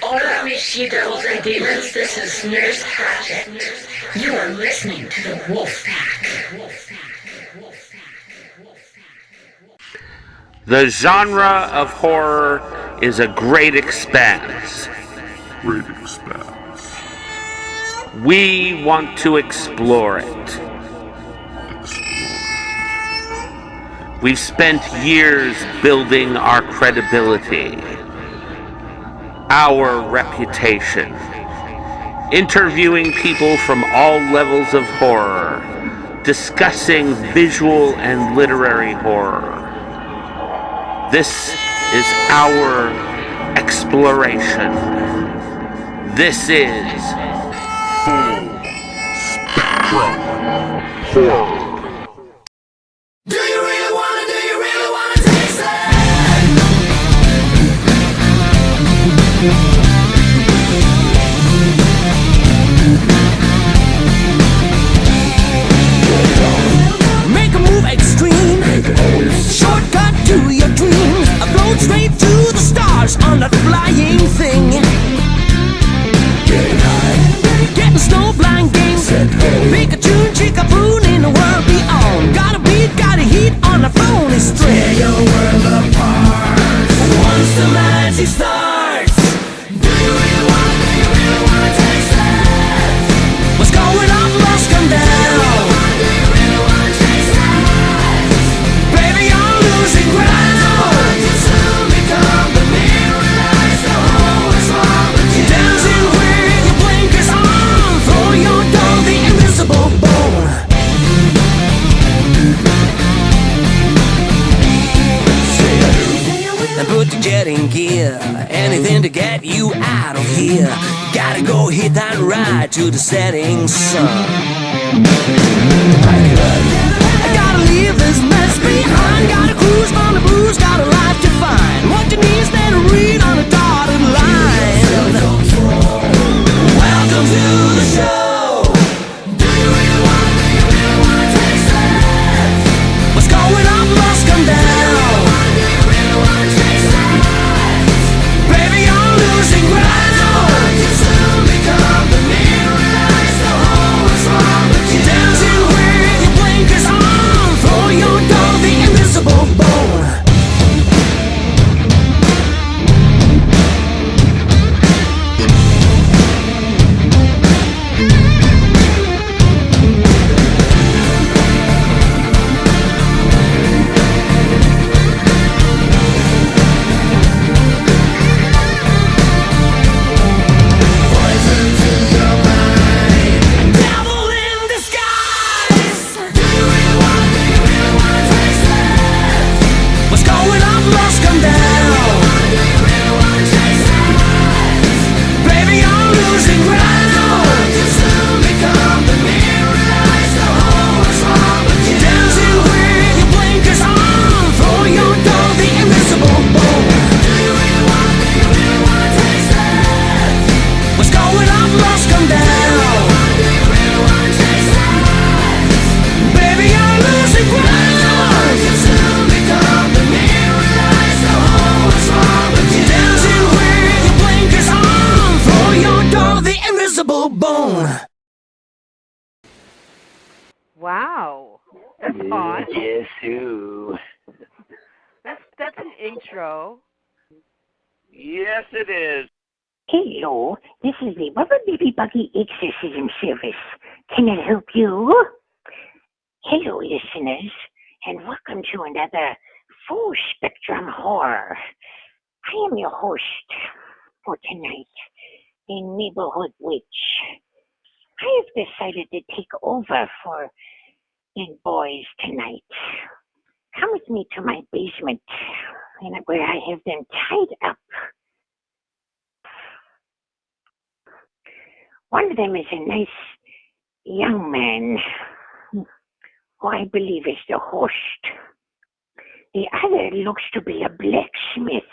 Hola, mis she-devils and demons. This is Nurse Hatchet. You are listening to the Wolf Pack. The genre of horror is a great expanse. Great expanse. We want to explore it. We've spent years building our credibility, our reputation, interviewing people from all levels of horror, discussing visual and literary horror. This is our exploration. This is Full Spectrum Horror. Do you really wanna taste it? Make a move extreme. Shortcut to your dreams. I float straight to the stars on that flying thing. Getting high. Getting snowblind game. Pikachu, Chickapoo in the world beyond. Got a beat, got a heat on the phony string. Tear your world apart. Once the magic starts. Do you really wanna taste it? What's going on must come down. Do you really wanna taste it? Baby, you're losing ground. You soon become the mirror lies. The whole is wrong with you. Dancing with your blinkers on. Throw your dough, the invisible bone. And put the jet in gear. Anything to get you out of here. Gotta go hit that ride to the setting sun. I gotta leave this mess behind. Gotta cruise on the blues, got a life to find. What you need is then read on a dotted line. Welcome to the show. Do you really wanna taste it? What's going on must come down. Do you really wanna taste it? Baby, you're losing ground. You soon become the mirror lies. The whole is wrong with you. Dancing with your blinkers on. Throw your dough, the invisible bone. Poison to your mind. Devil in disguise. Do you really wanna taste it? What's going on must come down. Do you really wanna taste it? Baby, you're losing ground. You soon become the mirror lies. The whole is wrong with you. Dancing with your blinkers on. Throw your dough, the invisible bone. Do you really wanna taste it? What's going on must come down. Do you really wanna taste it? Baby, you're losing ground. You soon become the mirror lies. The whole is wrong with you. Dancing with your blinkers on. Throw your dough, the invisible bone. Wow, that's odd. Yes, who? That's an intro. yes, it is. Hello, this is the Rubber Baby Buggy Exorcism Service. Can I help you? Hello, listeners, and welcome to another Full Spectrum Horror. I am your host for tonight, the Neighborhood Witch. I have decided to take over for you boys tonight. Come with me to my basement, and where I have them tied up. One of them is a nice young man, who I believe is the host. The other looks to be a blacksmith.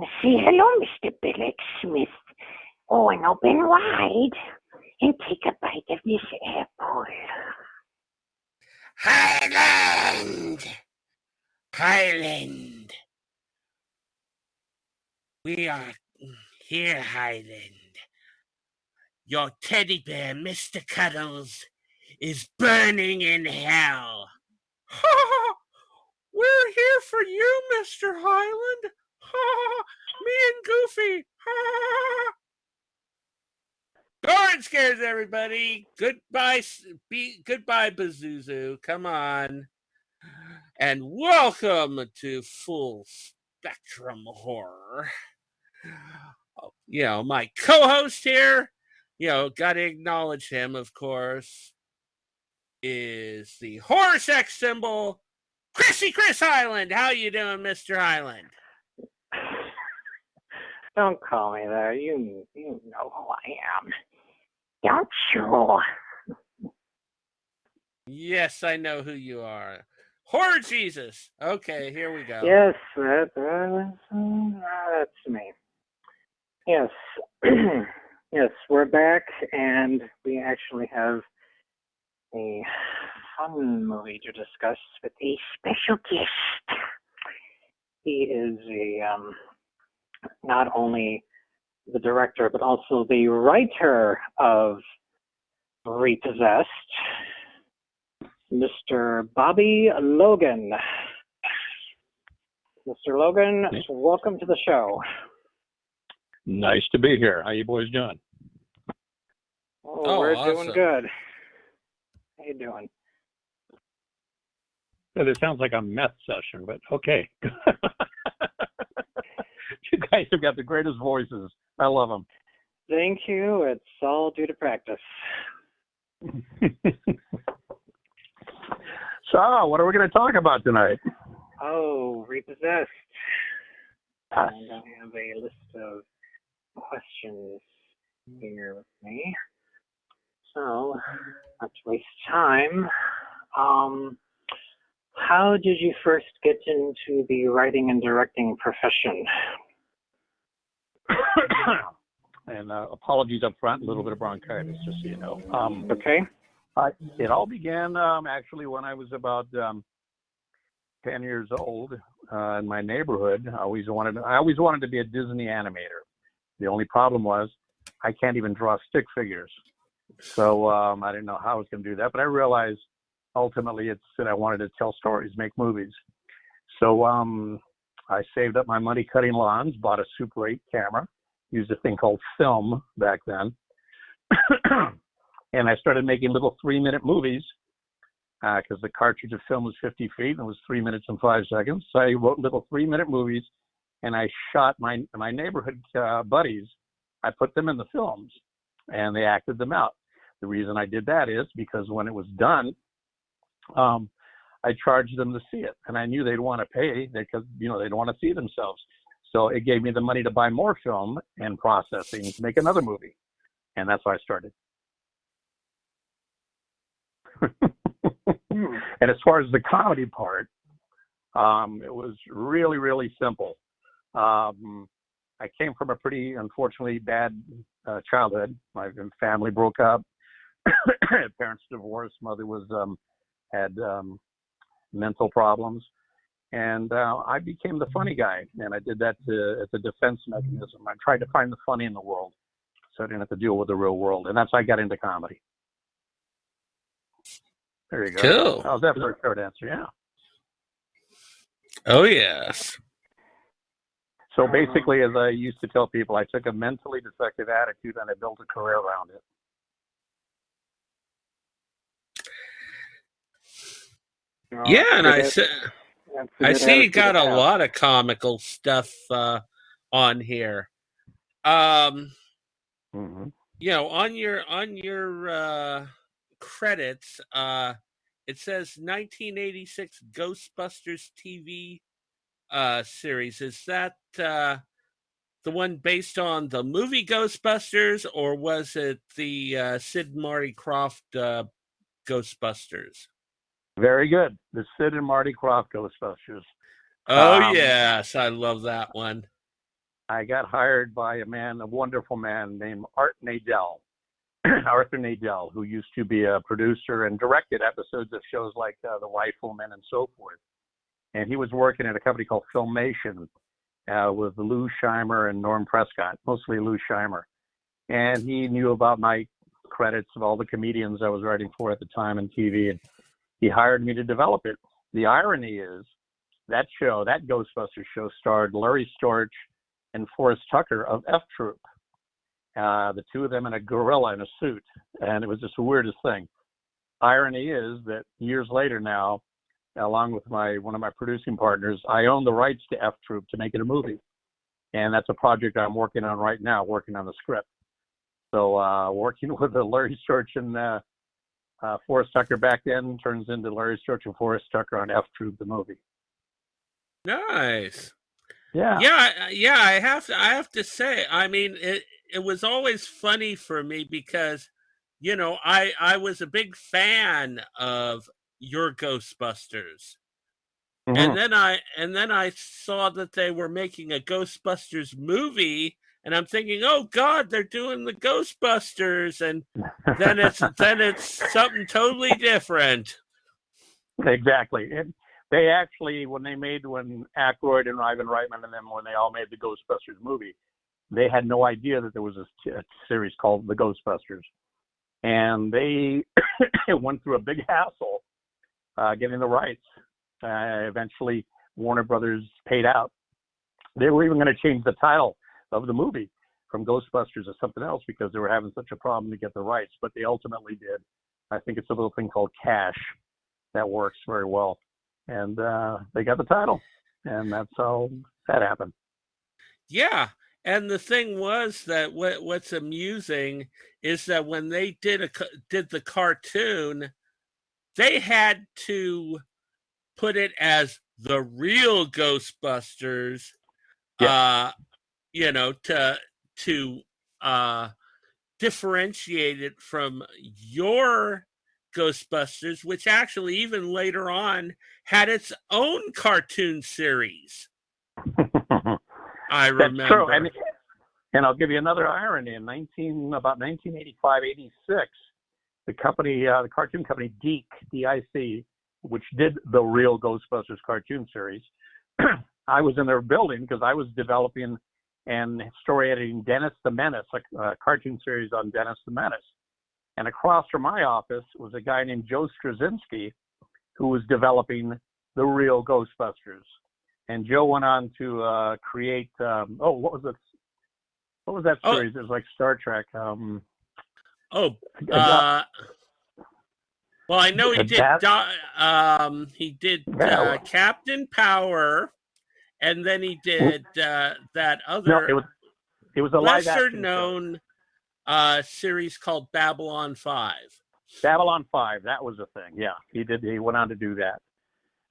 Say hello, Mr. Blacksmith. Oh, and open wide and take a bite of this apple. Highland! Highland! We are here, Highland. Your teddy bear, Mr. Cuddles, is burning in hell. We're here for you, Mr. Highland. Me and Goofy. Guard scares everybody. Goodbye, goodbye, Pazuzu. Come on. And welcome to Full Spectrum Horror. You know, my co-host here, got to acknowledge him, of course, is the horror sex symbol, Chris Highland. How you doing, Mr. Highland? Don't call me that. You know who I am. Don't you? Yes, I know who you are. Horror Jesus. Okay, here we go. Yes, that's me. Yes. Yes, we're back, and we actually have a fun movie to discuss with a special guest. He is not only the director, but also the writer of Repossessed, Mr. Bobby Logan. Mr. Logan, welcome to the show. Nice to be here. How you boys doing? Oh, we're awesome. doing good. How you doing? It sounds like a meth session, but okay. You guys have got the greatest voices. I love them. Thank you. It's all due to practice. So, what are we going to talk about tonight? Oh, Repossessed. And I have a list of questions here with me. So, not to waste time, how did you first get into the writing and directing profession? And apologies up front, a little bit of bronchitis, just so you know. Okay. It all began actually when I was about 10 years old in my neighborhood. I always wanted to be a Disney animator. The only problem was I can't even draw stick figures. So I didn't know how I was going to do that, but I realized ultimately it's that I wanted to tell stories, make movies. So I saved up my money cutting lawns, bought a Super 8 camera, used a thing called film back then. And I started making little 3-minute movies because the cartridge of film was 50 feet and it was 3 minutes and 5 seconds. So I wrote little 3-minute movies and I shot my neighborhood buddies. I put them in the films and they acted them out. The reason I did that is because when it was done, I charged them to see it, and I knew they'd want to pay because they'd want to see themselves. So it gave me the money to buy more film and processing to make another movie, and that's how I started. And as far as the comedy part, it was really, really simple. I came from a pretty, unfortunately, bad childhood. My family broke up. Parents divorced. Mother was had mental problems, and I became the funny guy, and I did that as a defense mechanism. I tried to find the funny in the world, so I didn't have to deal with the real world, and that's how I got into comedy. There you go. Cool. How's that for a short answer? Yeah. Oh, yes. So basically, as I used to tell people, I took a mentally defective attitude and I built a career around it. Yeah, and I see you got a lot of comical stuff on here. Mm-hmm. On your credits, it says 1986 Ghostbusters TV series. Is that the one based on the movie Ghostbusters, or was it the Sid and Marty Krofft Ghostbusters? Very good. The Sid and Marty Krofft Ghostbusters. Oh, yes. I love that one. I got hired by a wonderful man named Arthur Nadell, who used to be a producer and directed episodes of shows like The Rifleman and so forth. And he was working at a company called Filmation. with Lou Scheimer and Norm Prescott, mostly Lou Scheimer. And he knew about my credits of all the comedians I was writing for at the time on TV, and he hired me to develop it. The irony is that show, that Ghostbusters show, starred Larry Storch and Forrest Tucker of F Troop. The two of them in a gorilla in a suit, and it was just the weirdest thing. Irony is that years later now, along with one of my producing partners, I own the rights to F Troop to make it a movie. And that's a project I'm working on right now, working on the script. So working with Larry Storch and Forrest Tucker back then turns into Larry Storch and Forrest Tucker on F Troop, the movie. Nice. Yeah. I have to say, I mean, it was always funny for me because, you know, I was a big fan of your Ghostbusters. Mm-hmm. And then I saw that they were making a Ghostbusters movie, and I'm thinking, oh God, they're doing the Ghostbusters, and then it's something totally different. Exactly. And they actually, when Aykroyd and Ivan Reitman and them, when they all made the Ghostbusters movie, they had no idea that there was a series called The Ghostbusters. And they went through a big hassle getting the rights. Eventually, Warner Brothers paid out. They were even going to change the title of the movie from Ghostbusters to something else because they were having such a problem to get the rights, but they ultimately did. I think it's a little thing called Cash that works very well. And they got the title, and that's how that happened. Yeah. And the thing was that what's amusing is that when they did the cartoon, they had to put it as the real Ghostbusters, Yeah. You know, to differentiate it from your Ghostbusters, which actually even later on had its own cartoon series. I remember. That's true. And I'll give you another irony. In about 1985, 86, the company, the cartoon company DIC, which did the real Ghostbusters cartoon series, I was in their building because I was developing and story editing Dennis the Menace, a cartoon series on Dennis the Menace. And across from my office was a guy named Joe Straczynski, who was developing the real Ghostbusters. And Joe went on to create, what was it? What was that series? It was like Star Trek. Well, I know he did Captain Power, and then he did that other. No, it was a lesser-known series called Babylon 5. Babylon 5, that was a thing. Yeah, he did. He went on to do that.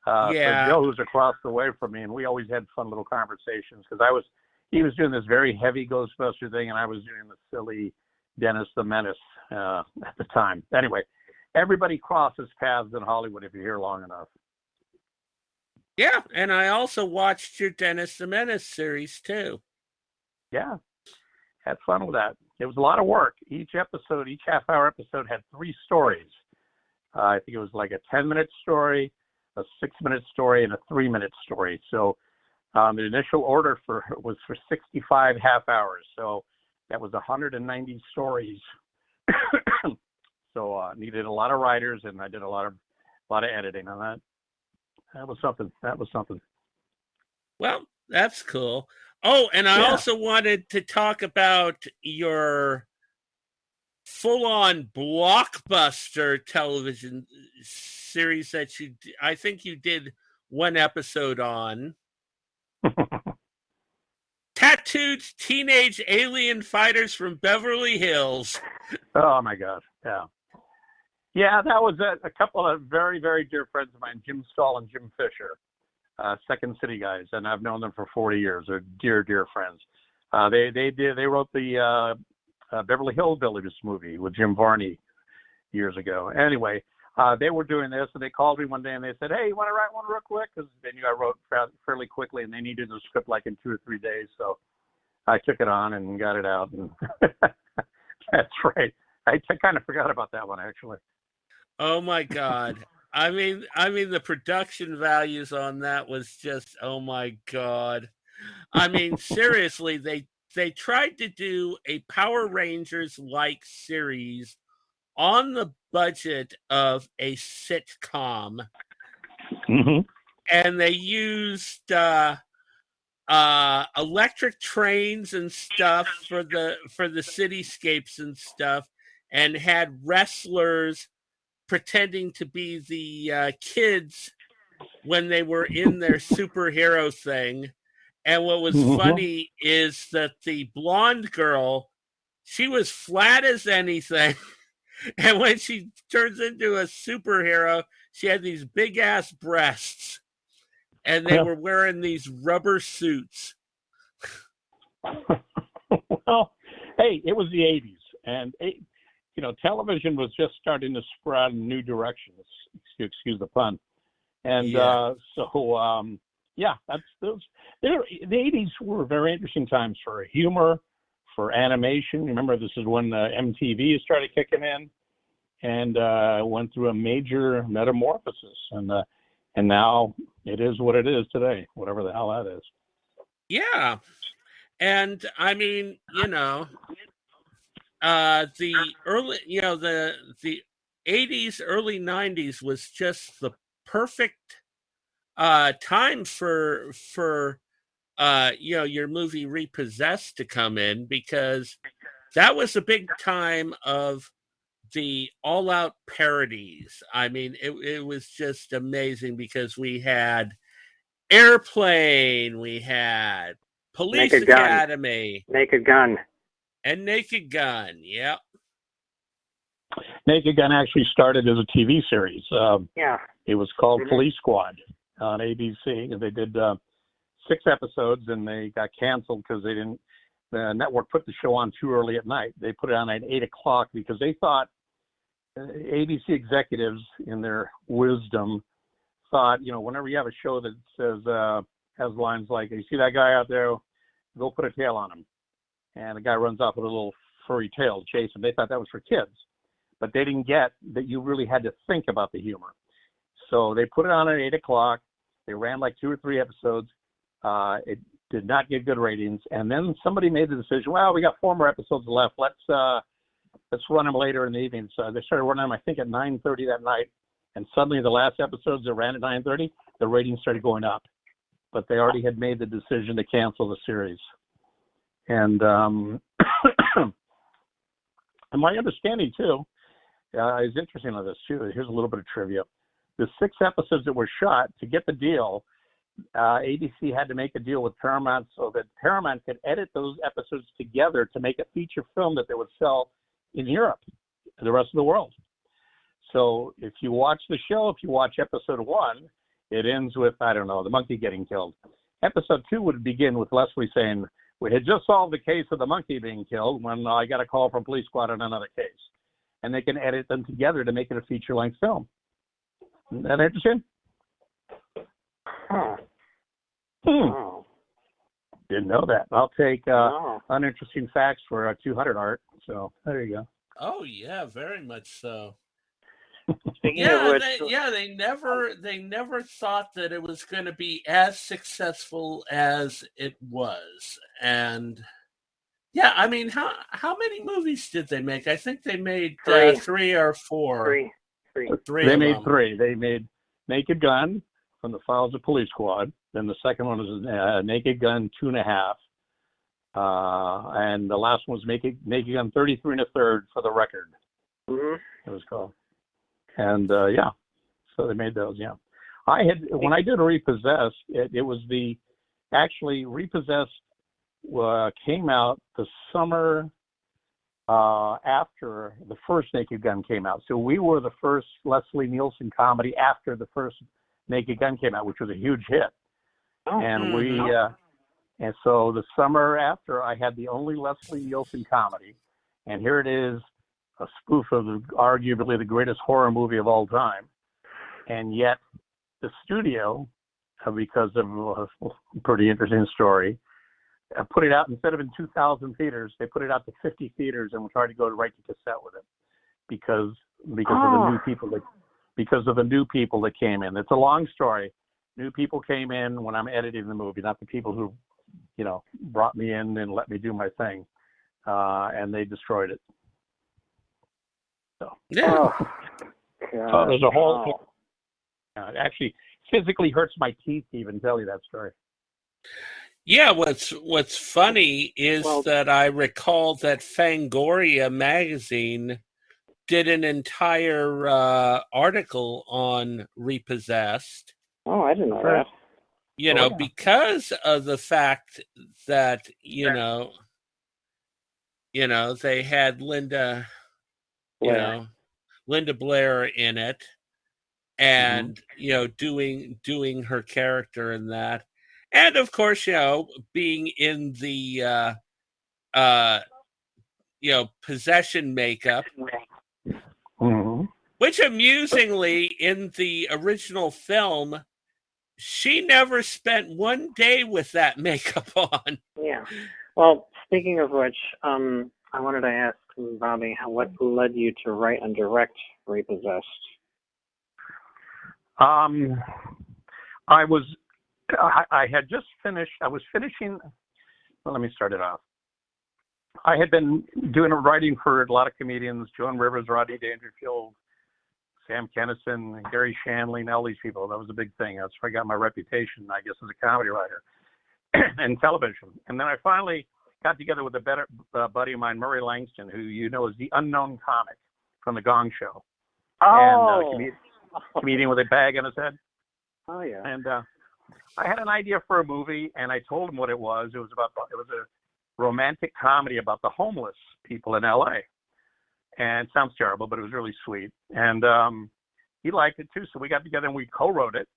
Yeah. So Joe was across the way from me, and we always had fun little conversations because he was doing this very heavy Ghostbuster thing, and I was doing the silly Dennis the Menace at the time. Anyway, everybody crosses paths in Hollywood if you're here long enough. Yeah, and I also watched your Dennis the Menace series too. Yeah, had fun with that. It was a lot of work. Each half-hour episode had 3 stories. I think it was like a 10-minute story, a 6-minute story, and a 3-minute story. So the initial order was for 65 half hours. So that was 190 stories. So needed a lot of writers, and I did a lot of editing on that. That was something. Well, that's cool. Oh, and I also wanted to talk about your full-on blockbuster television series that I think you did one episode on. Tattooed Teenage Alien Fighters from Beverly Hills. Oh my God. Yeah. Yeah, that was a couple of very, very dear friends of mine, Jim Stahl and Jim Fisher, Second City guys, and I've known them for 40 years. They're dear, dear friends. They wrote the Beverly Hillbillies movie with Jim Varney years ago. Anyway, they were doing this, and they called me one day and they said, "Hey, you want to write one real quick?" Because they knew I wrote fairly quickly, and they needed the script like in 2 or 3 days. So I took it on and got it out. And that's right. I kind of forgot about that one actually. Oh my God. I mean the production values on that was just, oh my God. I mean, seriously, they tried to do a Power Rangers like series on the budget of a sitcom, Mm-hmm. and they used electric trains and stuff for the cityscapes and stuff, and had wrestlers pretending to be the kids when they were in their superhero thing. And what was funny is that the blonde girl, she was flat as anything. And when she turns into a superhero, she had these big ass breasts. And they were wearing these rubber suits. Well, hey, it was the 80s. And, television was just starting to spread in new directions, excuse the pun. And that's those. The 80s were very interesting times for humor, for animation. Remember, this is when MTV started kicking in, and went through a major metamorphosis. And now it is what it is today, whatever the hell that is. Yeah, and I mean, the early, the 80s, early 90s was just the perfect time for your movie Repossessed to come in, because that was a big time of the all-out parodies. I mean, it was just amazing, because we had Airplane, we had Police Academy, Naked Gun. and Naked Gun. Yep. Naked Gun actually started as a TV series. It was called Police Squad on ABC, and they did 6 episodes, and they got canceled because the network put the show on too early at night. They put it on at 8 o'clock because they thought, ABC executives in their wisdom thought, whenever you have a show that says, has lines like, you see that guy out there, go put a tail on him. And the guy runs off with a little furry tail to chase him. They thought that was for kids, but they didn't get that you really had to think about the humor. So they put it on at 8 o'clock. They ran like 2 or 3 episodes. It did not get good ratings. And then somebody made the decision, well, we got 4 more episodes left. Let's run them later in the evening. So they started running them, I think, at 9:30 that night. And suddenly the last episodes that ran at 9:30, the ratings started going up. But they already had made the decision to cancel the series. And and my understanding, too, is interesting on this, too. Here's a little bit of trivia. The 6 episodes that were shot, to get the deal, ABC had to make a deal with Paramount so that Paramount could edit those episodes together to make a feature film that they would sell in Europe and the rest of the world. So if you watch the show, if you watch episode 1, it ends with, I don't know, the monkey getting killed. Episode 2 would begin with Leslie saying, we had just solved the case of the monkey being killed when I got a call from Police Squad on another case. And they can edit them together to make it a feature-length film. Isn't that interesting? Oh. Didn't know that. I'll take uninteresting facts for 200 art. So there you go. Oh yeah, very much so. Speaking Yeah, of which, they never thought that it was going to be as successful as it was. And yeah, I mean, how many movies did they make? I think they made 3 or 4. 3. They made 3. They made Naked Gun from the Files of Police Squad. Then the second one was Naked Gun 2.5. And the last one was Naked Gun 33 1/3 for the record. It was called. And so they made those. Yeah, when I did Repossessed, it was actually Repossessed came out the summer after the first Naked Gun came out. So we were the first Leslie Nielsen comedy after the first Naked Gun came out, which was a huge hit. And and so the summer after, I had the only Leslie Nielsen comedy, and here it is, a spoof of arguably the greatest horror movie of all time. And yet the studio, because of a pretty interesting story, put it out, instead of in 2,000 theaters, they put it out to 50 theaters and tried to go right to cassette with it because of the new people that came in. It's a long story. New people came in when I'm editing the movie, not the people who brought me in and let me do my thing, and they destroyed it. So Yeah. there's a whole. It actually physically hurts my teeth to even tell you that story. Yeah, what's funny is that I recall that Fangoria magazine did an entire article on Repossessed. Oh, I didn't know that. Because of the fact that they had Linda Blair in it, and doing her character in that, and of course being in the possession makeup, which amusingly in the original film she never spent one day with that makeup on. Yeah. Well, speaking of which, I wanted to ask Bobby, what led you to write and direct Repossessed? I had just finished. I was finishing. Well, let me start it off. I had been doing writing for a lot of comedians: Joan Rivers, Rodney Dangerfield, Sam Kinison, Gary Shanley, and all these people. That was a big thing. That's where I got my reputation, I guess, as a comedy writer and television. And then I finally got together with a better buddy of mine, Murray Langston, who is the unknown comic from The Gong Show. Oh. And comedian with a bag on his head. Oh, yeah. And I had an idea for a movie, and I told him what it was. It was a romantic comedy about the homeless people in L.A. And it sounds terrible, but it was really sweet. And he liked it, too. So we got together and we co-wrote it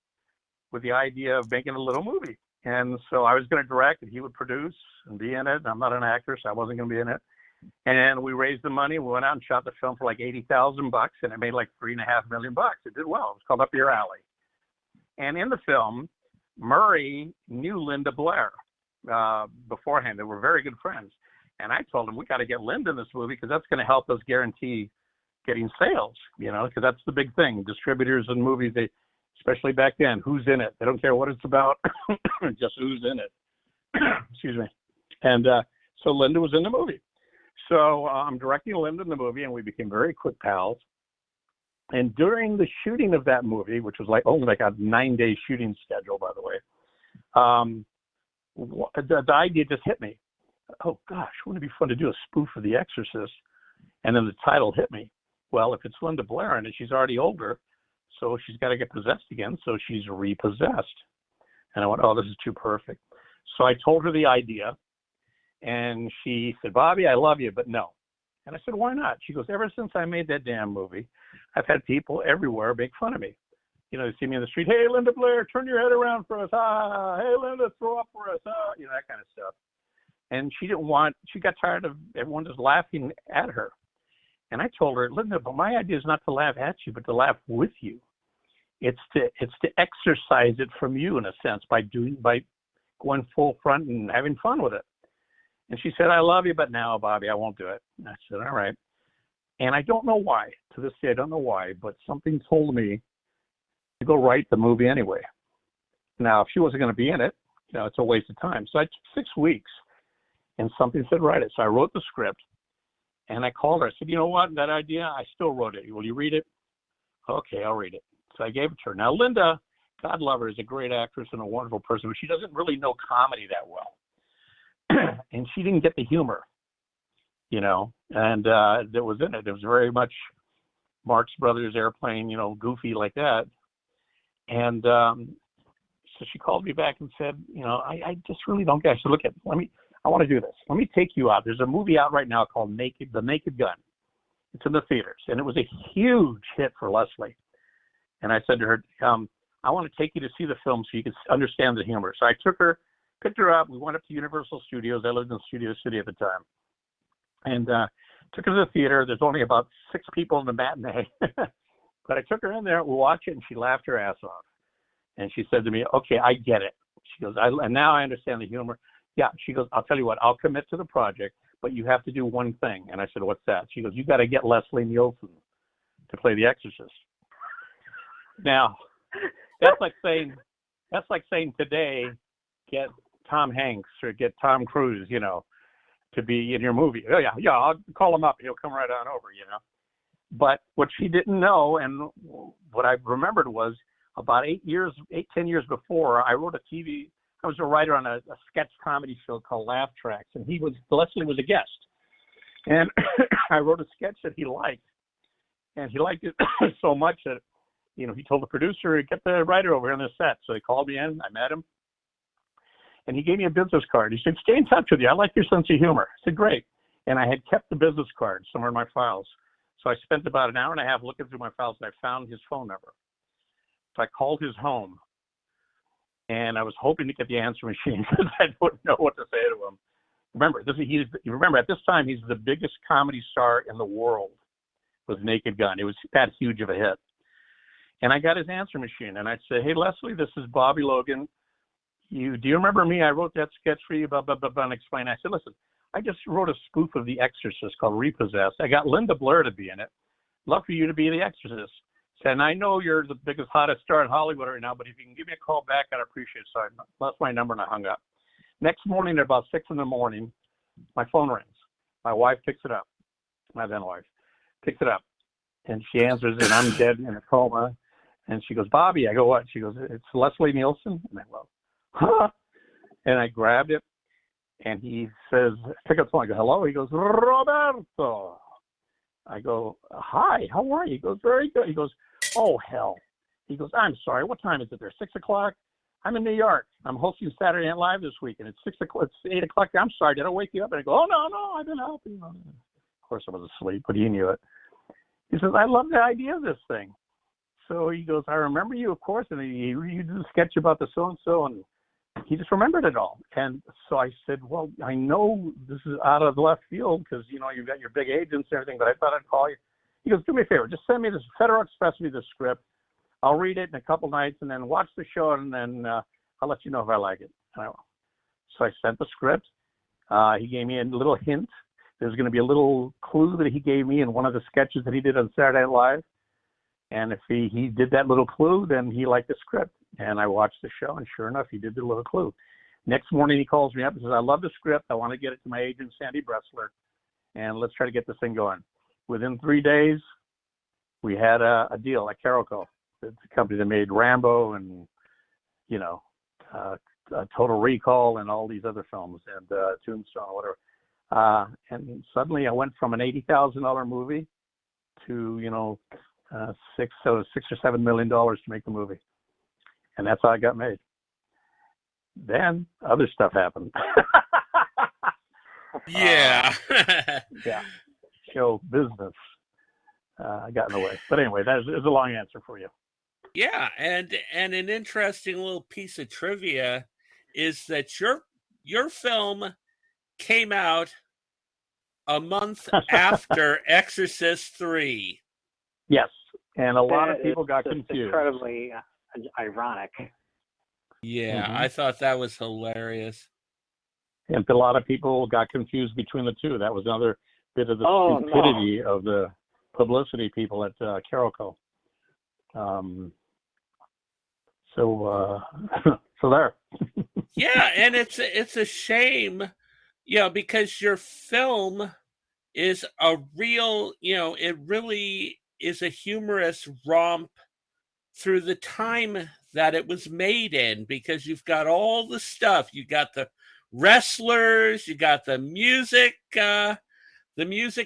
with the idea of making a little movie. And so I was going to direct and he would produce and be in it. I'm not an actor, so I wasn't going to be in it. And we raised the money. We went out and shot the film for like $80,000, and it made like $3.5 million. It did well. It was called Up Your Alley. And in the film, Murray knew Linda Blair beforehand. They were very good friends. And I told him, we got to get Linda in this movie because that's going to help us guarantee getting sales, because that's the big thing. Distributors and movies, especially back then, who's in it? They don't care what it's about, just who's in it. Excuse me. And so Linda was in the movie. So I'm directing Linda in the movie, and we became very quick pals. And during the shooting of that movie, which was only like a 9-day shooting schedule, by the way, the idea just hit me. Oh, gosh, wouldn't it be fun to do a spoof of The Exorcist? And then the title hit me. Well, if it's Linda Blair in it, she's already older, so she's got to get possessed again, so she's repossessed. And I went, oh, this is too perfect. So I told her the idea, and she said, Bobby, I love you, but no. And I said, why not? She goes, ever since I made that damn movie, I've had people everywhere make fun of me. They see me in the street, hey, Linda Blair, turn your head around for us. Ah, hey, Linda, throw up for us. Ah, that kind of stuff. And she got tired of everyone just laughing at her. And I told her, Linda, but my idea is not to laugh at you, but to laugh with you. It's to exercise it from you in a sense by going full front and having fun with it. And she said, I love you, but now, Bobby, I won't do it. And I said, all right. And I don't know why. To this day, I don't know why, but something told me to go write the movie anyway. Now, if she wasn't going to be in it, it's a waste of time. So I took 6 weeks, and something said, write it. So I wrote the script, and I called her. I said, you know what, that idea, I still wrote it. Will you read it? Okay, I'll read it. So I gave it to her. Now, Linda, God love her, is a great actress and a wonderful person, but she doesn't really know comedy that well. And she didn't get the humor, and that was in it. It was very much Marx Brothers Airplane, goofy like that. And so she called me back and said, I just really don't get it. I said, look, I want to do this. Let me take you out. There's a movie out right now called The Naked Gun. It's in the theaters, and it was a huge hit for Leslie. And I said to her, I want to take you to see the film so you can understand the humor. So I picked her up. We went up to Universal Studios. I lived in Studio City at the time. And took her to the theater. There's only about 6 people in the matinee. But I took her in there. We watched it, and she laughed her ass off. And she said to me, okay, I get it. She goes, and now I understand the humor. Yeah, she goes, I'll tell you what, I'll commit to the project, but you have to do one thing. And I said, what's that? She goes, you got to get Leslie Nielsen to play the Exorcist. Now, that's like saying today, get Tom Hanks or get Tom Cruise, to be in your movie. Oh yeah, I'll call him up. He'll come right on over, But what she didn't know, and what I remembered was about 10 years before, I was a writer on a sketch comedy show called Laugh Tracks, and Leslie was a guest. And I wrote a sketch that he liked, and he liked it so much that, he told the producer, get the writer over here on the set. So they called me in, I met him, and he gave me a business card. He said, stay in touch with you. I like your sense of humor. I said, great. And I had kept the business card somewhere in my files. So I spent about an hour and a half looking through my files, and I found his phone number. So I called his home, and I was hoping to get the answer machine because I wouldn't know what to say to him. Remember, at this time, he's the biggest comedy star in the world with Naked Gun. It was that huge of a hit. And I got his answer machine, and I'd say, hey, Leslie, this is Bobby Logan. Do you remember me? I wrote that sketch for you, blah, blah, blah, blah, and explain. I said, listen, I just wrote a spoof of The Exorcist called Repossessed. I got Linda Blair to be in it. Love for you to be The Exorcist. And I know you're the biggest, hottest star in Hollywood right now, but if you can give me a call back, I'd appreciate it. So I left my number and I hung up. Next morning at about 6 a.m, my phone rings. My wife picks it up. My then wife picks it up. And she answers, and I'm dead in a coma. And she goes, Bobby. I go, what? She goes, it's Leslie Nielsen. And I go, huh? And I grabbed it. And he says, pick up the phone. I go, hello? He goes, Roberto. I go, hi, how are you? He goes, very good. He goes, oh, hell. He goes, I'm sorry. What time is it there? 6 o'clock? I'm in New York. I'm hosting Saturday Night Live this week, and it's 6 o'clock. It's 8 o'clock. I'm sorry. Did I wake you up? And I go, oh, no, I've been helping. Of course, I was asleep, but he knew it. He says, I love the idea of this thing. So he goes, I remember you, of course, and you did a sketch about the so-and-so, and he just remembered it all. And so I said, well, I know this is out of left field because, you've got your big agents and everything, but I thought I'd call you. He goes, do me a favor. Just send me this, Federal Express me the script. I'll read it in a couple nights and then watch the show, and then I'll let you know if I like it. So I sent the script. He gave me a little hint. There's going to be a little clue that he gave me in one of the sketches that he did on Saturday Night Live. And if he did that little clue, then he liked the script. And I watched the show, and sure enough, he did the little clue. Next morning, he calls me up and says, I love the script. I want to get it to my agent, Sandy Bressler, and let's try to get this thing going. Within 3 days, we had a deal at Carolco. It's a company that made Rambo and, Total Recall and all these other films, and Tombstone or whatever. And suddenly I went from an $80,000 movie to, $6 or $7 million to make the movie. And that's how I got made. Then other stuff happened. Yeah. Yeah. Show business got in the way. But anyway, that is a long answer for you. Yeah, and an interesting little piece of trivia is that your film came out a month after Exorcist 3. Yes, and a lot of people got It's confused. incredibly ironic. Yeah, Mhm. I thought that was hilarious. And a lot of people got confused between the two. That was another bit of the stupidity of the publicity people at Carolco. So there. Yeah, and it's a shame, because your film is a real, it really is a humorous romp through the time that it was made in, because you've got all the stuff. You got the wrestlers, you got the music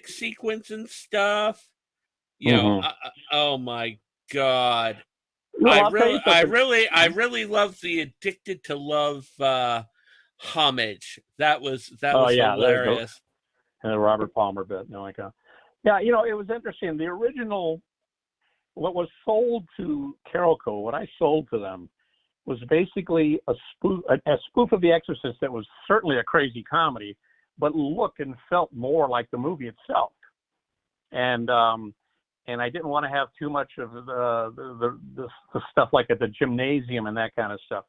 sequence and stuff. Oh my God. Well, I really love the Addicted to Love homage. That was hilarious. And the Robert Palmer bit, yeah, it was interesting. The original, what was sold to Carolco, what I sold to them, was basically a spoof of The Exorcist that was certainly a crazy comedy, but looked and felt more like the movie itself. And I didn't want to have too much of the stuff like at the gymnasium and that kind of stuff.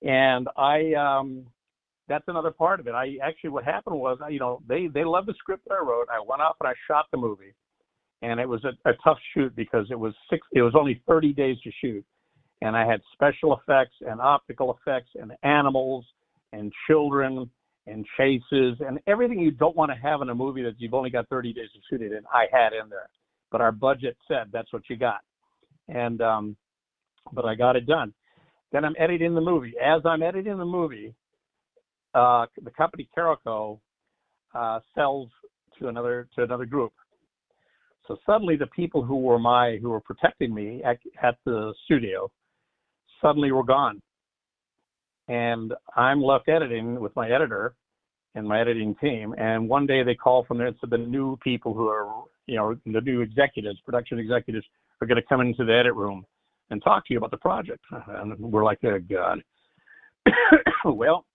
And that's another part of it. What happened was, they loved the script that I wrote. I went off and I shot the movie, and it was a tough shoot because it was only 30 days to shoot, and I had special effects and optical effects and animals and children and chases and everything you don't want to have in a movie that you've only got 30 days to shoot it in, I had in there. But our budget said that's what you got. And but I got it done. Then I'm editing the movie. As I'm editing the movie, the company Caraco sells to another group. So suddenly the people who were protecting me at the studio suddenly were gone. And I'm left editing with my editor and my editing team. And one day they call from there and said the new people who are, the new executives, production executives, are going to come into the edit room and talk to you about the project. And we're like, oh, God. Well,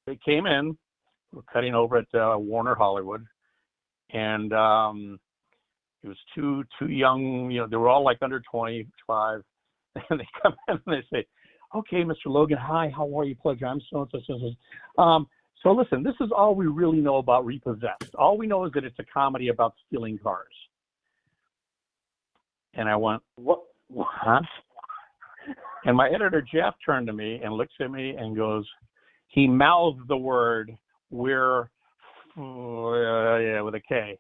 they came in. We're cutting over at Warner Hollywood. And it was two young, they were all like under 25. And they come in and they say, okay, Mr. Logan, hi, how are you? Pleasure. I'm so-and-so. So listen, this is all we really know about Repossessed. All we know is that it's a comedy about stealing cars. And I went, what? Huh? And my editor, Jeff, turned to me and looks at me and goes, he mouthed the word, with a K.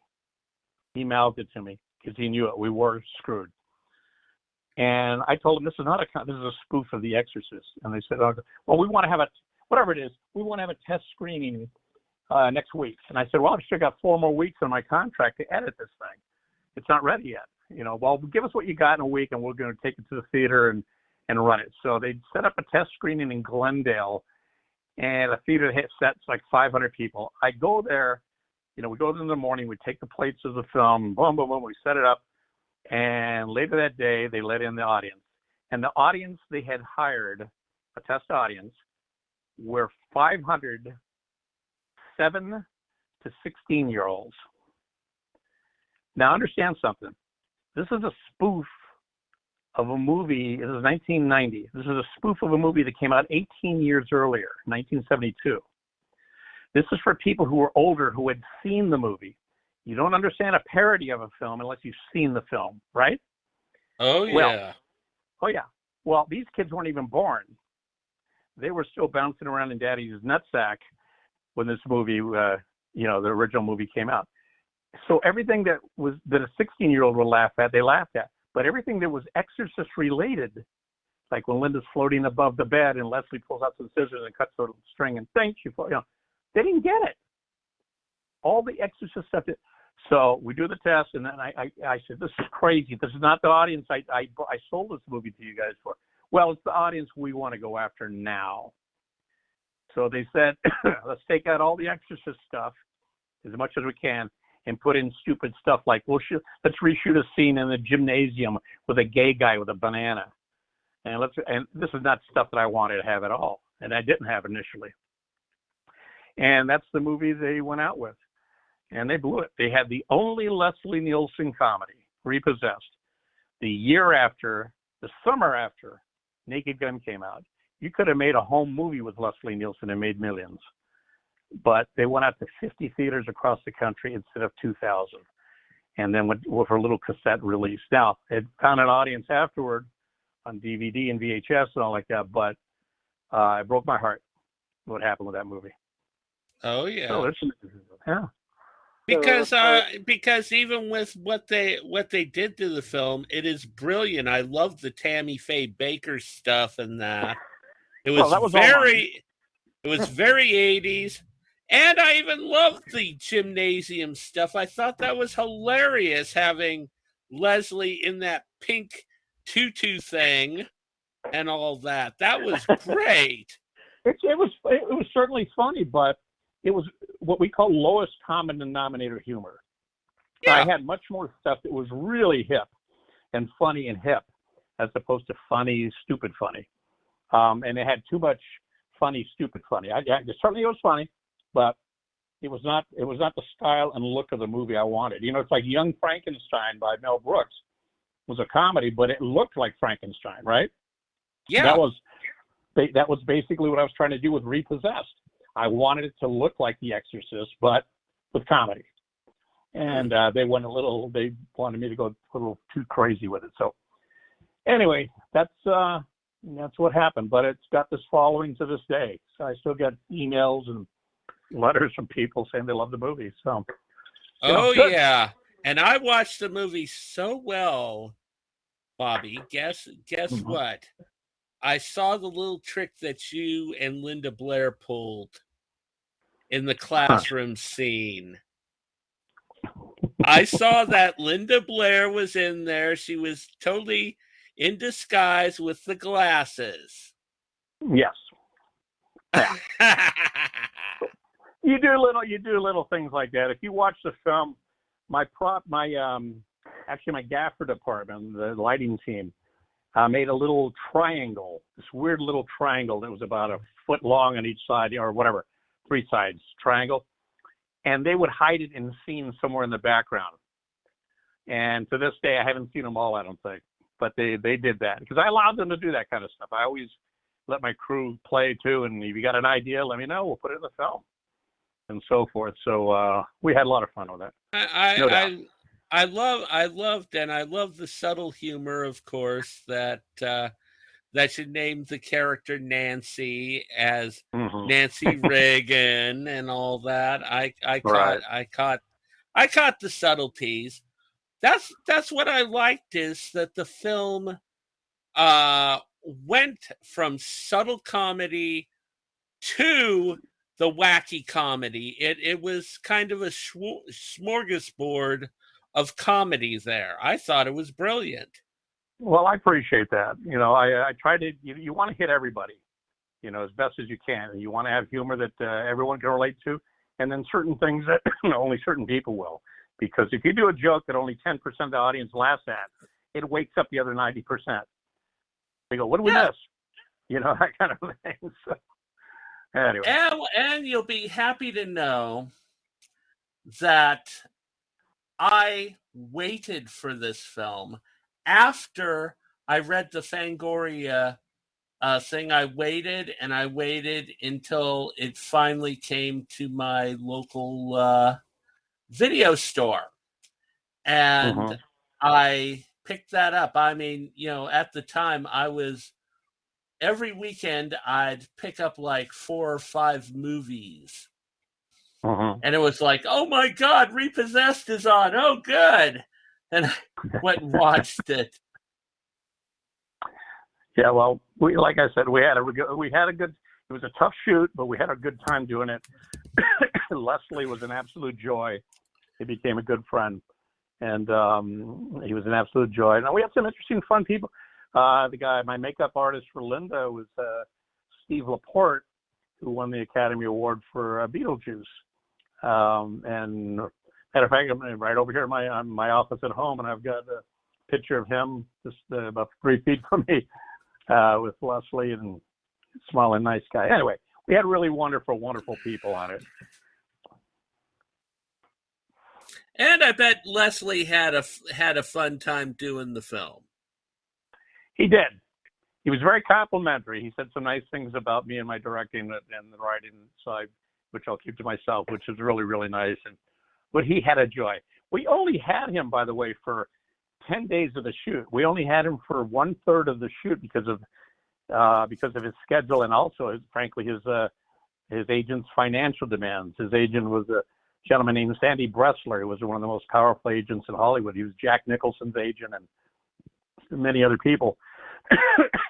He mouthed it to me because he knew it. We were screwed. And I told him, this is a spoof of The Exorcist. And they said, well, we want to have whatever it is, we want to have a test screening next week. And I said, well, I've still got 4 more weeks on my contract to edit this thing. It's not ready yet. Well, give us what you got in a week and we're going to take it to the theater and run it. So they set up a test screening in Glendale, and a theater sets like 500 people. I go there, we go in the morning, we take the plates of the film, boom, boom, boom, we set it up. And later that day, they let in the audience. And the audience they had hired, a test audience, were 500 7 to 16-year-olds. Now, understand something. This is a spoof of a movie. This is 1990. This is a spoof of a movie that came out 18 years earlier, 1972. This is for people who were older who had seen the movie. You don't understand a parody of a film unless you've seen the film, right? Oh, yeah. Well, these kids weren't even born. They were still bouncing around in Daddy's nutsack when this movie, the original movie came out. So everything that a 16-year-old would laugh at, they laughed at. But everything that was Exorcist related, like when Linda's floating above the bed and Leslie pulls out some scissors and cuts the string and thank you for, they didn't get it. All the Exorcist stuff. So we do the test, and then I said, this is crazy. This is not the audience I sold this movie to you guys for. Well, it's the audience we want to go after now. So they said, let's take out all the Exorcist stuff as much as we can and put in stupid stuff like, let's reshoot a scene in the gymnasium with a gay guy with a banana. And this is not stuff that I wanted to have at all, and I didn't have initially. And that's the movie they went out with. And they blew it. They had the only Leslie Nielsen comedy, Repossessed, the summer after Naked Gun came out. You could have made a home movie with Leslie Nielsen and made millions. But they went out to 50 theaters across the country instead of 2,000. And then with her little cassette release. Now, it found an audience afterward on DVD and VHS and all like that, but it broke my heart what happened with that movie. Oh, yeah. So yeah. Because even with what they did to the film, it is brilliant. I love the Tammy Faye Baker stuff and that. It was very 80s. And I even loved the gymnasium stuff. I thought that was hilarious, having Leslie in that pink tutu thing and all that. That was great. It was certainly funny, but it was what we call lowest common denominator humor. Yeah. I had much more stuff that was really hip and funny and hip, as opposed to funny, stupid funny. And it had too much funny, stupid funny. Certainly it was funny, but it was not the style and look of the movie I wanted. It's like Young Frankenstein by Mel Brooks was a comedy, but it looked like Frankenstein, right? Yeah. That was basically what I was trying to do with Repossessed. I wanted it to look like The Exorcist, but with comedy. And they wanted me to go a little too crazy with it. So anyway, that's And that's what happened. But it's got this following to this day. So I still get emails and letters from people saying they love the movie. So, Oh, good. yeah. And I watched the movie so well, Bobby. Guess what? I saw the little trick that you and Linda Blair pulled in the classroom scene. I saw that Linda Blair was in there. She was totally in disguise with the glasses. Yes. Yeah. You do little things like that. If you watch the film, my gaffer department, the lighting team, made a little triangle, this weird little triangle that was about a foot long on each side, or whatever, 3 sides triangle, and they would hide it in scenes somewhere in the background. And to this day, I haven't seen them all, I don't think, but they did that because I allowed them to do that kind of stuff. I always let my crew play too, and if you got an idea, let me know. We'll put it in the film. And so forth. So we had a lot of fun with that. I loved the subtle humor, of course, that you named the character Nancy as Nancy Reagan and all that. I caught the subtleties. That's what I liked, is that the film went from subtle comedy to the wacky comedy. It was kind of a smorgasbord of comedy there. I thought it was brilliant. Well, I appreciate that. I try to, you want to hit everybody, as best as you can. And you want to have humor that everyone can relate to, and then certain things that only certain people will. Because if you do a joke that only 10% of the audience laughs at, it wakes up the other 90%. They go, what do we miss? That kind of thing. So, anyway. And you'll be happy to know that I waited for this film after I read the Fangoria thing. I waited until it finally came to my local video store, and I picked that up. I mean, at the time, every weekend I'd pick up like 4 or 5 movies. And it was like, oh my God, Repossessed is on. Oh, good. And I went and watched it. Yeah, well, like I said, we had a good, it was a tough shoot, but we had a good time doing it. Leslie was an absolute joy. He became a good friend, and he was an absolute joy. And we had some interesting, fun people. My makeup artist for Linda was Steve Laporte, who won the Academy Award for Beetlejuice. And matter of fact, I'm right over here in my office at home, and I've got a picture of him just about 3 feet from me with Leslie, and smiling, nice guy. Anyway, we had really wonderful, wonderful people on it. And I bet Leslie had a fun time doing the film. He did. He was very complimentary. He said some nice things about me and my directing and the writing side, which I'll keep to myself, which is really, really nice. But he had a joy. We only had him, by the way, for 10 days of the shoot. We only had him for 1/3 of the shoot because of his schedule, and also, frankly, his agent's financial demands. His agent was a gentleman named Sandy Bressler, who was one of the most powerful agents in Hollywood. He was Jack Nicholson's agent and many other people.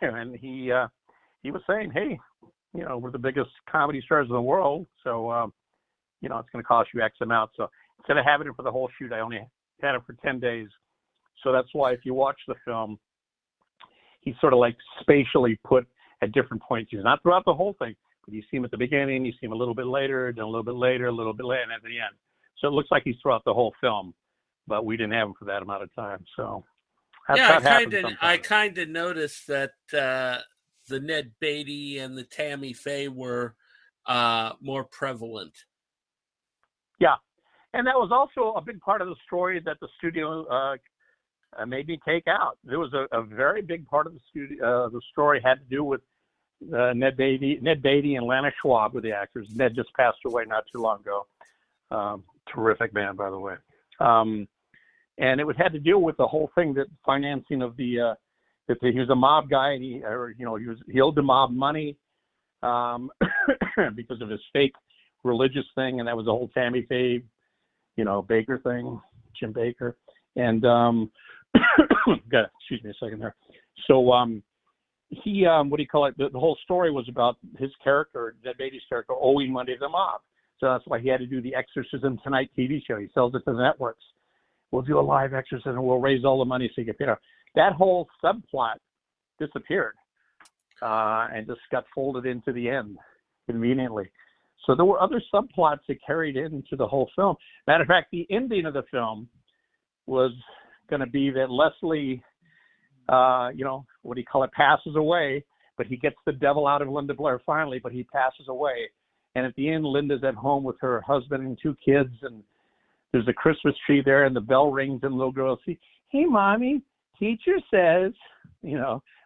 And he was saying, hey, we're the biggest comedy stars in the world, so it's going to cost you X amount. So instead of having it for the whole shoot, I only had it for 10 days. So that's why if you watch the film, he's sort of like spatially put at different points. He's not throughout the whole thing, but you see him at the beginning, you see him a little bit later, then a little bit later, a little bit later, and at the end. So it looks like he's throughout the whole film, but we didn't have him for that amount of time. So I kind of noticed that the Ned Beatty and the Tammy Faye were more prevalent. Yeah, and that was also a big part of the story that the studio made me take out. There was a very big part of the studio. The story had to do with Ned Beatty and Lana Schwab were the actors. Ned just passed away not too long ago. Terrific man, by the way. And it had to deal with the whole thing, that financing of the that he was a mob guy, and he owed the mob money because of his fake religious thing, and that was the whole Tammy Faye, Baker thing, Jim Baker, and excuse me a second there. So he the whole story was about his character, Ned Beatty's character, owing money to the mob. So that's why he had to do the Exorcism Tonight TV show. He sells it to the networks. We'll do a live exorcism. We'll raise all the money so you get paid. That whole subplot disappeared and just got folded into the end conveniently. So there were other subplots that carried into the whole film. Matter of fact, the ending of the film was going to be that Leslie, passes away, but he gets the devil out of Linda Blair finally, but he passes away. And at the end, Linda's at home with her husband and 2 kids, and there's a Christmas tree there, and the bell rings, and the little girl says, "Hey, Mommy, teacher says,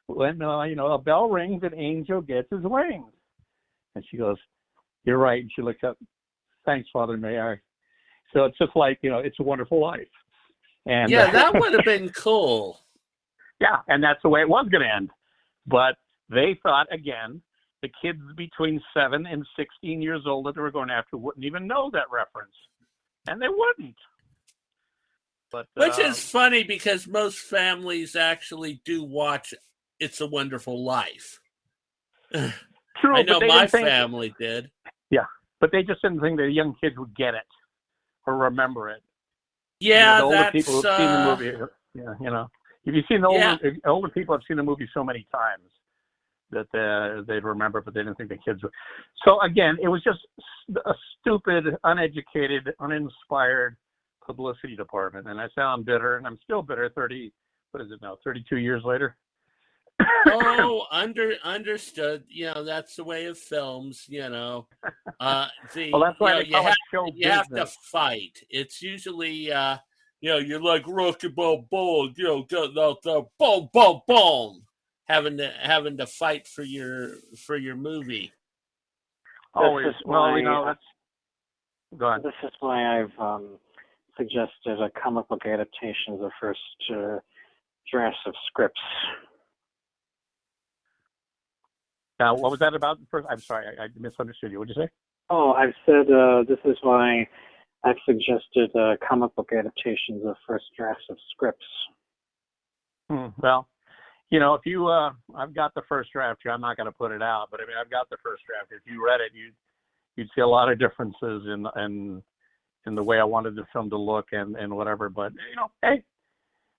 when a bell rings, an angel gets his wings." And she goes, "You're right." And she looks up, "Thanks, Father, may I?" So it's just like, It's a Wonderful Life. And yeah, that would have been cool. Yeah, and that's the way it was going to end. But they thought, again, the kids between 7 and 16 years old that they were going after wouldn't even know that reference. And they wouldn't. But Which is funny because most families actually do watch It's a Wonderful Life. True, I know but my family did. Yeah, but they just didn't think the young kids would get it or remember it. Yeah, the older that's people who've seen the movie. Yeah, if you've seen the older people have seen the movie so many times that they'd remember, but they didn't think the kids would. So again, it was just a stupid, uneducated, uninspired publicity department. And I sound bitter, and I'm still bitter. 32 years later. Oh, understood. That's the way of films. Well, that's why you have to fight. It's usually, you're like Rocky Balboa, the boom, boom, boom, having to fight for your movie. Always. That's. Go on. This is why I've suggested a comic book adaptation of the first drafts of scripts. Now, what was that about? First, I'm sorry, I misunderstood you. What did you say? Oh, I've said this is why I've suggested comic book adaptations of first drafts of scripts. Well, if you, I've got the first draft here. I'm not going to put it out, but I mean, I've got the first draft. If you read it, you'd see a lot of differences in the way I wanted the film to look and whatever. But hey,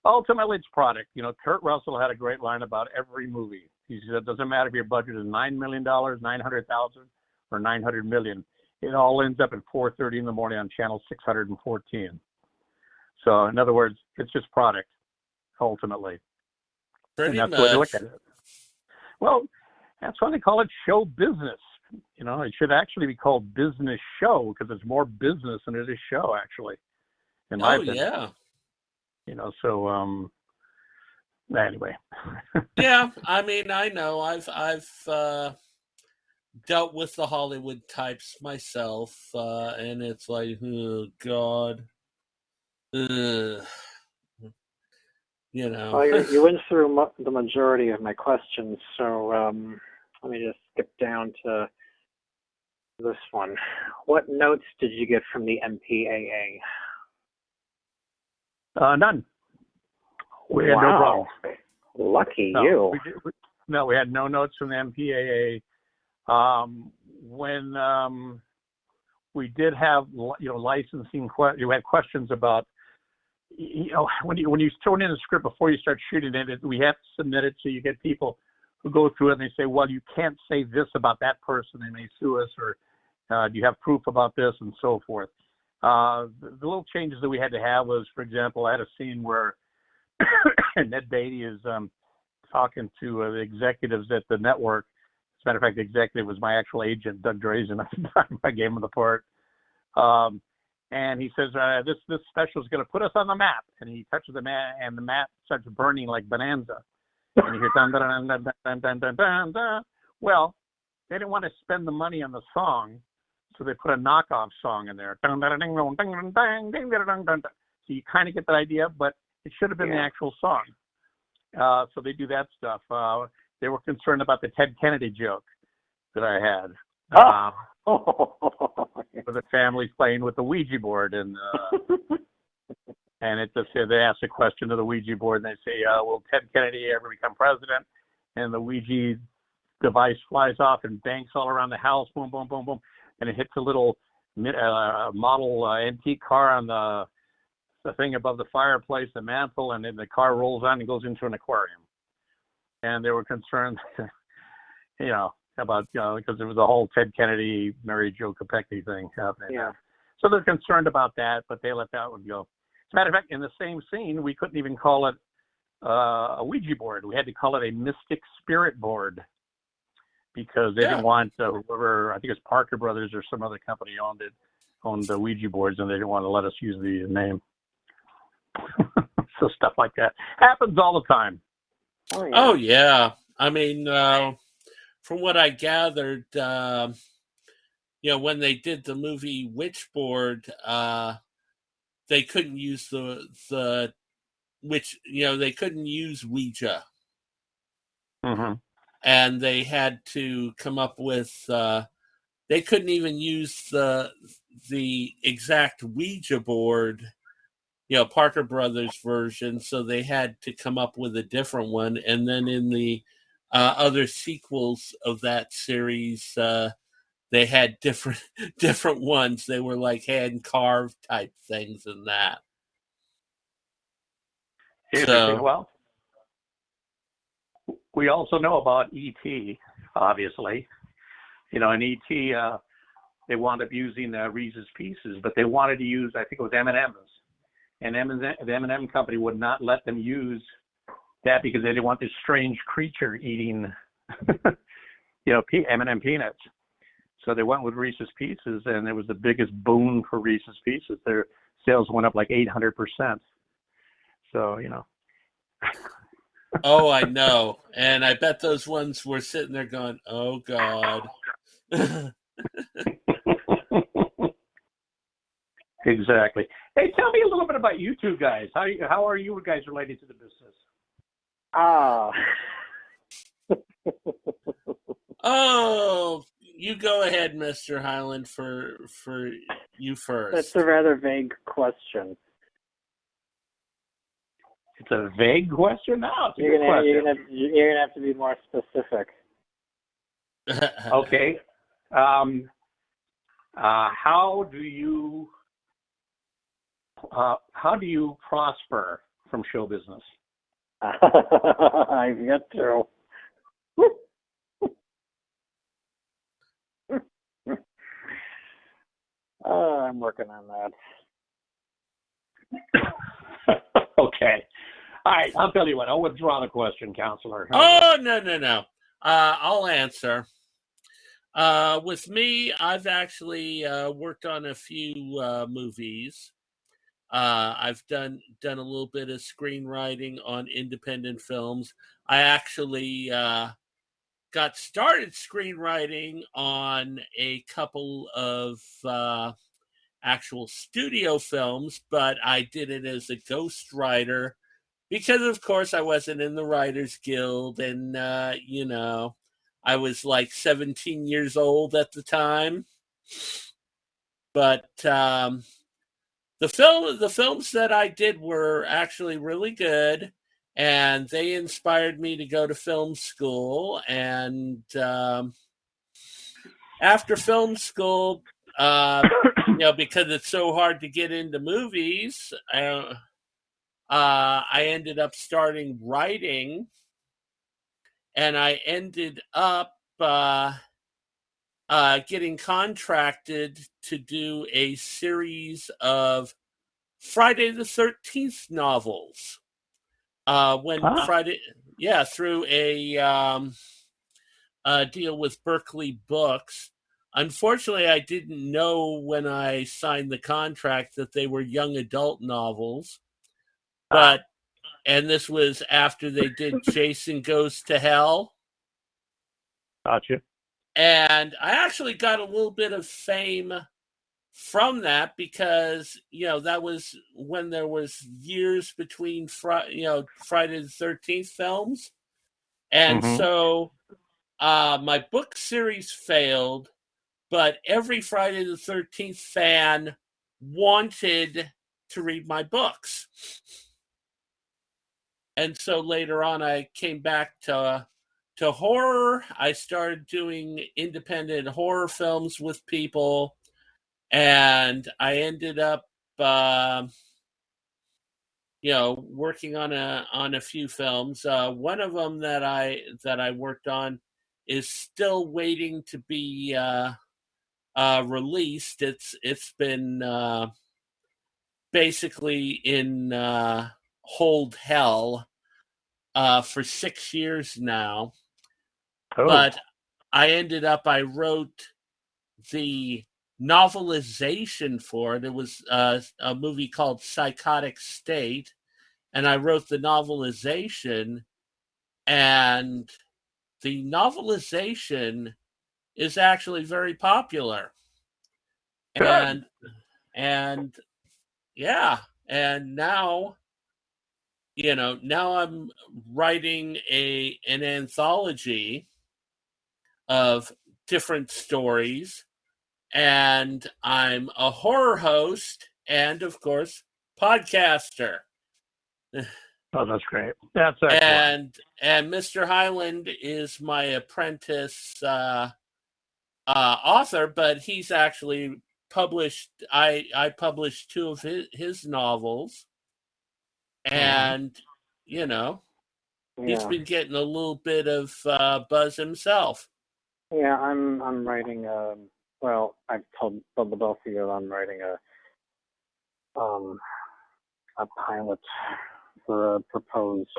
ultimately it's product. Kurt Russell had a great line about every movie. He said, it doesn't matter if your budget is $9 million, 900,000, or 900 million. It all ends up at 4:30 in the morning on channel 614. So, in other words, it's just product, ultimately. Pretty and that's much. the way to look at it. Well, that's why they call it show business. It should actually be called business show because it's more business than it is show, actually. In my opinion. Yeah. So anyway. Yeah, I mean, I know I've dealt with the Hollywood types myself, and it's like, oh God, Well, you went through the majority of my questions, so let me just skip down to this one. What notes did you get from the MPAA? None. We had no problem. Lucky you. We had no notes from the MPAA. When we did have, licensing, you had questions about, when you throw in a script before you start shooting it, we have to submit it so you get people who go through it and they say, well, you can't say this about that person, they may sue us, or do you have proof about this, and so forth. The little changes that we had to have was, for example, I had a scene where Ned Beatty is talking to the executives at the network. As a matter of fact, the executive was my actual agent, Doug Drazen, at the time I gave him the part. And he says, this special is going to put us on the map. And he touches the map, and the map starts burning like Bonanza. And you hear dun dun dun dun dun dun dun dun dun. Well, they didn't want to spend the money on the song, so they put a knockoff song in there. Dun dun dun dun dun dun dun dun dun dun. So you kind of get that idea, but it should have been the actual song. So they do that stuff. They were concerned about the Ted Kennedy joke that I had. With the family playing with the Ouija board, and it just said they asked a question to the Ouija board, and they say, "Will Ted Kennedy ever become president?" And the Ouija device flies off and banks all around the house, boom, boom, boom, boom, and it hits a little model antique car on the thing above the fireplace, the mantle, and then the car rolls on and goes into an aquarium. And they were concerned, about, because there was a whole Ted Kennedy, Mary Jo Kopechne thing happening. Yeah. So they're concerned about that, but they let that one go. As a matter of fact, in the same scene, we couldn't even call it a Ouija board. We had to call it a mystic spirit board because they didn't want whoever, I think it was Parker Brothers or some other company owned the Ouija boards, and they didn't want to let us use the name. So stuff like that happens all the time. Oh yeah. I mean, from what I gathered, when they did the movie Witchboard, they couldn't use they couldn't use Ouija. Mm-hmm. And they had to come up with, they couldn't even use the exact Ouija board, Parker Brothers version, so they had to come up with a different one. And then in the other sequels of that series, they had different ones. They were like hand carved type things and that. Interesting. Well, we also know about E.T., obviously. In E.T., they wound up using Reese's Pieces, but they wanted to use, I think it was M&M's. And the M&M company would not let them use that because they didn't want this strange creature eating, M&M peanuts. So they went with Reese's Pieces, and it was the biggest boon for Reese's Pieces. Their sales went up like 800%. So, Oh, I know. And I bet those ones were sitting there going, oh, God. Exactly. Hey, tell me a little bit about you two guys. How are you guys related to the business? Oh, you go ahead, Mr. Highland, for you first. That's a rather vague question. It's a vague question? No, it's a You're good gonna question. have to be more specific. Okay. How do you prosper from show business? I've yet to. I'm working on that. Okay. All right. I'll tell you what. I'll withdraw the question, Counselor. Oh, no. I'll answer. With me, I've actually worked on a few movies. I've done a little bit of screenwriting on independent films. I actually got started screenwriting on a couple of actual studio films, but I did it as a ghostwriter because, of course, I wasn't in the Writers Guild, and I was like 17 years old at the time. But the films that I did were actually really good, and they inspired me to go to film school. And after film school, because it's so hard to get into movies, I ended up starting writing, and I ended up getting contracted to do a series of Friday the 13th novels. Through a deal with Berkeley Books. Unfortunately, I didn't know when I signed the contract that they were young adult novels. And this was after they did Jason Goes to Hell. Gotcha. And I actually got a little bit of fame from that because, that was when there was years between, Friday the 13th films. And so my book series failed, but every Friday the 13th fan wanted to read my books. And so later on, I came back to horror. I started doing independent horror films with people, and I ended up, working on a few films. One of them that I worked on is still waiting to be released. It's been basically in hold hell for 6 years now. Oh. But I wrote the novelization for it. It was a movie called Psychotic State, and I wrote the novelization, and the novelization is actually very popular. Good. And yeah, and now I'm writing an anthology of different stories, and I'm a horror host and, of course, podcaster. Oh, that's great. That's excellent. And Mr. Highland is my apprentice author, but he's actually published. I published 2 of his novels, and he's been getting a little bit of buzz himself. Yeah, I'm writing well, I've told the both of you I'm writing a pilot for a proposed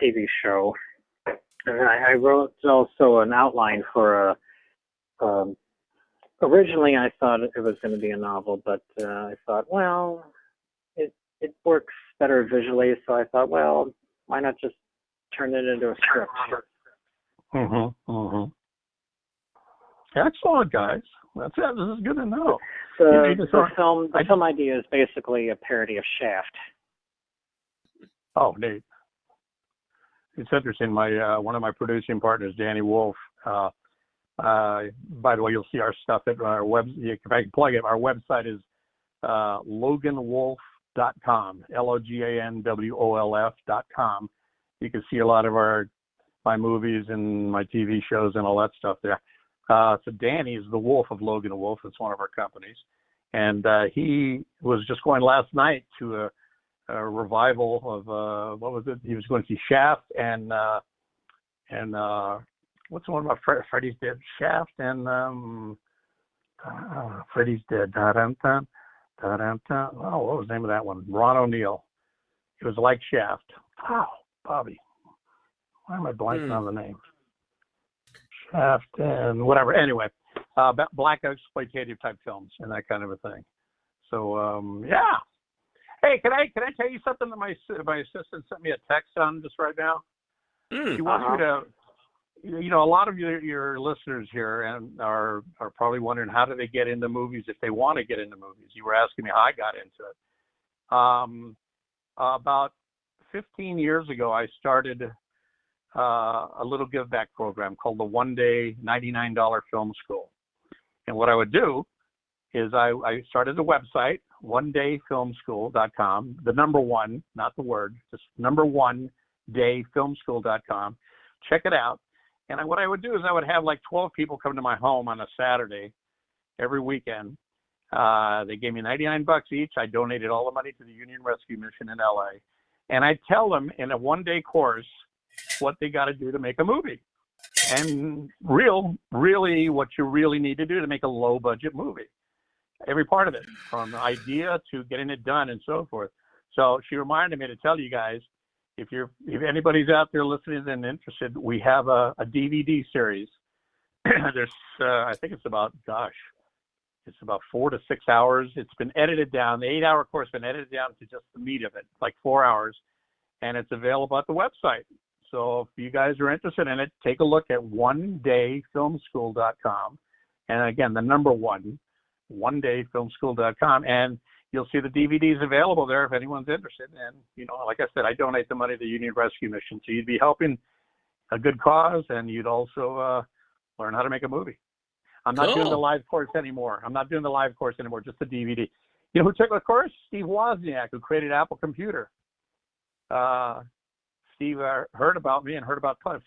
TV show. And I wrote also an outline for originally I thought it was going to be a novel, but I thought, well, it works better visually, so I thought, well, why not just turn it into a script? Excellent, guys. That's it. This is good to know. The film idea is basically a parody of Shaft. Oh, neat. It's interesting. My one of my producing partners, Danny Wolf. By the way, you'll see our stuff at our web. If I can plug it, our website is loganwolf.com. LOGANWOLF.com. You can see a lot of my movies and my TV shows and all that stuff there. So Danny is the Wolf of Logan Wolf. It's one of our companies. And he was just going last night to a revival of, what was it? He was going to see Shaft and what's the one about Freddy's Dead? Shaft and Freddy's Dead. Oh, what was the name of that one? Ron O'Neill. It was like Shaft. Wow, Bobby. Why am I blanking on the name? Shaft and whatever. Anyway, black exploitative type films and that kind of a thing. So yeah. Hey, can I tell you something that my assistant sent me a text on just right now? She wants me to. A lot of your listeners here and are probably wondering how do they get into movies if they want to get into movies. You were asking me how I got into it. About 15 years ago, I started a little give back program called the One Day $99 Film School. And what I would do is I started a website, onedayfilmschool.com, the number one, not the word, just number one dayfilmschool.com. Check it out. And what I would do is I would have like 12 people come to my home on a Saturday every weekend. They gave me $99 each. I donated all the money to the Union Rescue Mission in LA. And I tell them in a one-day course what they got to do to make a movie. And really what you really need to do to make a low-budget movie. Every part of it, from the idea to getting it done and so forth. So she reminded me to tell you guys, if anybody's out there listening and interested, we have a DVD series. There's, I think it's about 4 to 6 hours. It's been edited down. The 8-hour course has been edited down to just the meat of it, like 4 hours, and it's available at the website. So if you guys are interested in it, take a look at onedayfilmschool.com. And again, the number one, onedayfilmschool.com, and you'll see the DVDs available there if anyone's interested. And, like I said, I donate the money to the Union Rescue Mission. So you'd be helping a good cause, and you'd also learn how to make a movie. I'm not doing the live course anymore. Just the DVD. You know who took the course? Steve Wozniak, who created Apple Computer. Steve heard about me and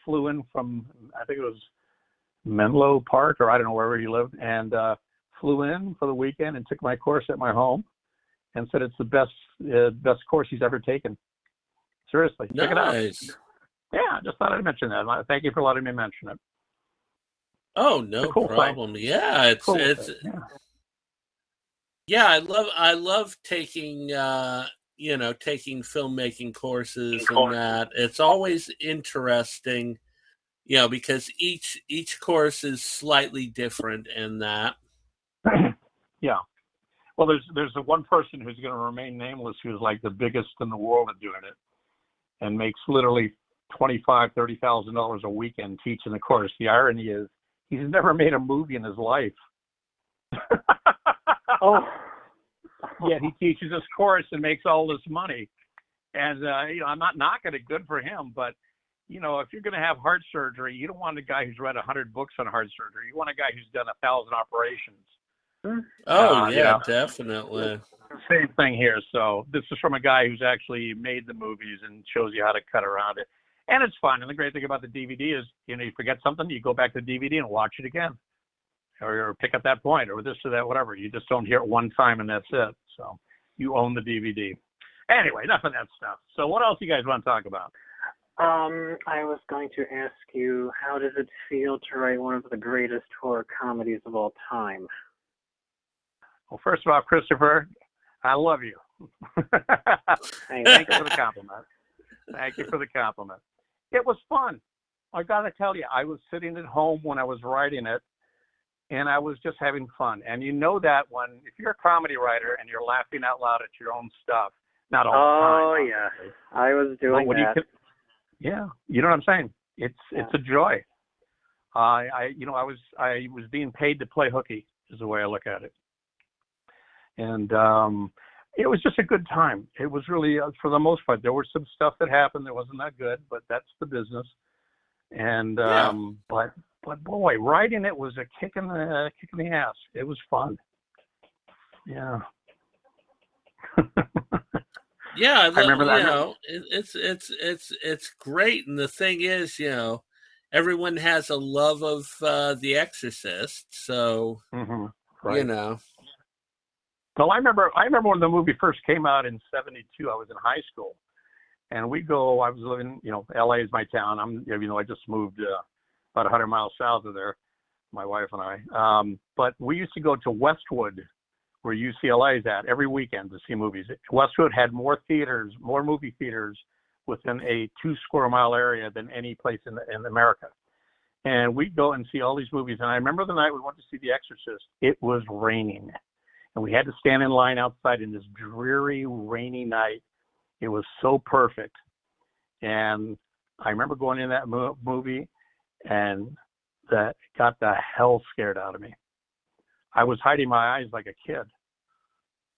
flew in from, I think it was Menlo Park, or I don't know, wherever he lived, and flew in for the weekend and took my course at my home and said it's the best course he's ever taken. Seriously. Check it out. Yeah, just thought I'd mention that. Thank you for letting me mention it. Oh, no problem. Thing. Yeah, it's cool I love taking taking filmmaking courses and that. It's always interesting, because each course is slightly different in that. Yeah. Well, there's the one person who's going to remain nameless who's like the biggest in the world at doing it and makes literally $25,000-$30,000 a weekend teaching the course. The irony is he's never made a movie in his life. Oh. Yet he teaches this course and makes all this money. And, I'm not knocking it, good for him, but, if you're going to have heart surgery, you don't want a guy who's read 100 books on heart surgery. You want a guy who's done 1,000 operations. Oh, definitely. Same thing here. So this is from a guy who's actually made the movies and shows you how to cut around it. And it's fun. And the great thing about the DVD is, you forget something, you go back to the DVD and watch it again. Or pick up that point or this or that, whatever. You just don't hear it one time and that's it. So you own the DVD. Anyway, enough of that stuff. So what else you guys want to talk about? I was going to ask you, how does it feel to write one of the greatest horror comedies of all time? Well, first of all, Christopher, I love you. Thank you for the compliment. Thank you for the compliment. It was fun. I got to tell you, I was sitting at home when I was writing it, and I was just having fun. And that if you're a comedy writer and you're laughing out loud at your own stuff, not all the time. Oh, yeah. I was doing that. Yeah, you know what I'm saying? It's a joy. I was being paid to play hooky is the way I look at it. And it was just a good time. It was really, for the most part, there was some stuff that happened that wasn't that good, but that's the business. And but boy, writing it was a kick in the ass. It was fun. Yeah. Yeah, I remember that. It's great, and the thing is, everyone has a love of The Exorcist, so right. Well, I remember when the movie first came out in '72. I was in high school, and I was living, LA is my town. I just moved about 100 miles south of there, my wife and I. But we used to go to Westwood, where UCLA is at, every weekend to see movies. Westwood had more movie theaters within a 2 square mile area than any place in America. And we'd go and see all these movies. And I remember the night we went to see The Exorcist, it was raining. And we had to stand in line outside in this dreary, rainy night. It was so perfect. And I remember going in that movie, and that got the hell scared out of me. I was hiding my eyes like a kid.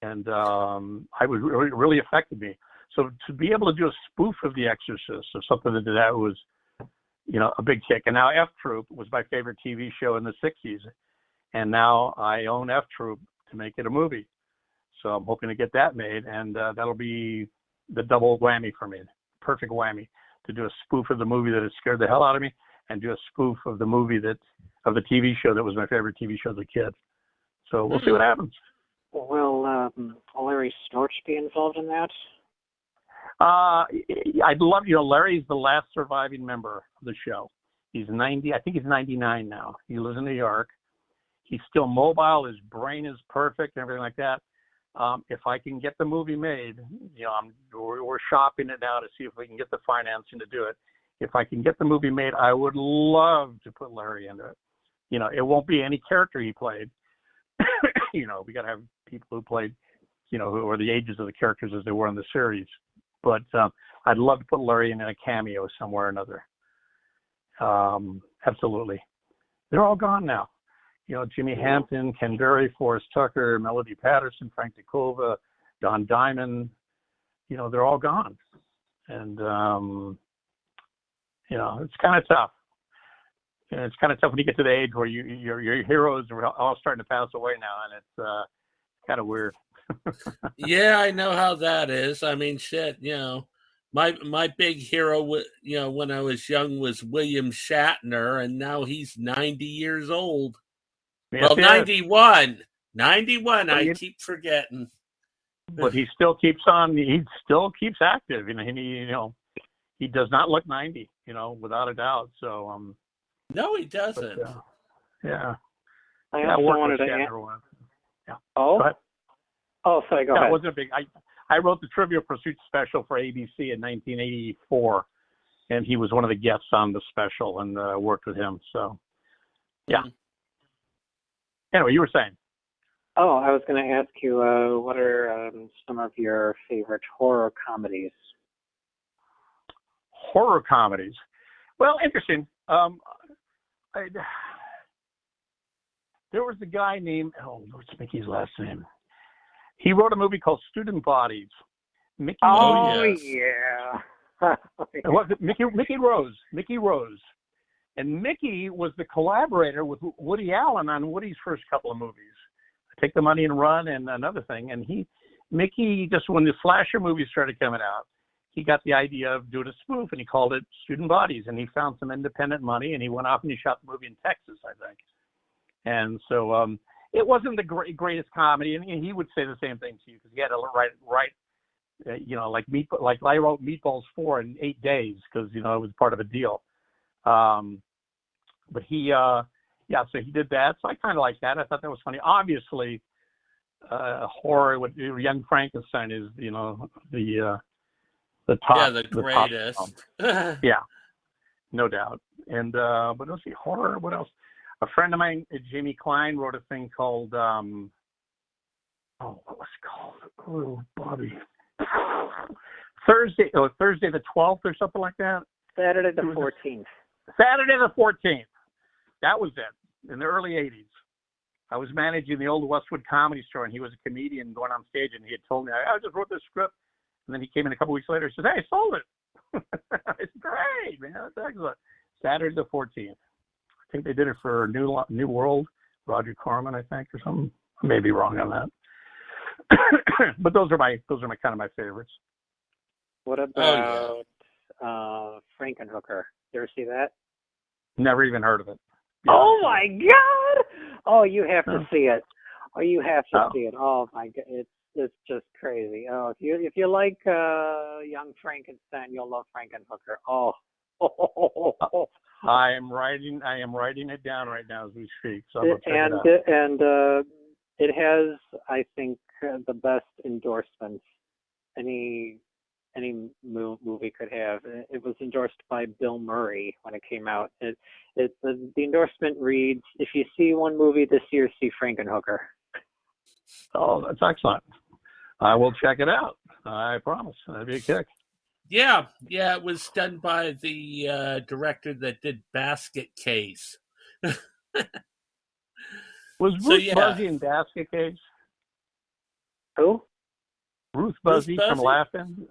And I was really affected me. So to be able to do a spoof of The Exorcist or something that was, a big kick. And now F Troop was my favorite TV show in the 60s. And now I own F Troop to make it a movie. So I'm hoping to get that made, and that'll be the double whammy for me. Perfect whammy to do a spoof of the movie that had scared the hell out of me, and do a spoof of the movie of the TV show that was my favorite TV show as a kid. So we'll see what happens. Will Larry Storch be involved in that? I'd love, Larry's the last surviving member of the show. He's 90, I think he's 99 now. He lives in New York. He's still mobile. His brain is perfect and everything like that. If I can get the movie made, we're shopping it now to see if we can get the financing to do it. If I can get the movie made, I would love to put Larry into it. It won't be any character he played. We got to have people who played, who are the ages of the characters as they were in the series. But I'd love to put Larry in a cameo somewhere or another. Absolutely. They're all gone now. Jimmy Hampton, Ken Berry, Forrest Tucker, Melody Patterson, Frank DeCova, Don Diamond. They're all gone, and it's kind of tough. It's kind of tough when you get to the age where your heroes are all starting to pass away now, and it's kind of weird. Yeah, I know how that is. I mean, shit, my big hero, when I was young was William Shatner, and now he's 90 years old. Yes, Well, 91. 91, But I keep forgetting. But he still keeps on. He still keeps active. He does not look 90. Without a doubt. So no, he doesn't. Yeah. I also wanted to Yeah. Oh. Go ahead. Oh, sorry. Go ahead. It wasn't a big. I wrote the Trivial Pursuit special for ABC in 1984, and he was one of the guests on the special, and worked with him. So, yeah. Anyway, you were saying. Oh, I was going to ask you, what are some of your favorite horror comedies? Horror comedies. Well, interesting. There was a guy named, what's Mickey's last name? He wrote a movie called Student Bodies. Mickey. Oh, yeah. Was it Mickey Rose? Mickey Rose. And Mickey was the collaborator with Woody Allen on Woody's first couple of movies. Take the Money and Run and another thing. And Mickey, just when the slasher movies started coming out, he got the idea of doing a spoof, and he called it Student Bodies. And he found some independent money, and he went off and he shot the movie in Texas, I think. And so it wasn't the greatest comedy, and he would say the same thing to you, because he had to write like I wrote Meatballs 4 in 8 days, because it was part of a deal. But he so he did that. So I kind of like that. I thought that was funny. Obviously, horror with Young Frankenstein is the top. Yeah, the greatest. Yeah, no doubt. And but let's see, horror. What else? A friend of mine, Jamie Klein, wrote a thing called what was it called? Oh, Bobby. Thursday the 12th or something like that. Saturday the 14th. Saturday the 14th. That was it, in the early 80s. I was managing the old Westwood Comedy Store, and he was a comedian going on stage, and he had told me, I just wrote this script. And then he came in a couple weeks later and said, hey, I sold it. It's great, man. That's excellent. Saturday the 14th. I think they did it for New World, Roger Corman, I think, or something. I may be wrong on that. But those are my kind of my favorites. What about Frankenhooker? You ever see that? Never even heard of it. Yeah. Oh my God! Oh, you have to see it. Oh, you have to see it. Oh my God, it's just crazy. Oh, if you like Young Frankenstein, you'll love Frankenhooker. Oh. I am writing it down right now as we speak. So it has, I think, the best endorsements any movie could have. It was endorsed by Bill Murray when it came out. The endorsement reads, "If you see one movie this year, see Frankenhooker." Oh, that's excellent. I will check it out. I promise. That'd be a kick. Yeah, it was done by the director that did Basket Case. Was Ruth Buzzy in Basket Case? Who? Ruth Buzzy from Laughing?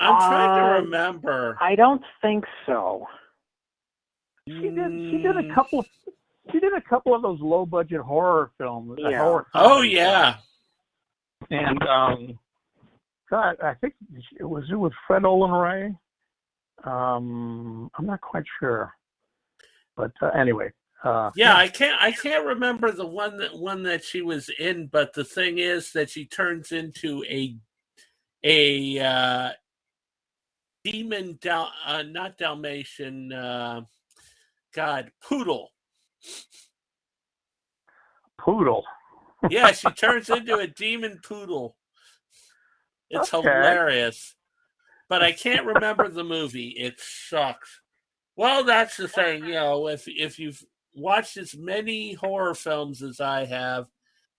I'm trying to remember. I don't think so. She did a couple. She did a couple of those low budget horror films. Yeah. Yeah. And God, I think it was with Fred Olen Ray. I'm not quite sure, but anyway. I can't remember the one that she was in, but the thing is that she turns into a demon, not Dalmatian, poodle. Poodle. Yeah, she turns into a demon poodle. It's hilarious. But I can't remember the movie. It sucks. Well, that's the thing, if you've watched as many horror films as I have,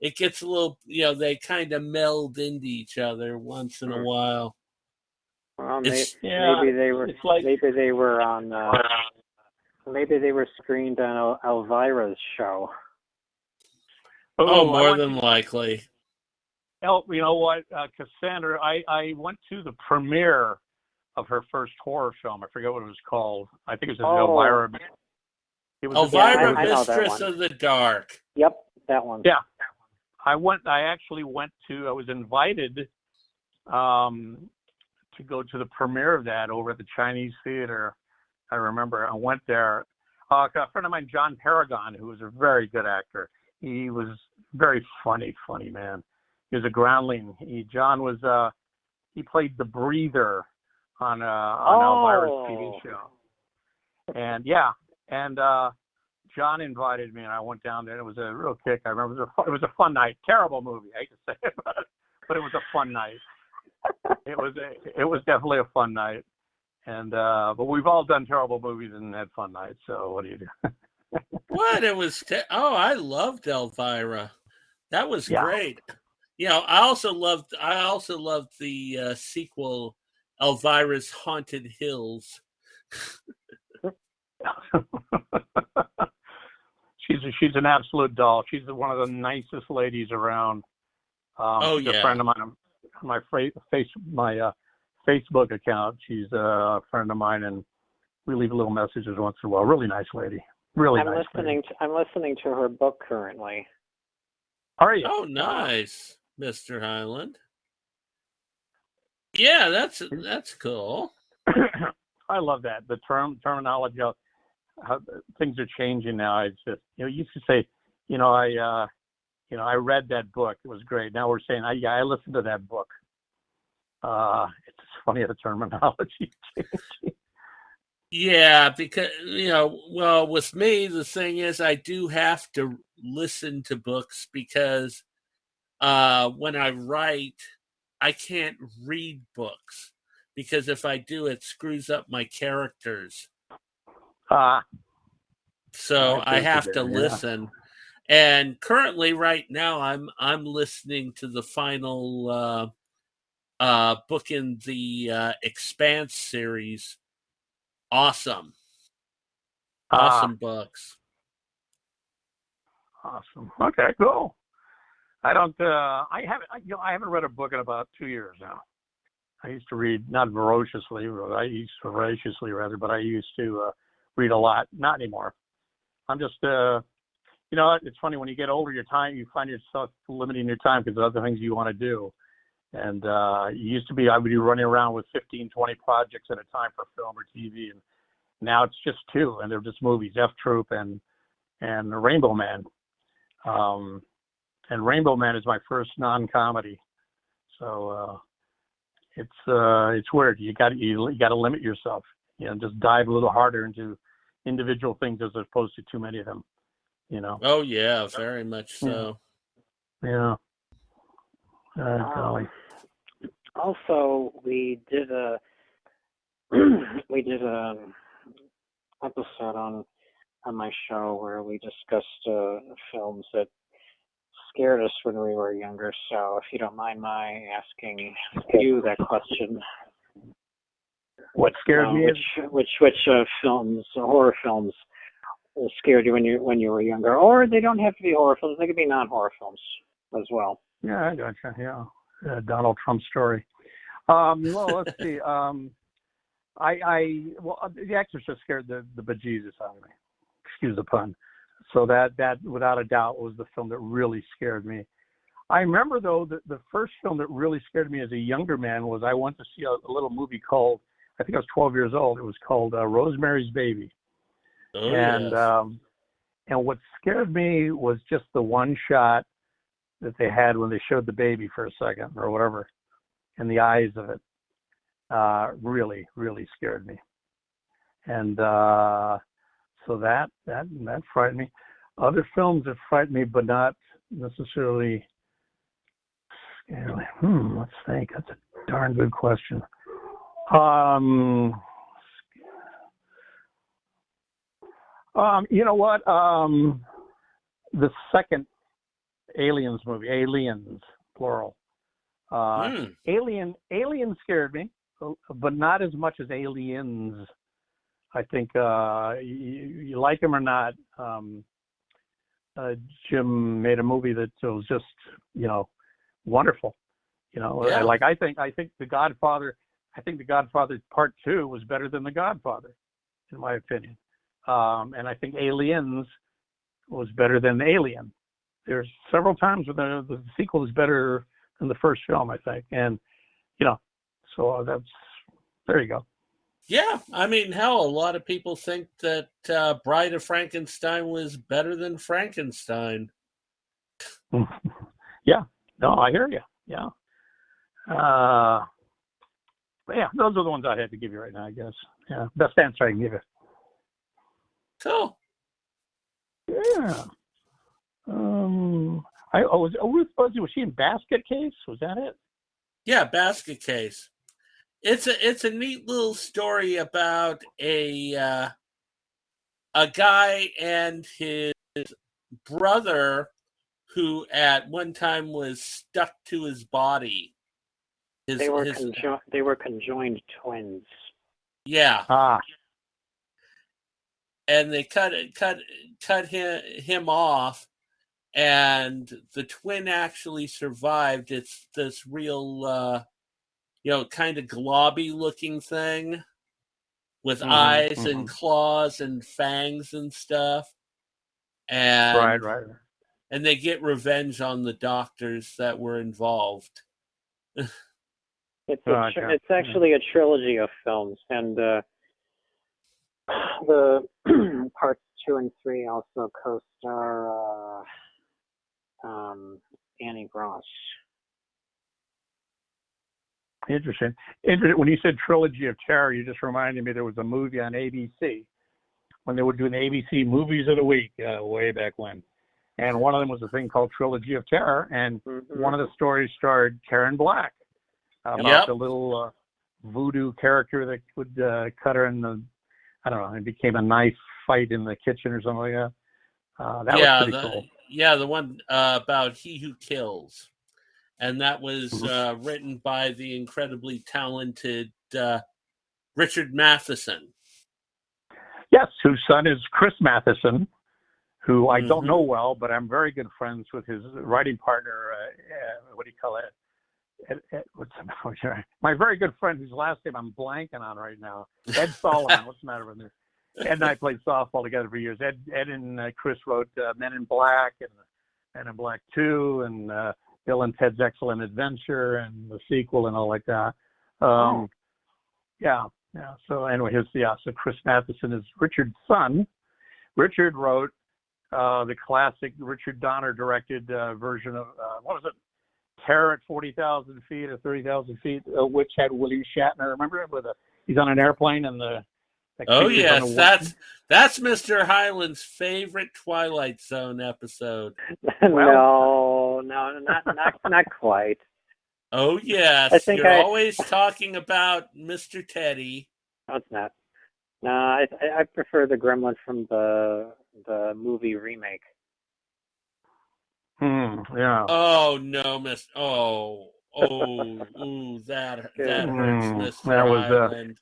it gets a little, they kind of meld into each other once in a while. Well, maybe they were on Maybe they were screened on Elvira's show. Oh, I more went than likely. you know what, Cassandra, I went to the premiere of her first horror film. I forget what it was called. I think it was Elvira. It was Elvira, I know that Mistress one. of the Dark. Yep, that one. Yeah. I actually went to, I was invited to go to the premiere of that over at the Chinese Theater. I remember I went there. A friend of mine, John Paragon, who was a very good actor. He was very funny man. He was a groundling. John was, he played the breather on Elvira's TV show. And John invited me, and I went down there. It was a real kick. I remember it was a fun night. Terrible movie, I hate to say it, but it was a fun night. It was definitely a fun night. And but we've all done terrible movies and had fun nights. So what do you do? What? It was I loved Elvira. That was great. You know, I also loved the sequel, Elvira's Haunted Hills. She's an absolute doll. She's one of the nicest ladies around. She's a friend of mine on my Facebook account. She's a friend of mine, and we leave little messages once in a while. Really nice lady. Really I'm nice listening. I'm listening to her book currently. Are you? Oh, nice, Mr. Highland. Yeah, that's cool. I love that. The terminology, how things are changing now. It's just, you used to say, I read that book. It was great. Now we're saying, I listened to that book. It's just funny the terminology changing. Yeah, because with me, the thing is, I do have to listen to books because when I write, I can't read books because if I do, it screws up my characters. So I have to listen. And currently, right now, I'm listening to the final book in the Expanse series. Awesome books. Awesome. Okay, cool. I haven't read a book in about 2 years now. I used to read, not voraciously, but I used to read a lot. Not anymore. I'm just, it's funny when you get older, you find yourself limiting your time because there's other things you want to do. And used to be, I would be running around with 15, 20 projects at a time for film or TV. And now it's just 2, and they're just movies, F Troop and Rainbow Man. And Rainbow Man is my first non-comedy. So it's weird. You got to limit yourself. Just dive a little harder into individual things as opposed to too many of them. Oh yeah, very much so. Yeah. Golly. Also, we did a episode on my show where we discussed films that scared us when we were younger. So, if you don't mind my asking you that question, what scared me? Which films, horror films, scared you when you were younger? Or they don't have to be horror films; they could be non-horror films as well. Yeah, I gotcha. Yeah, Donald Trump story. Well, let's see. The Exorcist scared the bejesus out of me. Excuse the pun. So that without a doubt was the film that really scared me. I remember though that the first film that really scared me as a younger man was I went to see a little movie called, I think I was 12 years old. It was called Rosemary's Baby. Oh, and yes. And what scared me was just the one shot that they had when they showed the baby for a second or whatever, and the eyes of it really, really scared me. And so that frightened me. Other films that frightened me, but not necessarily scary. Let's think. That's a darn good question. You know what? The second Aliens movie, Aliens, plural. Alien scared me, but not as much as Aliens. I think you like him or not, Jim made a movie that was just, wonderful. Yeah. I think The Godfather. I think The Godfather Part 2 was better than The Godfather, in my opinion. And I think Aliens was better than Alien. There's several times when the sequel is better than the first film, I think. And, so there you go. Yeah, I mean, hell, a lot of people think that Bride of Frankenstein was better than Frankenstein. Yeah, no, I hear you. Yeah. But yeah, those are the ones I had to give you right now, I guess. Yeah, best answer I can give you. Cool. Yeah. Was she in Basket Case? Was that it? Yeah, Basket Case. It's a neat little story about a guy and his brother who at one time was stuck to his body. They were conjoined twins. Yeah. Ah. And they cut him off, and the twin actually survived. It's this real kind of globby looking thing with eyes and claws and fangs and stuff. And Right. And they get revenge on the doctors that were involved. It's actually a trilogy of films, and the parts 2 and 3 also co-star Annie Gross. Interesting. When you said trilogy of terror, you just reminded me there was a movie on ABC when they were doing ABC Movies of the Week way back when. And one of them was a thing called Trilogy of Terror, and one of the stories starred Karen Black about the little voodoo character that would cut her in the, I don't know, it became a knife fight in the kitchen or something like that. That was pretty cool. Yeah, the one about He Who Kills. And that was written by the incredibly talented Richard Matheson. Yes, whose son is Chris Matheson, who I don't know well, but I'm very good friends with his writing partner. What do you call it? My very good friend, whose last name I'm blanking on right now, Ed Solomon. What's the matter with me? Ed and I played softball together for years. Ed and Chris wrote Men in Black and Men in Black 2 and Bill and Ted's Excellent Adventure and the sequel and all like that. Yeah. So anyway, so Chris Matheson is Richard's son. Richard wrote the classic Richard Donner directed version of, what was it? Terror at 40,000 feet or 30,000 feet, which had William Shatner. Remember it? He's on an airplane and the. Oh yes, that's Mr. Highland's favorite Twilight Zone episode. No, not quite. Oh yes, you're always talking about Mr. Teddy. No, it's not. No, I prefer the Gremlin from the movie remake. Yeah. Oh no, Miss. Ooh, that hurts, Mr. Highland.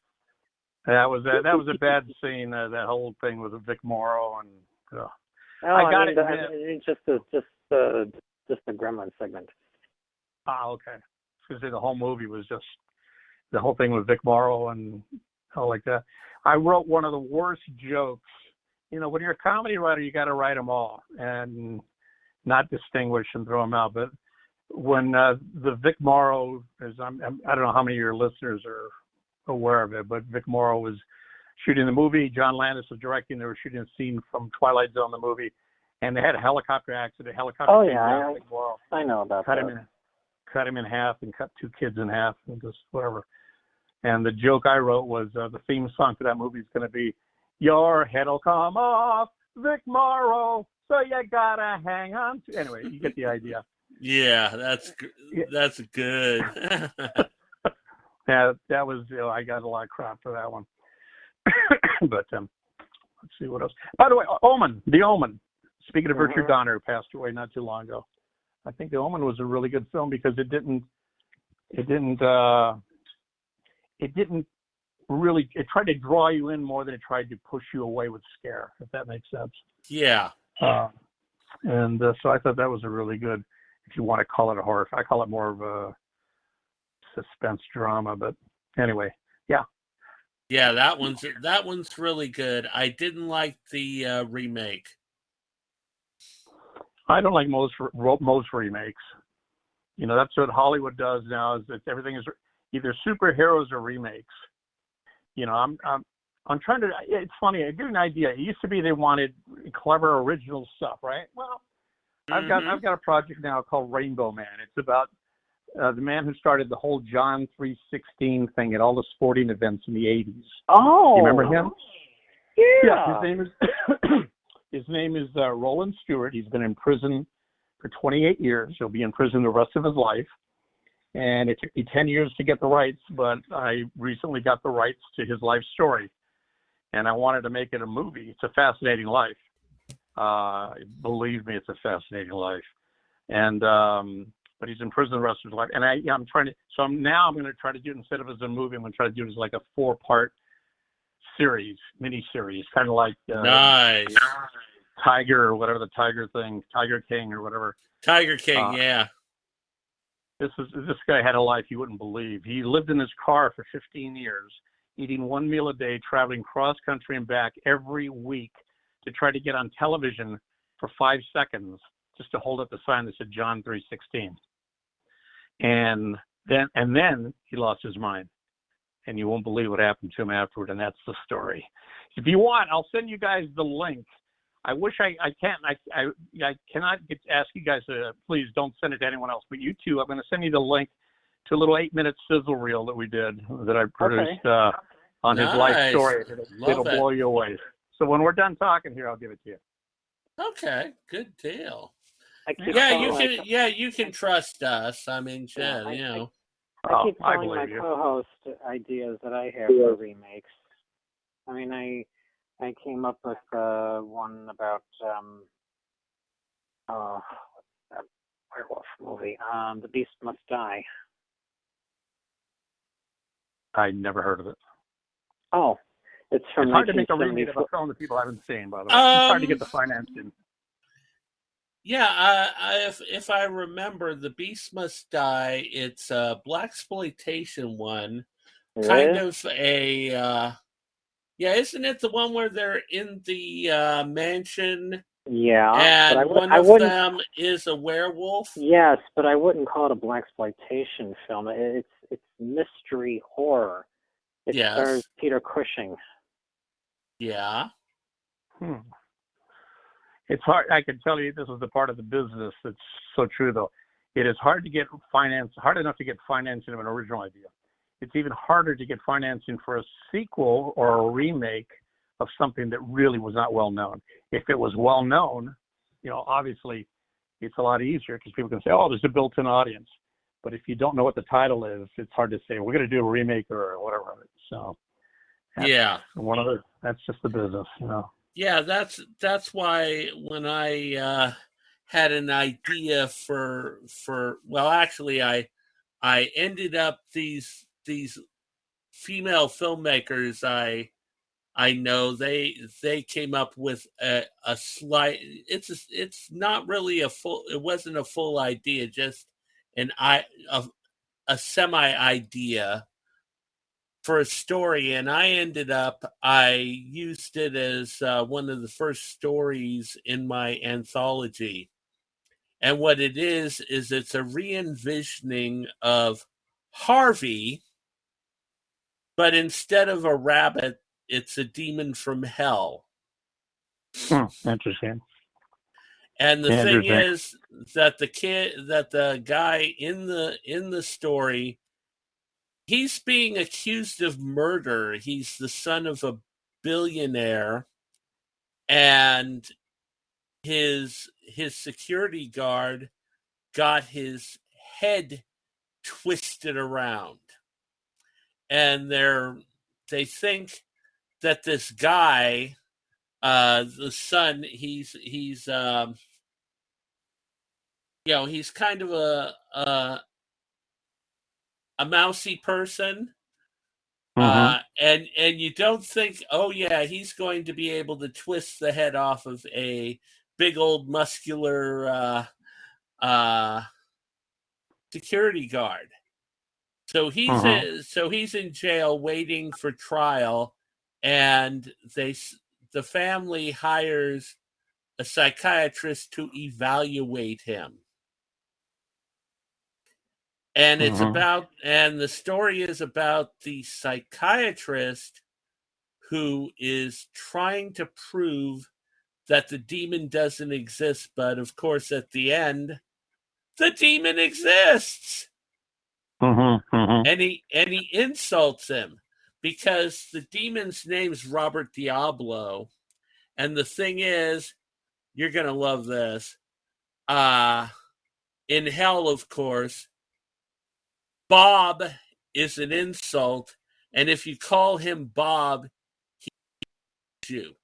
That was a bad scene. That whole thing with Vic Morrow and. Just the Gremlin segment. Okay. Because the whole movie was just the whole thing with Vic Morrow and all like that. I wrote one of the worst jokes. When you're a comedy writer, you got to write them all and not distinguish and throw them out. But when the Vic Morrow is, I don't know how many of your listeners are aware of it, but Vic Morrow was shooting the movie. John Landis was directing. They were shooting a scene from Twilight Zone, the movie, and they had a helicopter accident. I know about that. Cut him in half and cut 2 kids in half and just whatever. And the joke I wrote was the theme song for that movie is going to be, "Your head'll come off, Vic Morrow, so you gotta hang on to." Anyway, you get the idea. Yeah, that's good. Yeah, that was. I got a lot of crap for that one. But let's see what else. By the way, The Omen. Speaking of Richard Donner, who passed away not too long ago, I think The Omen was a really good film because it didn't really, it tried to draw you in more than it tried to push you away with scare, if that makes sense. Yeah. So I thought that was a really good, if you want to call it a horror, I call it more of a suspense drama, but anyway, yeah. Yeah, that one's really good. I didn't like the remake. I don't like most remakes. You know, that's what Hollywood does now, is that everything is either superheroes or remakes. You know, I'm trying to, it's funny, I give you an idea. It used to be they wanted clever original stuff, right? Well, I've got a project now called Rainbow Man. It's about the man who started the whole John 3:16 thing at all the sporting events in the 80s. Oh, you remember him? Yeah. His name is Roland Stewart. He's been in prison for 28 years. He'll be in prison the rest of his life. And it took me 10 years to get the rights, but I recently got the rights to his life story. And I wanted to make it a movie. It's a fascinating life. Believe me, it's a fascinating life. And but he's in prison the rest of his life. And I'm trying to. So now I'm going to try to do it, instead of as a movie, I'm going to try to do it as like a 4-part series, mini-series, kind of like Nice. Tiger or whatever, the Tiger thing, Tiger King or whatever. Tiger King, yeah. This guy had a life you wouldn't believe. He lived in his car for 15 years, eating one meal a day, traveling cross country and back every week to try to get on television for 5 seconds, just to hold up the sign that said John 3:16. And then he lost his mind, and you won't believe what happened to him afterward. And that's the story. If you want, I'll send you guys the link. I wish I cannot ask you guys to please don't send it to anyone else, but you two, I'm going to send you the link to a little 8-minute sizzle reel that we did, that I produced on his life story. It'll blow you away. So when we're done talking here, I'll give it to you. Okay, good deal. You can trust us. I mean, shit, you know. I keep telling my co-host ideas that I have for remakes. I mean, I came up with one about that werewolf movie, The Beast Must Die. I never heard of it. Oh, it's from. It's hard to make a remake of a film that people haven't seen, by the way. It's hard to get the financing. Yeah, if I remember, The Beast Must Die. It's a blaxploitation one, kind of a. Yeah, isn't it the one where they're in the mansion? Yeah, and but one of them is a werewolf. Yes, but I wouldn't call it a blaxploitation film. It's mystery horror. It stars Peter Cushing. Yeah. It's hard. I can tell you, this is the part of the business that's so true, though. It is hard to get hard enough to get financing of an original idea. It's even harder to get financing for a sequel or a remake of something that really was not well known. If it was well known, you know, obviously it's a lot easier because people can say, oh, there's a built-in audience. But if you don't know what the title is, it's hard to say, we're going to do a remake or whatever. So that's just the business, you know. Yeah, that's why when I had an idea for well, actually I ended up these female filmmakers I know they came up with a slight, it's not really it wasn't a full idea, just a semi idea for a story, and I used it as one of the first stories in my anthology. And what it is it's a re-envisioning of Harvey, but instead of a rabbit, it's a demon from hell. Interesting. And the thing is that the guy in the story, he's being accused of murder. He's the son of a billionaire, and his security guard got his head twisted around. And they think that this guy, the son, he's he's kind of a mousy person, And you don't think, oh yeah, he's going to be able to twist the head off of a big old muscular security guard. So he's in jail waiting for trial, and the family hires a psychiatrist to evaluate him. And the story is about the psychiatrist who is trying to prove that the demon doesn't exist, but of course at the end, the demon exists. And he insults him because the demon's name's Robert Diablo. And the thing is, you're gonna love this. In hell, of course, Bob is an insult, and if you call him Bob, he you.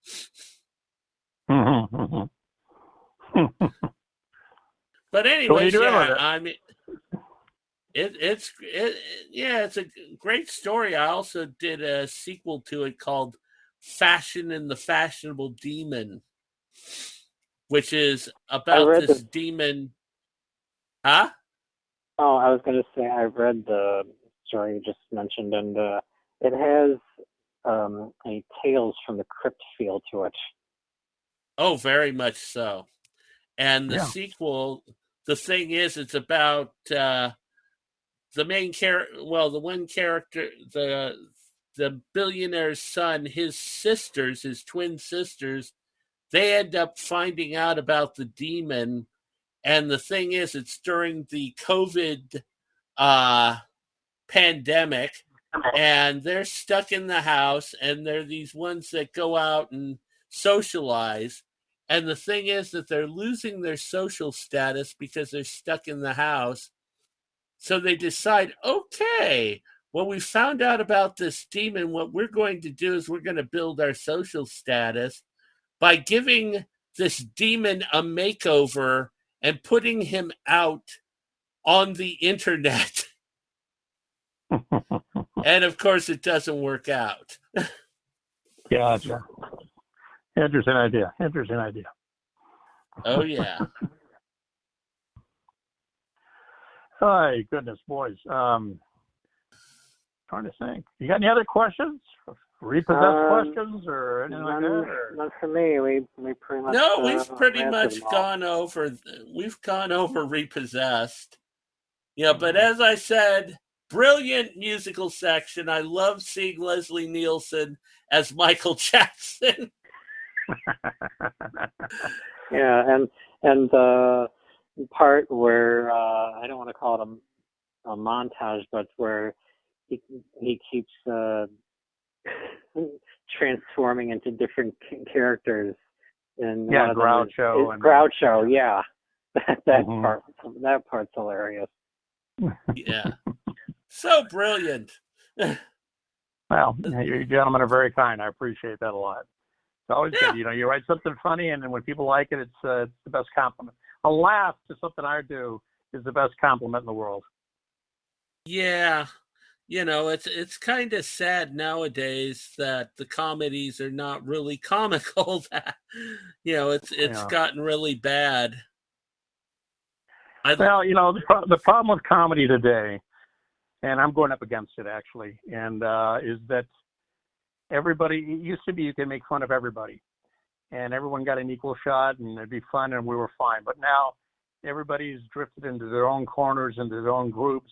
But anyways, I mean, it's a great story. I also did a sequel to it called Fashion and the Fashionable Demon, which is about this demon. Huh? Oh, I was going to say I read the story you just mentioned, and it has a Tales from the Crypt feel to it. Oh, very much so. And the sequel, the thing is, it's about the main character. Well, the one character, the billionaire's son, his sisters, his twin sisters, they end up finding out about the demon. And the thing is, it's during the COVID pandemic, and they're stuck in the house, and they're these ones that go out and socialize. And the thing is that they're losing their social status because they're stuck in the house. So they decide, okay, well, we found out about this demon. What we're going to do is we're going to build our social status by giving this demon a makeover and putting him out on the internet. And of course, it doesn't work out. Gotcha. Interesting idea. Oh, yeah. Hi, goodness, boys. Trying to think. You got any other questions? Repossessed questions or anything like that? Or? Not for me. We pretty much. No, we've pretty much gone over. We've gone over Repossessed. Yeah, but as I said, brilliant musical section. I love seeing Leslie Nielsen as Michael Jackson. Yeah, and the part where I don't want to call it a montage, but where he keeps transforming into different characters. And Groucho. Groucho, yeah. That part's hilarious. Yeah. So brilliant. Well, you gentlemen are very kind. I appreciate that a lot. It's always good. You know, you write something funny, and then when people like it, it's the best compliment. A laugh to something I do is the best compliment in the world. Yeah. You know, it's kind of sad nowadays that the comedies are not really comical. You know, it's gotten really bad. Well, you know, the problem with comedy today, and I'm going up against it actually, and is that everybody, it used to be you can make fun of everybody, and everyone got an equal shot, and it'd be fun, and we were fine. But now everybody's drifted into their own corners, into their own groups.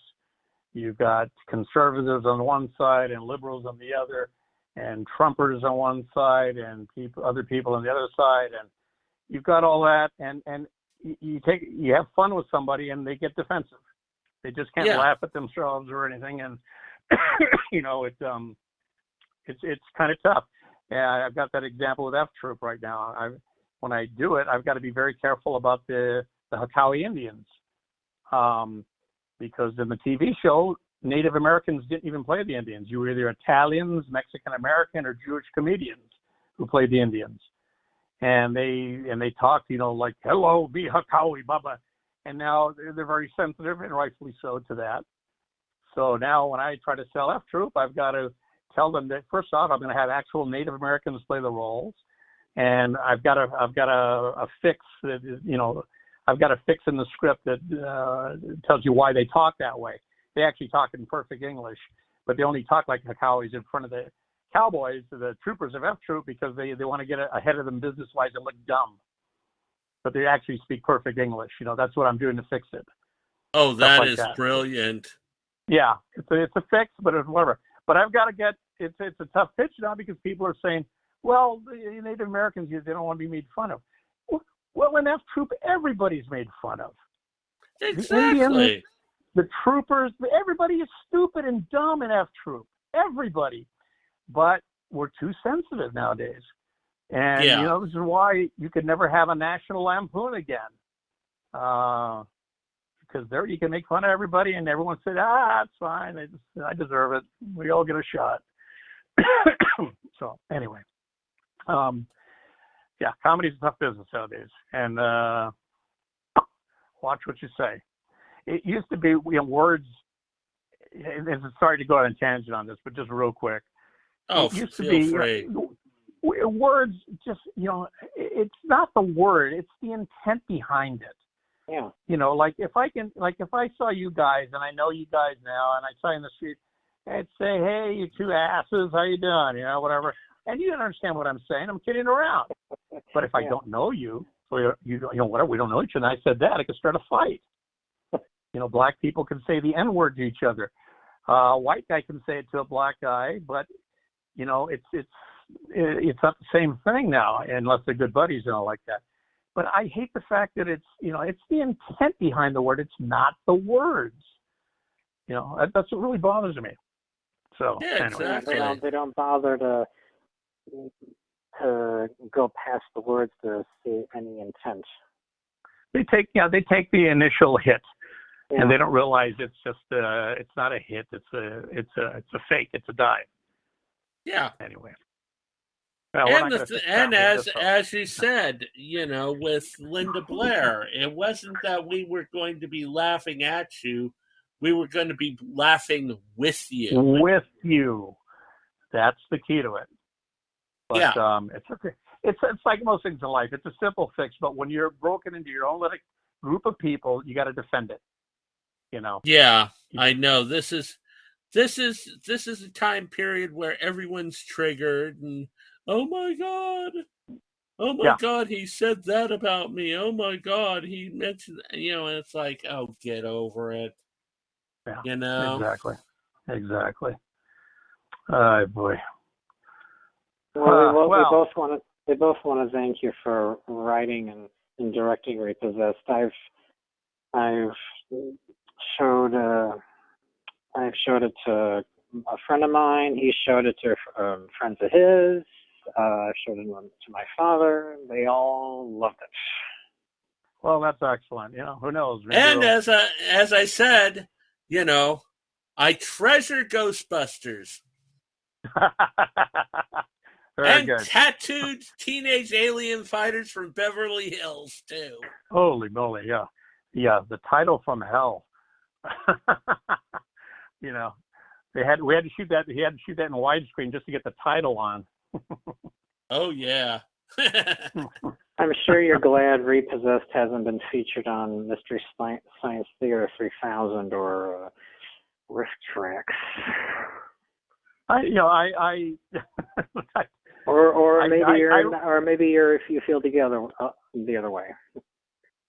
You've got conservatives on one side and liberals on the other, and Trumpers on one side and other people on the other side, and you've got all that, and you have fun with somebody and they get defensive. They just can't laugh at themselves or anything, and you know it's kind of tough. Yeah, I've got that example with F Troop right now. When I do it, I've got to be very careful about the Hakawi Indians. Because in the TV show, Native Americans didn't even play the Indians. You were either Italians, Mexican American, or Jewish comedians who played the Indians. And they talked, you know, like, hello, be Hakawi, Baba. And now they're very sensitive, and rightfully so, to that. So now when I try to sell F Troop, I've got to tell them that first off, I'm going to have actual Native Americans play the roles, and I've got a fix that is, I've got a fix in the script that tells you why they talk that way. They actually talk in perfect English, but they only talk like the cowboys in front of the cowboys, the troopers of F Troop, because they want to get ahead of them business-wise and look dumb. But they actually speak perfect English. That's what I'm doing to fix it. Oh, that is that. brilliant. Yeah, it's a fix, but it's whatever. But I've got to get it's a tough pitch now because people are saying, well, the Native Americans, they don't want to be made fun of. Well, in F Troop, everybody's made fun of. Exactly. The Indians, the troopers, everybody is stupid and dumb in F Troop. Everybody. But we're too sensitive nowadays. And, this is why you could never have a National Lampoon again. Because there you can make fun of everybody and everyone said, it's fine. I deserve it. We all get a shot. So, anyway. Yeah, comedy's a tough business nowadays. And watch what you say. It used to be, words, and sorry to go on a tangent on this, but just real quick. Oh, it used feel to be, free. Words just, it's not the word, it's the intent behind it. Yeah. Like if I saw you guys and I know you guys now and I saw you in the street, I'd say, hey, you two asses, how you doing? Whatever. And you don't understand what I'm saying. I'm kidding around. But if I don't know you, or whatever, we don't know each other, and I said that, I could start a fight. Black people can say the N-word to each other. White guy can say it to a black guy, but it's not the same thing now, unless they're good buddies and all like that. But I hate the fact that it's the intent behind the word. It's not the words. That's what really bothers me. So yeah, anyway. exactly. They don't bother to go past the words to see any intent. They take the initial hit, and Yeah. they don't realize it's just it's not a hit. It's a fake. It's a dive. Yeah. Anyway. And as you said, with Linda Blair, it wasn't that we were going to be laughing at you; we were going to be laughing with you. With you, that's the key to it. But yeah, it's okay. It's like most things in life. It's a simple fix, but when you're broken into your own little group of people, you got to defend it. Yeah, I know. This is a time period where everyone's triggered and oh my God, he said that about me. Oh my God, he mentioned, and it's like, oh, get over it. Yeah, exactly. Oh boy. Well, they both want to thank you for writing and directing Repossessed. I've showed it to a friend of mine. He showed it to friends of his. I showed it to my father. They all loved it. Well, that's excellent. Who knows? Maybe and as I said, I treasure Ghostbusters. Very and good. Tattooed teenage alien fighters from Beverly Hills too. Holy moly, yeah. The title from hell. We had to shoot that. He had to shoot that in widescreen just to get the title on. Oh yeah. I'm sure you're glad Repossessed hasn't been featured on Mystery Science Theater 3000 or Rift Tracks. Or maybe you're if you feel together the other way.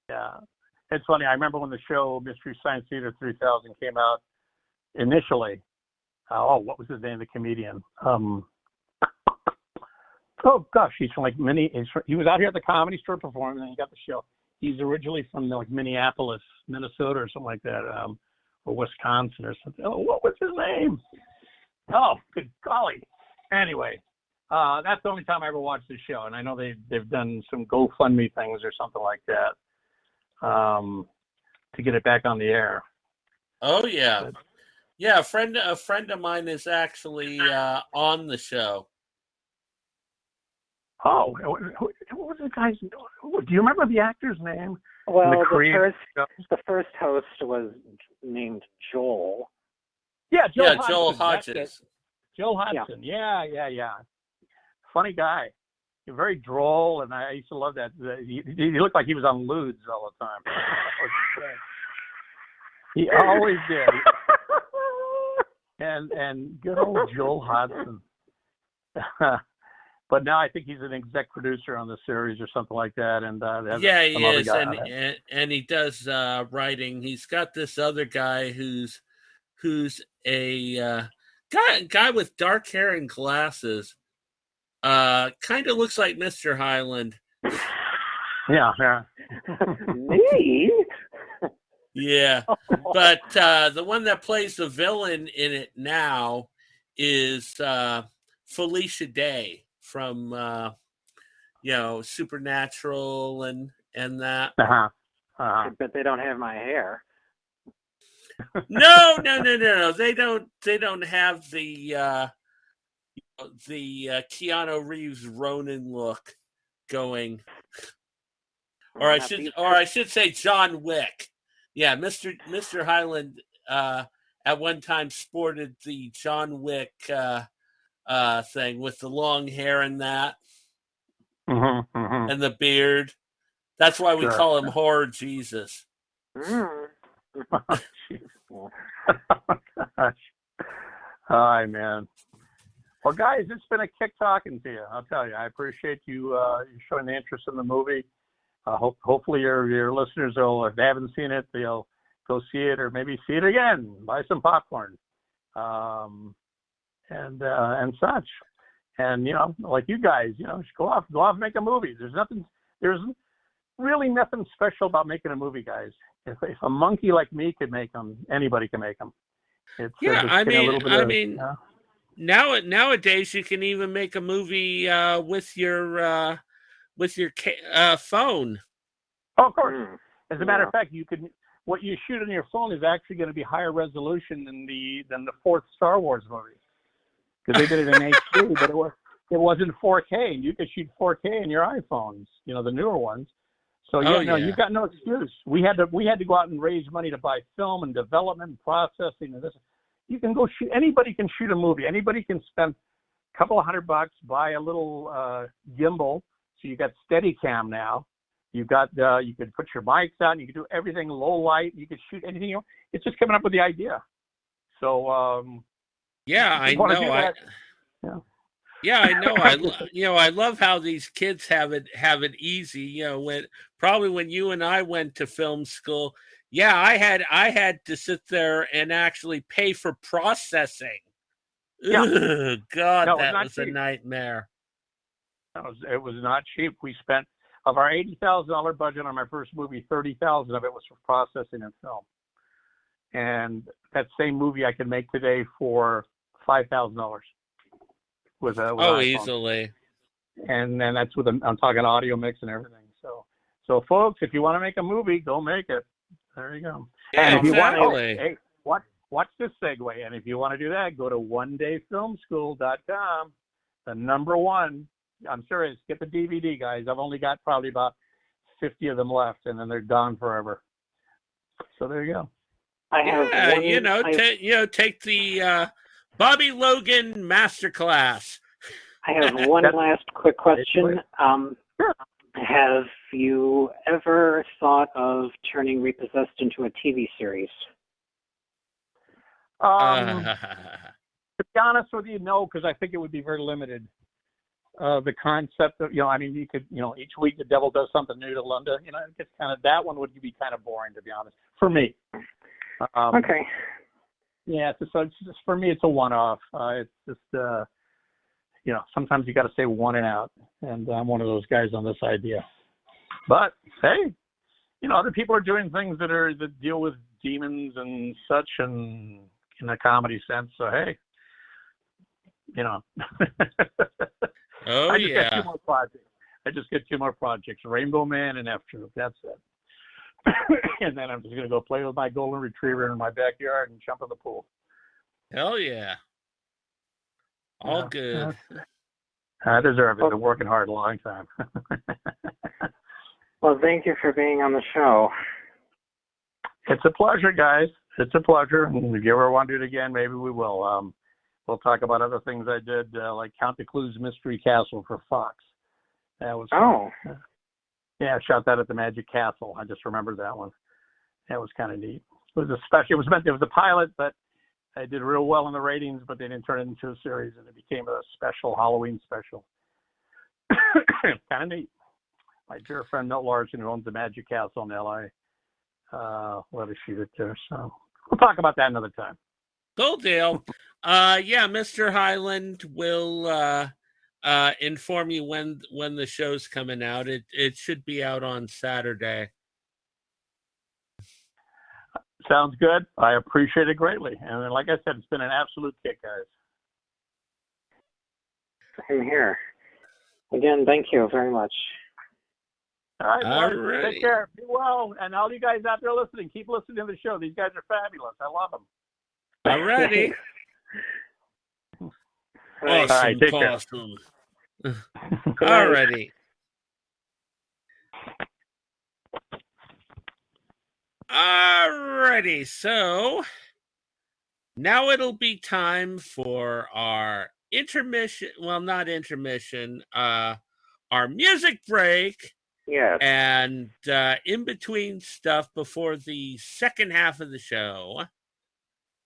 Yeah, it's funny. I remember when the show Mystery Science Theater 3000 came out initially. What was his name? The comedian. Oh gosh, he's from he was out here at the Comedy Store performing, and he got the show. He's originally from Minneapolis, Minnesota, or something like that, or Wisconsin or something. Oh, what was his name? Oh, good golly. Anyway, that's the only time I ever watched the show, and I know they've done some GoFundMe things or something like that to get it back on the air. Oh yeah, yeah. A friend of mine is actually on the show. Oh, what was the guy's? Do you remember the actor's name? Well, the first host was named Joel. Yeah, Joel Hodges. Joe Hudson. Yeah. Funny guy. Very droll, and I used to love that. He looked like he was on lewds all the time. He always did. And good old Joel Hudson. But now I think he's an exec producer on the series or something like that. And yeah, he is, and he does writing. He's got this other guy who's a guy with dark hair and glasses. Kind of looks like Mr. Highland. Yeah. Me? Yeah, but the one that plays the villain in it now is Felicia Day from Supernatural and that. But they don't have my hair. No. They don't have the Keanu Reeves Ronin look going, or I should say John Wick. Yeah, Mr. Highland at one time sported the John Wick thing with the long hair and that, and the beard. That's why we call him Horror Jesus. Hi, man. Well, guys, it's been a kick talking to you. I'll tell you, I appreciate you showing the interest in the movie. Hopefully your listeners will, if they haven't seen it, they'll go see it or maybe see it again, buy some popcorn, and such. And, like you guys, just go off and make a movie. There's really nothing special about making a movie, guys. If a monkey like me could make them, anybody can make them. Nowadays you can even make a movie with your phone. Oh, of course. As a matter of fact, what you shoot on your phone is actually going to be higher resolution than the fourth Star Wars movie, because they did it in HD, but it wasn't 4K, and you could shoot 4K in your iPhones, the newer ones. So you've got no excuse. We had to go out and raise money to buy film and development and processing and this. You can go shoot. Anybody can shoot a movie. Anybody can spend a couple of $100, buy a little gimbal. So you got Steadicam now. You could put your mics out. And you can do everything low light. You could shoot anything you want. It's just coming up with the idea. So I know. Yeah, I know. I love how these kids have it easy. When you and I went to film school, I had to sit there and actually pay for processing. Yeah. Ugh, God, that was cheap. A nightmare. It was not cheap. We spent, of our $80,000 budget on my first movie, $30,000 of it was for processing and film. And that same movie I can make today for $5,000 with iPhone. Easily. And that's I'm talking audio mix and everything. So folks, if you want to make a movie, go make it. There you go. Yeah, and if you exactly. watch this segue. And if you want to do that, go to onedayfilmschool.com. The number one. I'm serious. Get the DVD, guys. I've only got probably about 50 of them left, and then they're gone forever. So there you go. Take the Bobby Logan masterclass. I have one last quick question. Sure. Have you ever thought of turning Repossessed into a TV series? To be honest with you, no, because I think it would be very limited. The concept of, you could, each week the devil does something new to Linda. It gets that one would be kind of boring, to be honest, for me. Okay. Yeah, it's just for me, it's a one-off. It's just, sometimes you got to say one and out, and I'm one of those guys on this idea. But hey, other people are doing things that deal with demons and such, and in a comedy sense. So hey, Oh, I just get two more projects: Rainbow Man and F Troop. That's it. And then I'm just gonna go play with my golden retriever in my backyard and jump in the pool. Hell yeah! All good. I deserve it. I've been working hard a long time. Well, thank you for being on the show. It's a pleasure, guys. It's a pleasure. If you ever want to do it again, maybe we will. we'll talk about other things I did, like Count the Clues Mystery Castle for Fox. That was yeah, I shot that at the Magic Castle. I just remembered that one. That was kind of neat. It was a special. It was a pilot, but I did real well in the ratings, but they didn't turn it into a series, and it became a special Halloween special. Kind of neat. My dear friend Milt Larson, who owns the Magic Castle in L.A., let us shoot it there. So we'll talk about that another time. Cool deal. Yeah, Mr. Highland will inform you when the show's coming out. It should be out on Saturday. Sounds good. I appreciate it greatly. And like I said, it's been an absolute kick, guys. Same here. Again, thank you very much. All right, boys. Alrighty. Take care. Be well. And all you guys out there listening, keep listening to the show. These guys are fabulous. I love them. Alrighty. Awesome. All right, take care. Awesome. Alrighty. Alrighty, so now it'll be time for our intermission. Well, not intermission, our music break. Yes. And in between stuff before the second half of the show.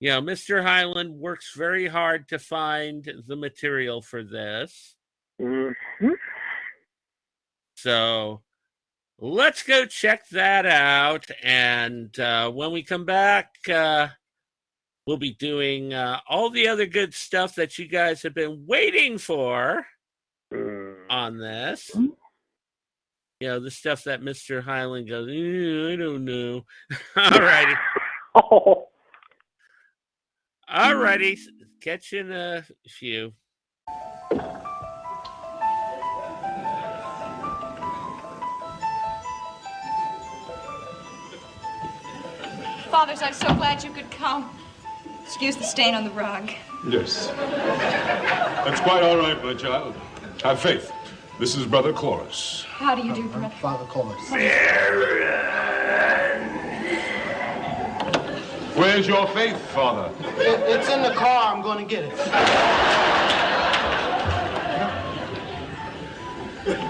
You know, Mr. Highland works very hard to find the material for this. Mm-hmm. So let's go check that out. And when we come back, we'll be doing all the other good stuff that you guys have been waiting for on this. You know, the stuff that Mr. Highland goes, I don't know. All righty. Oh. All righty. Catch you in a few. Fathers, I'm so glad you could come. Excuse the stain on the rug. Yes. That's quite all right, my child. Have faith. This is Brother Chloris. How do you do, brother? Father Chloris. Where's your faith, Father? It's in the car. I'm going to get it.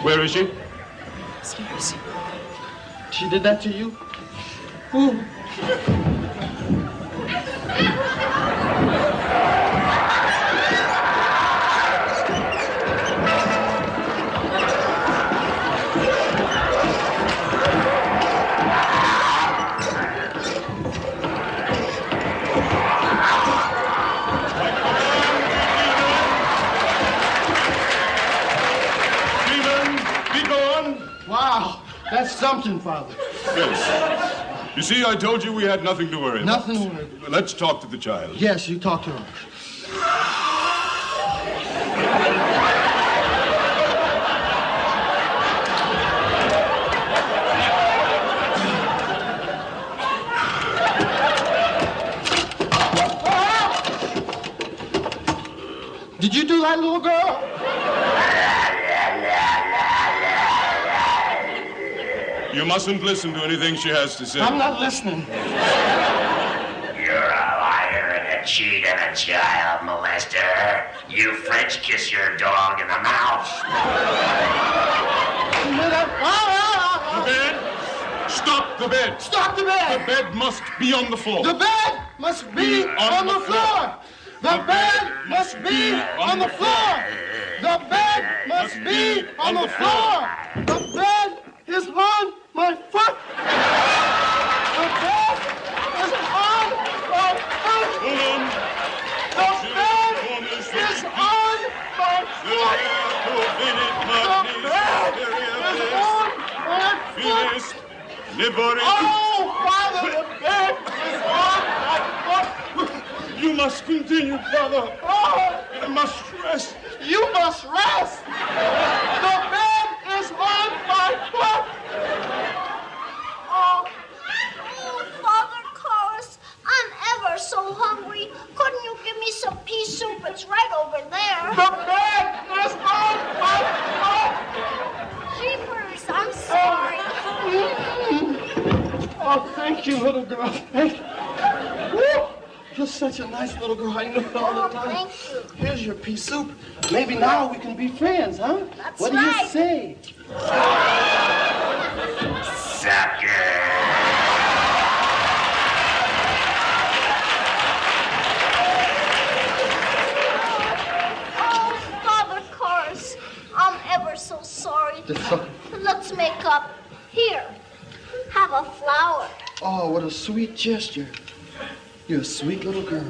Where is she? Upstairs. She did that to you? Ooh. Wow, that's something, Father. Yes. You see, I told you we had nothing to worry about. Nothing to worry about. Let's talk to the child. Yes, you talk to her. Did you do that, little girl? You mustn't listen to anything she has to say. I'm not listening. You're a liar and a cheat and a child molester. You French kiss your dog in the mouth. The bed! Stop the bed! Stop the bed! The bed must be on the floor. The bed must be on the floor. The bed must be on the floor. The bed must be on the floor. The bed is on my foot. The bed is on my foot. The bed is on my foot. The bed is on my foot. Oh, Father, the bed is on my foot. You must continue, Father. Oh, You must rest. you must rest. The bed is on my foot. Oh, Father Chorus, I'm ever so hungry. Couldn't you give me some pea soup? It's right over there. The bed is on my foot. Jeepers, I'm sorry. Oh, thank you, little girl. Thank you. Woo. Just such a nice little girl. I knew it all the time. Thank you. Here's your pea soup. Maybe now we can be friends, huh? That's what do right. you say? Sucker. Oh, Father Cars, I'm ever so sorry. Let's make up. Here, have a flower. Oh, what a sweet gesture. You're a sweet little girl.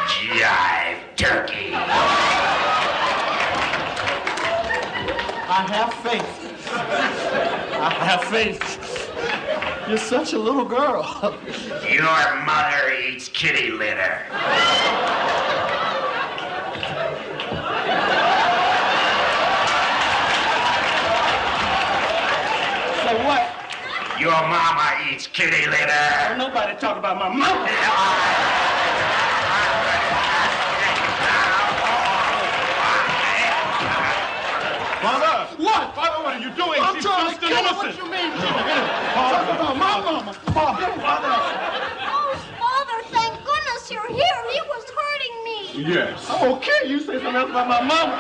Jive turkey. I have faith. I have faith. You're such a little girl. Your mother eats kitty litter. So what? Your mama eats kitty litter. Don't nobody talk about my mama. Father! What? Father, what are you doing? I'm She's trying just to an kill her. innocent. What you mean? Talk about my mama. Father. Oh, Father, thank goodness you're here. He was hurting me. Yes. Okay, you say something else about my mama.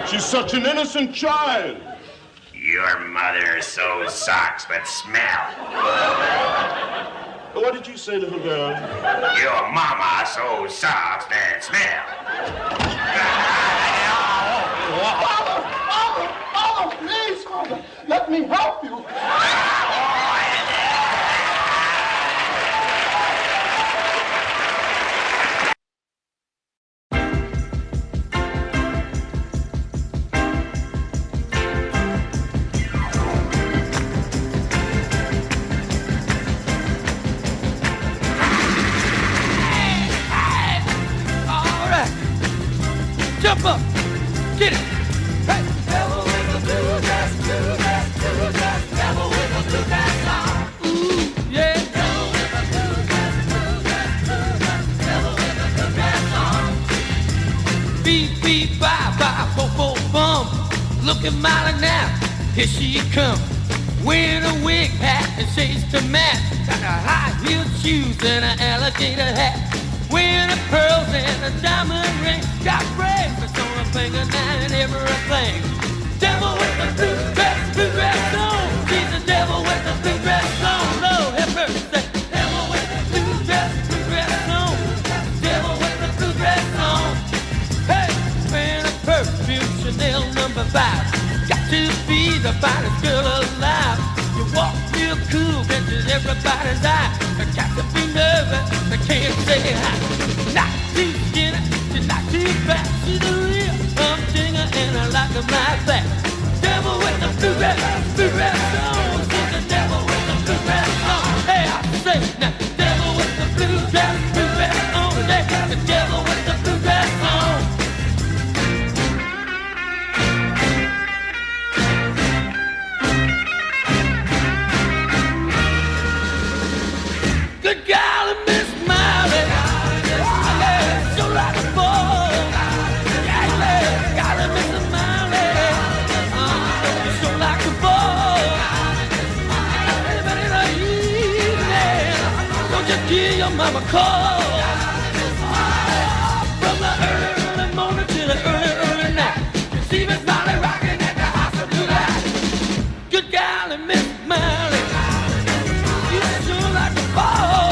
She's such an innocent child. Your mother sews socks that smell. What did you say, little girl? Your mama sews socks that smell. Father, please, Father, let me help you. Jump up! Get it! Hey! Devil with a blue dress, devil with a blue dress on. Ooh, yeah! Devil with a blue dress, devil with a blue dress on. Beep, beep, bye, bye, bo, bo, bum. Looking mighty now, here she come. Wearing a wig hat and shades to match. Got a high-heeled shoes and an alligator hat. Wearing a pearls and a diamond ring. Got bracelets on her finger now and everything. Devil with the blue dress on. She's the devil with the blue dress on. Lord have mercy. Devil with the blue dress on. Devil with the blue dress on. Hey, wearing a perfume Chanel number 5. Got to be the finest girl alive. You walk real cool, catches everybody's eye. Got to be nervous, I can't say hi. Not too skinny, she's not too fat. She's a real humdinger and I like her like that. Devil with the blue dress on. She's the devil with the blue dress on. Hey, I say now, devil with the blue dress on. Yeah, the devil with the blue dress on. Good golly, Miss Miley. Oh, yeah, sure like a ball. Yeah, yeah, golly, Miss Miley. You sure like a ball. But in the evening, don't you give your mama a call. From the early morning to the early night, you see Miss Miley rocking at the house of tonight. Good golly, Miss Miley. You sure like a ball.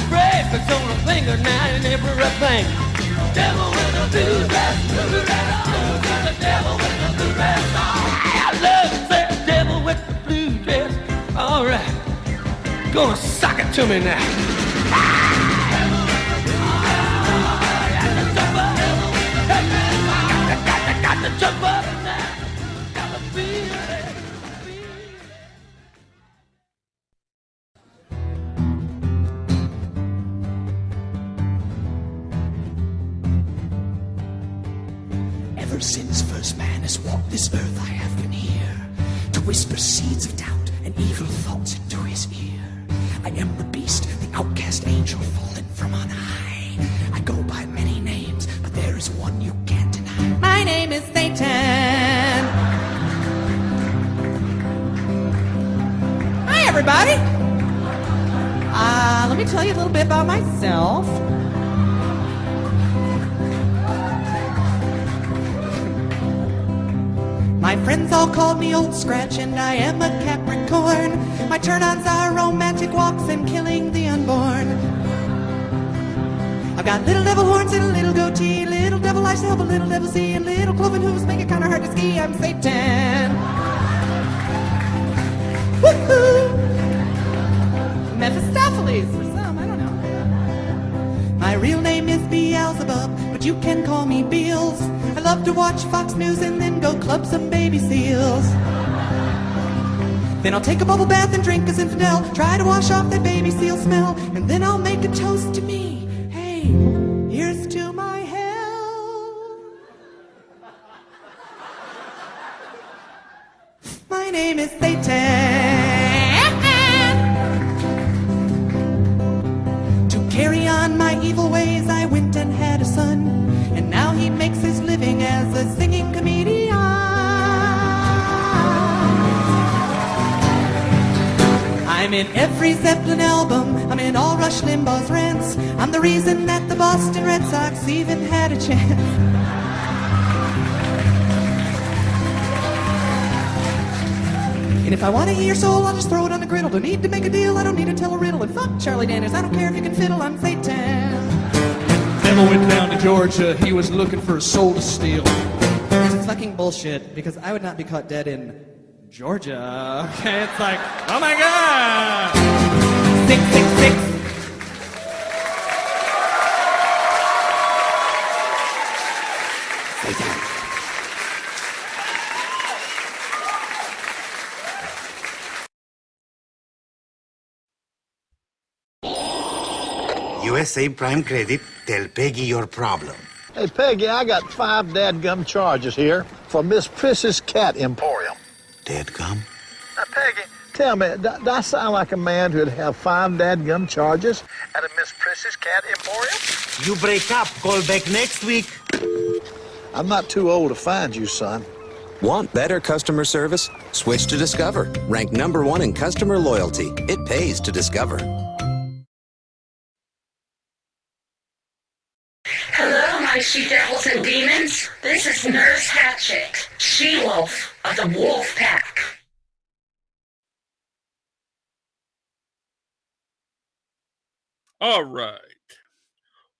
Bracelets on her finger now and everything. Devil with a blue dress on. The devil with the blue dress on. I love that devil with the blue dress. All right, gonna sock it to me now. Got to jump up now. Got to feel it. since first man has walked this earth, I have been here to whisper seeds of doubt and evil thoughts into his ear. I am the beast, the outcast angel fallen from on high. I go by many names, but there is one you can't deny. My name is Satan. Hi, everybody. Let me tell you a little bit about myself. My friends all called me Old Scratch, and I am a Capricorn. My turn-ons are romantic walks and killing the unborn. I've got little devil horns and a little goatee, little devil eyes to help a little devil see, and little cloven hooves make it kind of hard to ski. I'm Satan. Woohoo! Mephistopheles for some, I don't know. My real name is Beelzebub, but you can call me Beals. I love to watch Fox News and then go club some baby seals. Then I'll take a bubble bath and drink as infidel, try to wash off that baby seal smell, and then I'll make a toast to me. Hey, here's to my hell. My name is Satan. To carry on my evil ways, I went and had a son, and now he makes his living as a singing comedian. I'm in every Zeppelin album, I'm in all Rush Limbaugh's rants. I'm the reason that the Boston Red Sox even had a chance. And if I want to hear soul, I'll just throw it on the griddle. Don't need to make a deal, I don't need to tell a riddle. And fuck Charlie Daniels, I don't care if you can fiddle, I'm Satan. Devil went down to Georgia, he was looking for a soul to steal. Which is fucking bullshit, because I would not be caught dead in Georgia. Okay, it's like, oh my god! 666. USA Prime Credit, tell Peggy your problem. Hey, Peggy, I got 5 dadgum charges here for Miss Priss's Cat Emporium. Dadgum? Now, Peggy, tell me, does I sound like a man who'd have 5 dadgum charges at a Miss Priss's Cat Emporium? You break up, call back next week. I'm not too old to find you, son. Want better customer service? Switch to Discover. Ranked #1 in customer loyalty. It pays to Discover. Hello, my she-devils and demons. This is Nurse Hatchet, she-wolf of the Wolf Pack. All right.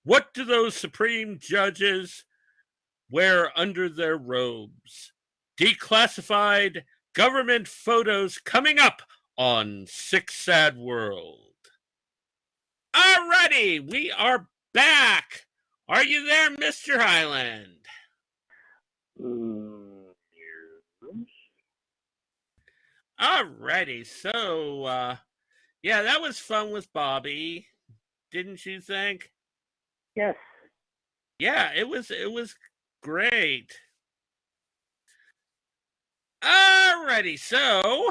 What do those supreme judges wear under their robes? Declassified government photos coming up on Sick Sad World. Alrighty, we are back. Are you there, Mr. Highland? Alrighty, so yeah, that was fun with Bobby, didn't you think? Yes. Yeah, it was great. Alrighty, so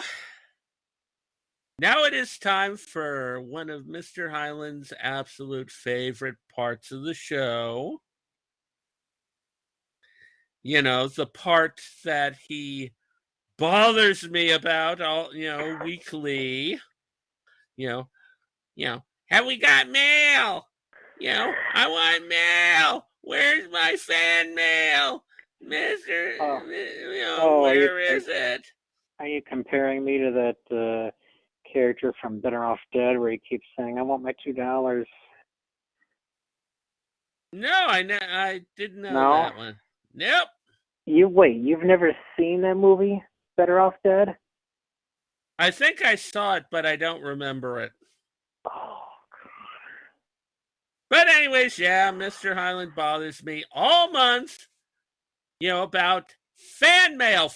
now it is time for one of Mr. Highland's absolute favorite parts of the show. You know, the part that he bothers me about all, weekly. You know, have we got mail? I want mail. Where's my fan mail? Mister, where is it? Are you comparing me to that character from Better Off Dead where he keeps saying, I want my $2? No, I didn't know that one. Nope. You've never seen that movie, Better Off Dead? I think I saw it, but I don't remember it. Oh, but anyways, yeah, Mr. Highland bothers me all month, about fan mail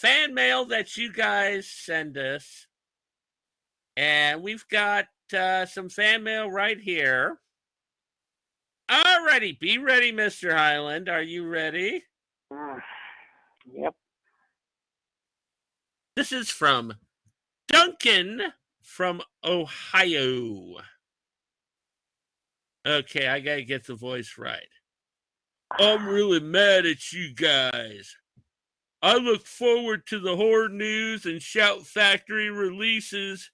that you guys send us. And we've got some fan mail right here. Alrighty, be ready, Mr. Highland. Are you ready? Yep. This is from Duncan from Ohio. Okay, I gotta get the voice right. I'm really mad at you guys. I look forward to the horror news and Shout Factory releases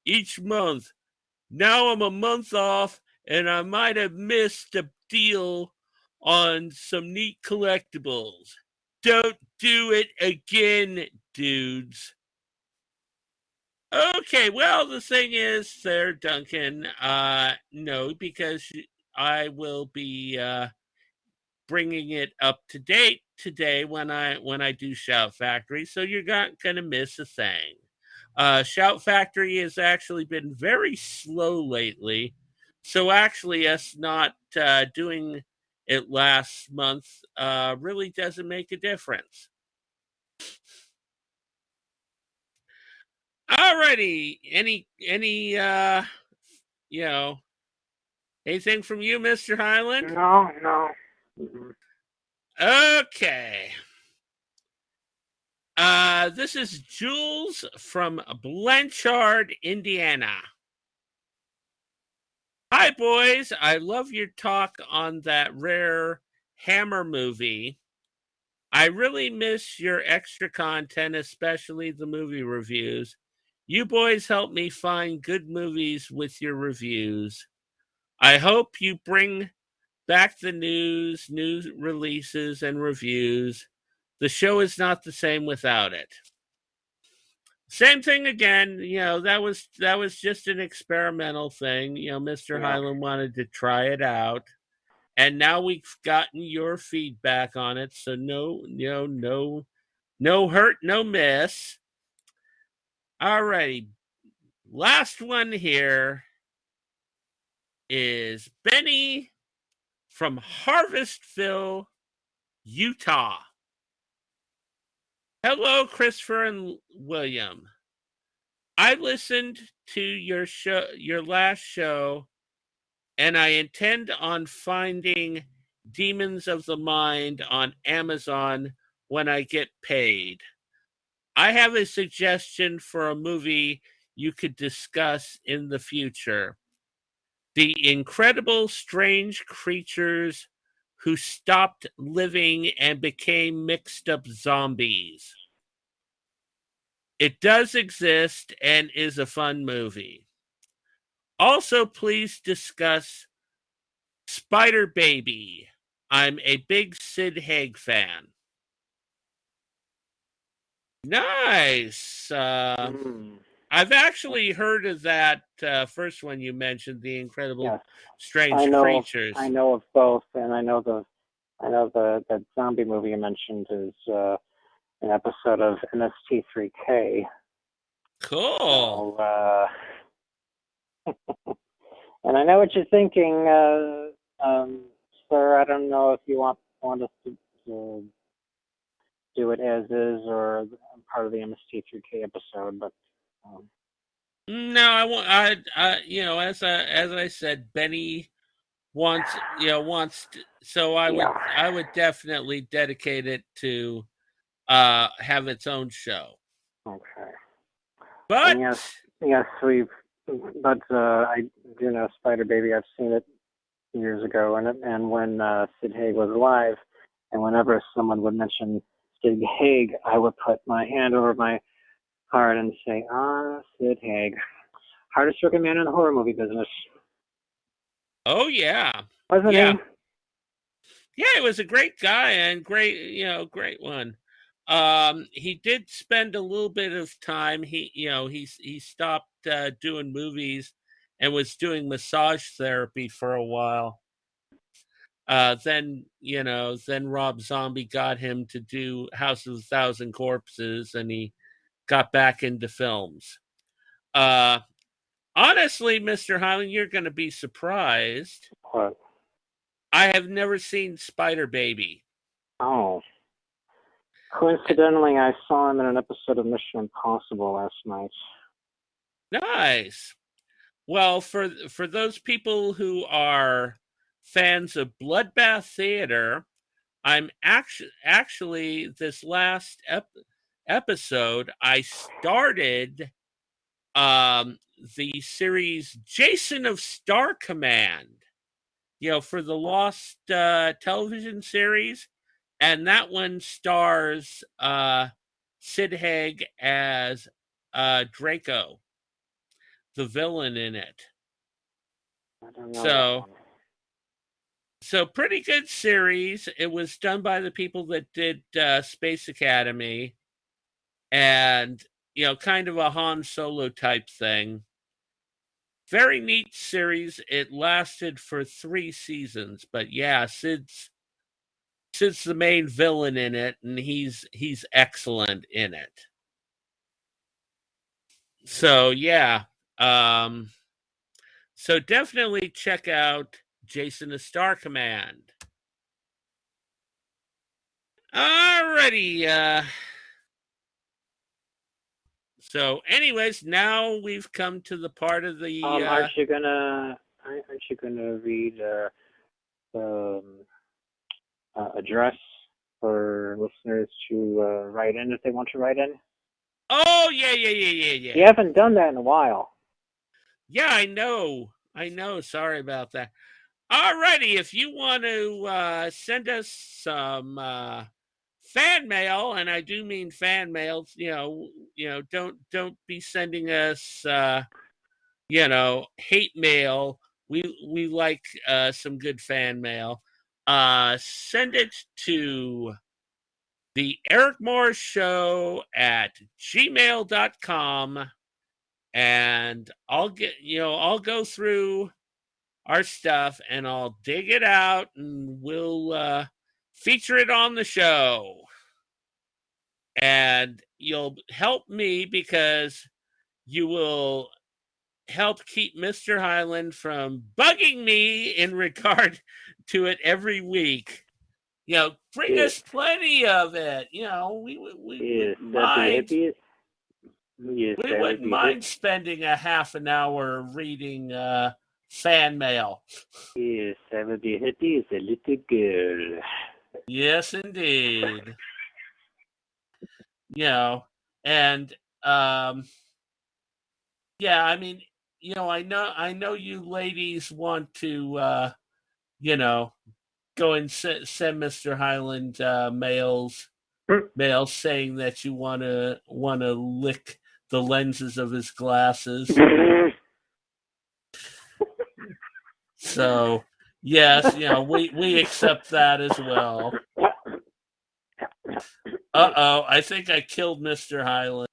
each month. Now I'm a month off, and I might have missed a deal on some neat collectibles. Don't do it again, dudes. Okay, well, the thing is there, Duncan, no, because I will be bringing it up to date today when I do Shout Factory, so you're not going to miss a thing. Shout Factory has actually been very slow lately, so actually us not doing it last month really doesn't make a difference. Alrighty, any you know, anything from you, Mr. Highland? No. Okay. This is Jules from Blanchard, Indiana. Hi, boys. I love your talk on that rare Hammer movie. I really miss your extra content, especially the movie reviews. You boys help me find good movies with your reviews. I hope you bring back the news releases, and reviews. The show is not the same without it. Same thing again, that was just an experimental thing. Mr. Highland wanted to try it out. And now we've gotten your feedback on it. So no hurt, no miss. Alrighty. Last one here is Benny from Harvestville, Utah. Hello, Christopher and William. I listened to your last show, and I intend on finding Demons of the Mind on Amazon when I get paid. I have a suggestion for a movie you could discuss in the future. The Incredible Strange Creatures Who Stopped Living and Became Mixed Up Zombies. It does exist and is a fun movie. Also, please discuss Spider Baby. I'm a big Sid Haig fan. Nice. I've actually heard of that first one you mentioned, The Incredible Strange Creatures. I know of both, and I know that zombie movie you mentioned is an episode of MST3K. Cool. So, and I know what you're thinking, sir. I don't know if you want us to do it as is or part of the MST3K episode, but. No, I want. As I said, Benny wants. So I would definitely dedicate it to have its own show. Okay. But and yes, I do know Spider Baby. I've seen it years ago, and when Sid Haig was alive, and whenever someone would mention Sid Haig, I would put my hand over my heart and say, Sid Haig, hardest working man in the horror movie business. Oh yeah, wasn't he? Yeah, he was a great guy and great one. He did spend a little bit of time. He stopped doing movies and was doing massage therapy for a while. Then Rob Zombie got him to do House of a Thousand Corpses, and he got back into films. Honestly, Mr. Highland, you're going to be surprised. What? I have never seen Spider Baby. Oh. Coincidentally, I saw him in an episode of Mission Impossible last night. Nice. Well, for those people who are fans of Bloodbath Theater, I'm actually this last episode, I started the series Jason of Star Command, for the Lost television series. And that one stars Sid Haig as Draco, the villain in it. I don't know that one. So pretty good series. It was done by the people that did Space Academy, and kind of a Han Solo type thing. Very neat series. It lasted for 3 seasons, but yeah, Sid's the main villain in it, and he's excellent in it. So yeah, so definitely check out Jason the Star Command. Alrighty, so anyways, now we've come to the part of the aren't you gonna read address for listeners to write in if they want to write in? Oh yeah. You haven't done that in a while. Yeah, I know. Sorry about that. Alrighty, if you want to send us some fan mail, and I do mean fan mail, don't be sending us hate mail. We like some good fan mail. Send it to the Eric Morris Show at gmail.com, and I'll go through our stuff and I'll dig it out and we'll feature it on the show. And you'll help me because you will help keep Mr. Highland from bugging me in regard to it every week. Bring us plenty of it. We wouldn't mind spending a half an hour reading fan mail. Yes, I will be happy as a little girl. Yes, indeed. And yeah, I mean, I know you ladies want to go and send Mr. Highland mails saying that you want to lick the lenses of his glasses. So yes, we accept that as well. I think I killed Mr. Highland.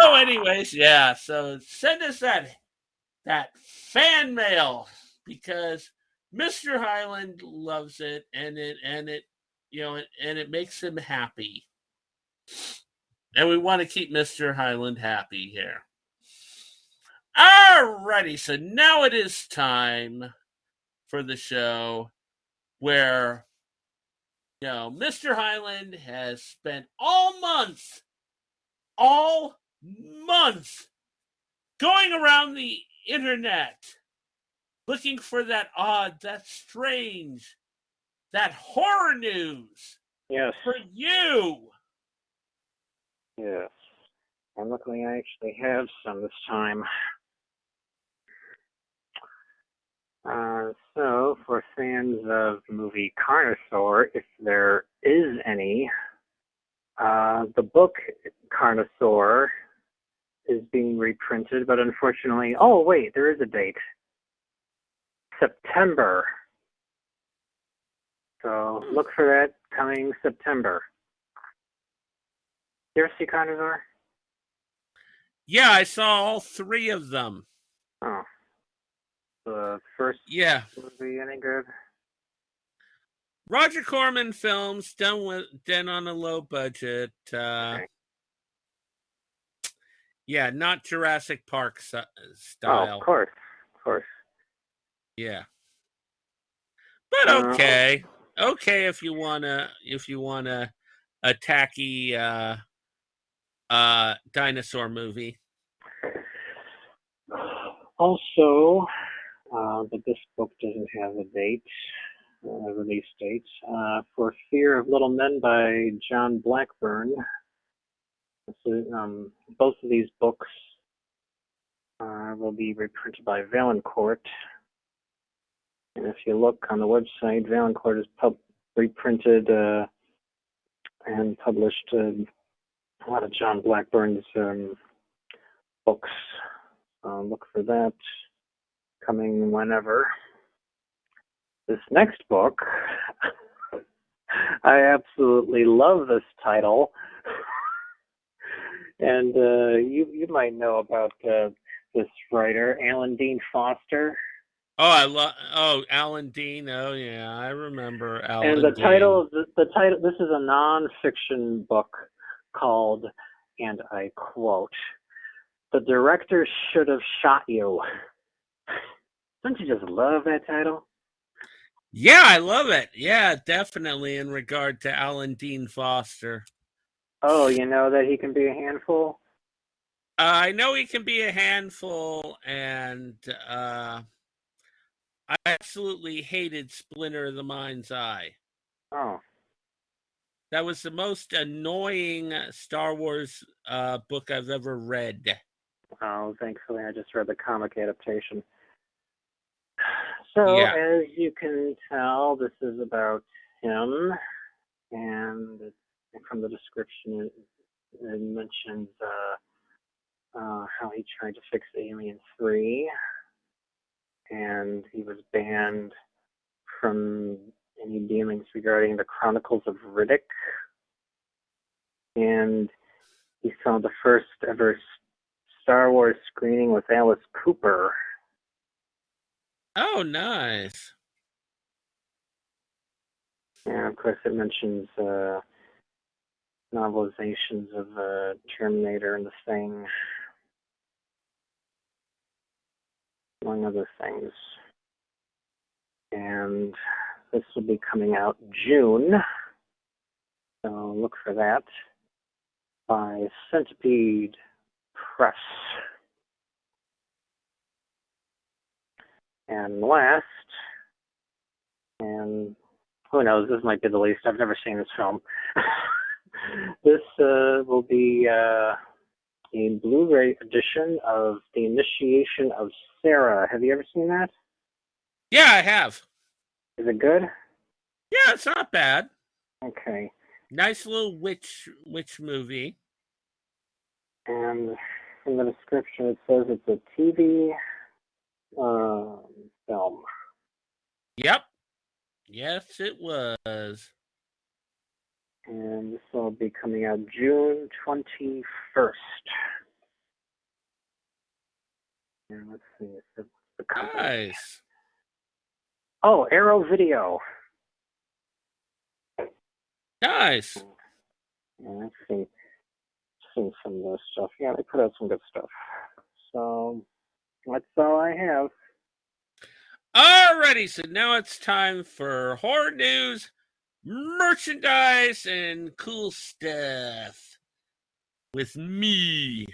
So anyways, yeah, so send us that fan mail because Mr. Highland loves it, and it makes him happy. And we want to keep Mr. Highland happy here. Alrighty, so now it is time for the show where Mr. Highland has spent all month going around the internet looking for that odd, that strange, that horror news. Yes. For you. Yes. And luckily I actually have some this time. So, for fans of the movie Carnosaur, if there is any, the book Carnosaur is being reprinted, but unfortunately, oh wait, there is a date. September. So, look for that coming September. You ever see Carnosaur? Yeah, I saw all 3 of them. Oh. The first movie any good? Roger Corman films done on a low budget. Okay. Yeah, not Jurassic Park style. Oh, of course. Yeah. But okay. Okay if you wanna a tacky dinosaur movie. Also, but this book doesn't have a date, release date, For Fear of Little Men by John Blackburn. Both of these books will be reprinted by Valancourt. And if you look on the website, Valancourt has reprinted and published a lot of John Blackburn's books. Look for that coming whenever. This next book, I absolutely love this title. And you might know about this writer, Alan Dean Foster. Oh, Alan Dean. Oh, yeah, I remember Alan And the Dean. title, the title. This is a nonfiction book called, and I quote, "The Director Should Have Shot You." Don't you just love that title? Yeah, I love it. Yeah, definitely in regard to Alan Dean Foster. Oh, you know that he can be a handful? I know he can be a handful, and I absolutely hated Splinter of the Mind's Eye. Oh. That was the most annoying Star Wars book I've ever read. Oh, thankfully I just read the comic adaptation. So, Yeah. as you can tell, this is about him, and from the description it mentions how he tried to fix Alien 3, and he was banned from any dealings regarding the Chronicles of Riddick, and he saw the first ever Star Wars screening with Alice Cooper. Oh, nice. And of course it mentions novelizations of Terminator and The Thing, among other things. And this will be coming out June, so look for that, by Centipede Press. And last, and who knows, this might be the least, I've never seen this film. This will be a Blu-ray edition of The Initiation of Sarah. Have you ever seen that? Yeah, I have. Is it good? Yeah, it's not bad. Okay. Nice little witch movie. And from the description, it says it's a TV film. Yep. Yes, it was. And this will be coming out June 21st. And let's see, it's the company. Nice. Oh, Arrow Video. Nice. Yeah, I've seen some of this stuff. Yeah, they put out some good stuff. So that's all I have. Alrighty, so now it's time for horror news, merchandise, and cool stuff with me.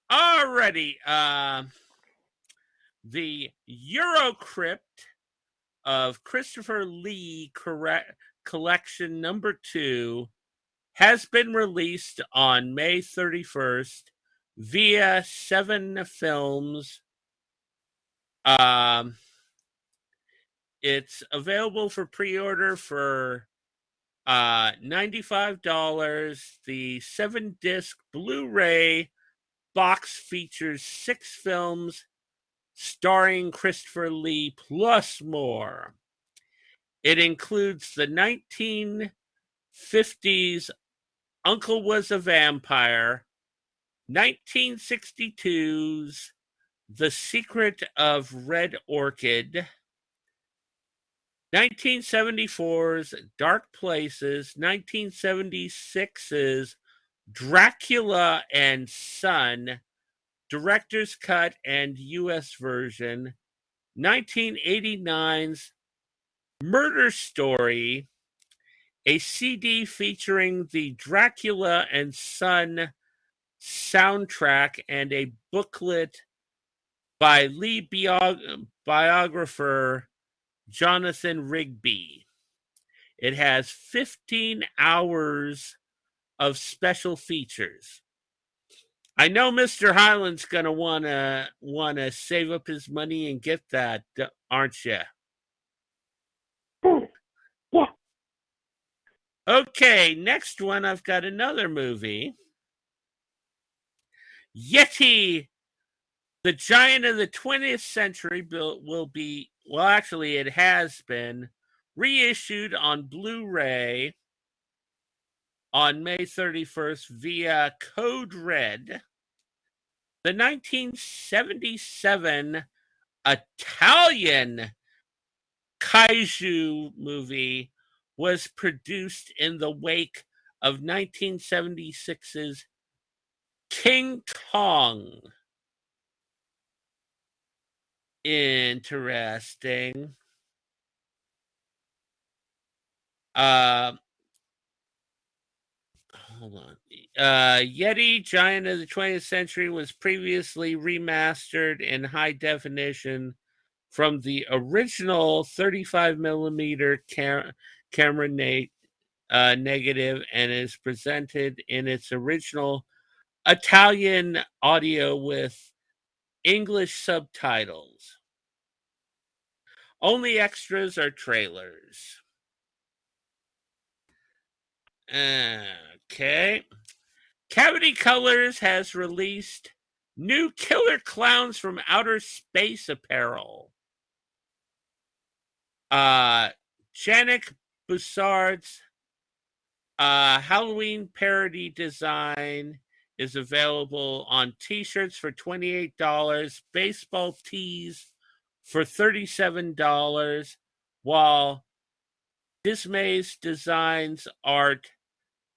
Alrighty, the Eurocrypt of Christopher Lee Collection number 2 has been released on May 31st via 7 Films. It's available for pre-order for $95. The 7-disc Blu-ray box features 6 films starring Christopher Lee plus more. It includes the 1950s Uncle Was a Vampire, 1962's The Secret of Red Orchid, 1974's Dark Places, 1976's Dracula and Son, Director's Cut and US version, 1989's Murder Story, a CD featuring the Dracula and Son soundtrack, and a booklet by lead biographer Jonathan Rigby. It has 15 hours of special features. I know Mr. Highland's gonna wanna save up his money and get that, aren't you? Yeah. Okay, next one. I've got another movie. Yeti, the giant of the 20th century, will be, well, actually, it has been reissued on Blu-ray on May 31st via Code Red. The 1977 Italian kaiju movie was produced in the wake of 1976's King Kong. Interesting. Hold on. Yeti, Giant of the 20th Century, was previously remastered in high definition from the original 35 millimeter camera negative, and is presented in its original Italian audio with English subtitles. Only extras are trailers. Okay. Cavity Colors has released new Killer Clowns from Outer Space apparel. Janik Boussard's Halloween parody design is available on t-shirts for $28, baseball tees for $37, while Dismay's Designs art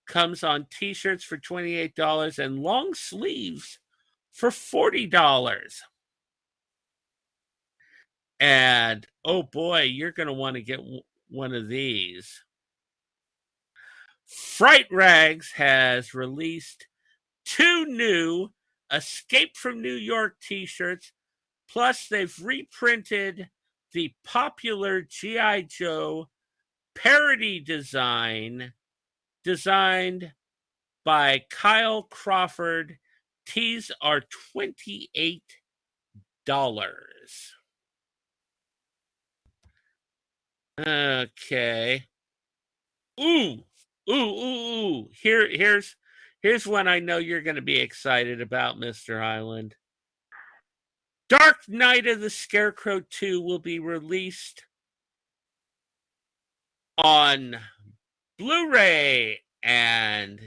comes on t-shirts for $28 and long sleeves for $40. And oh boy, you're going to want to get one of these. Fright Rags has released 2 new Escape from New York t-shirts, plus they've reprinted the popular G.I. Joe parody design designed by Kyle Crawford. Tees are $28. Okay. Ooh. Here's one I know you're going to be excited about, Mr. Highland. Dark Knight of the Scarecrow 2 will be released on Blu-ray and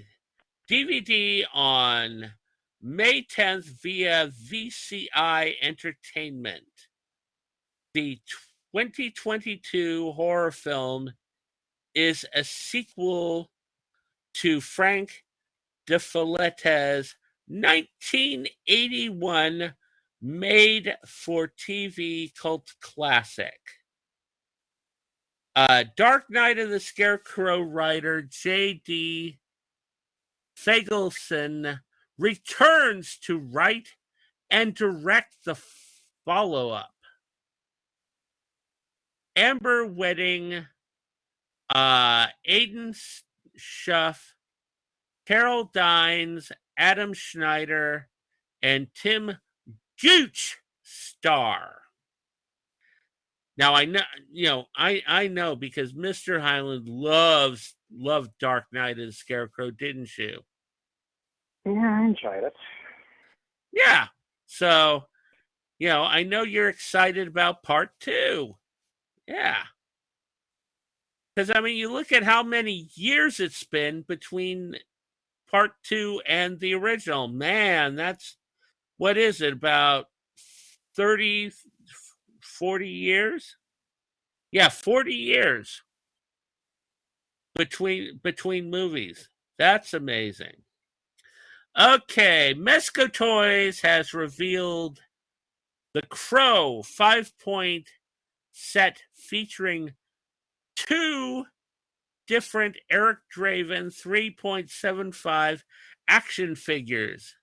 DVD on May 10th via VCI Entertainment. The 2022 horror film is a sequel to Frank DeFilietti's 1981 made-for-TV cult classic. Dark Knight of the Scarecrow writer J.D. Fagelson returns to write and direct the follow-up. Amber Wedding, Aidan Schuff, Carol Dines, Adam Schneider, and Tim Gooch star. Now I know, I know because Mr. Highland loved Dark Knight of the Scarecrow, didn't you? Yeah, I enjoyed it. Yeah. So, I know you're excited about part 2. Yeah. Because, I mean, you look at how many years it's been between part 2 and the original. Man, that's, what is it, about 30, 40 years? Yeah, 40 years between movies. That's amazing. Okay, Mesco Toys has revealed the Crow 5-point set featuring 2 different Eric Draven 3.75 action figures.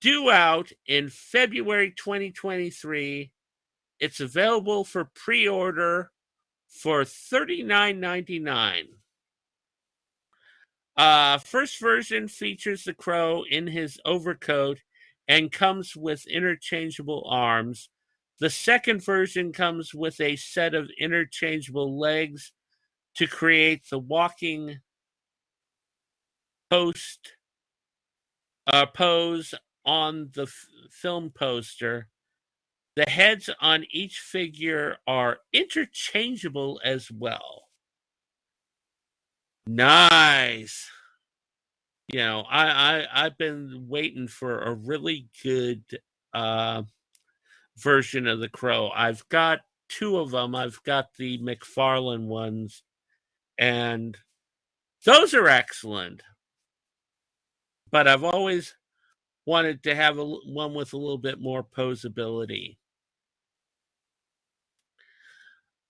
due out in February 2023. It's available for pre-order for $39.99. First version features the Crow in his overcoat and comes with interchangeable arms. The second version comes with a set of interchangeable legs to create the walking pose on the film poster. The heads on each figure are interchangeable as well. Nice. You know, I've been waiting for a really good version of the Crow. I've got two of them. I've got the McFarlane ones, and those are excellent. But I've always wanted to have one with a little bit more posability.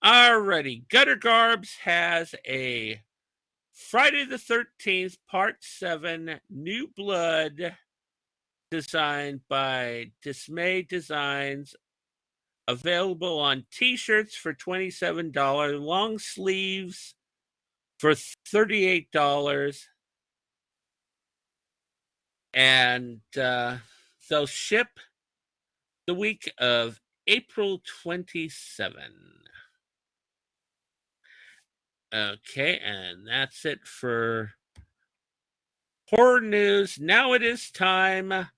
Alrighty, Gutter Garbs has a Friday the 13th, Part 7, New Blood, designed by Dismay Designs, available on t-shirts for $27, long sleeves for $38, and they'll ship the week of April 27. Okay, and that's it for horror news. Now it is time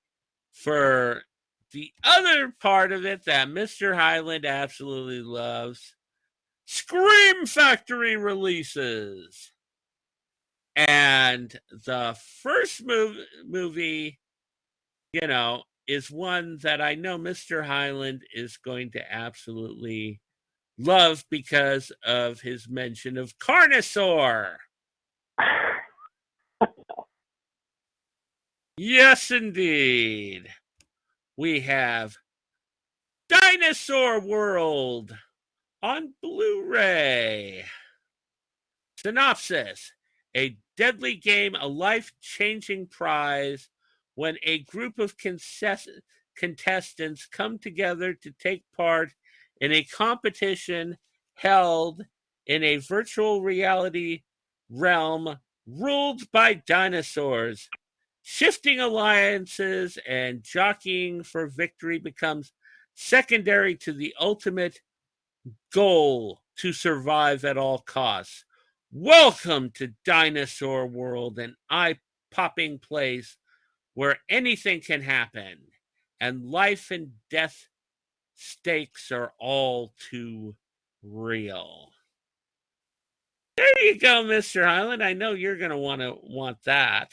for the other part of it that Mr. Highland absolutely loves. Scream Factory releases. And the first movie, you know, is one that I know Mr. Highland is going to absolutely love because of his mention of Carnosaur. Yes, indeed. We have Dinosaur World on Blu-ray. Synopsis: a deadly game, a life-changing prize when a group of contestants come together to take part in a competition held in a virtual reality realm ruled by dinosaurs. Shifting alliances and jockeying for victory becomes secondary to the ultimate goal to survive at all costs. Welcome to Dinosaur World, an eye-popping place where anything can happen and life and death stakes are all too real. There you go, Mr. Highland. I know you're going to want that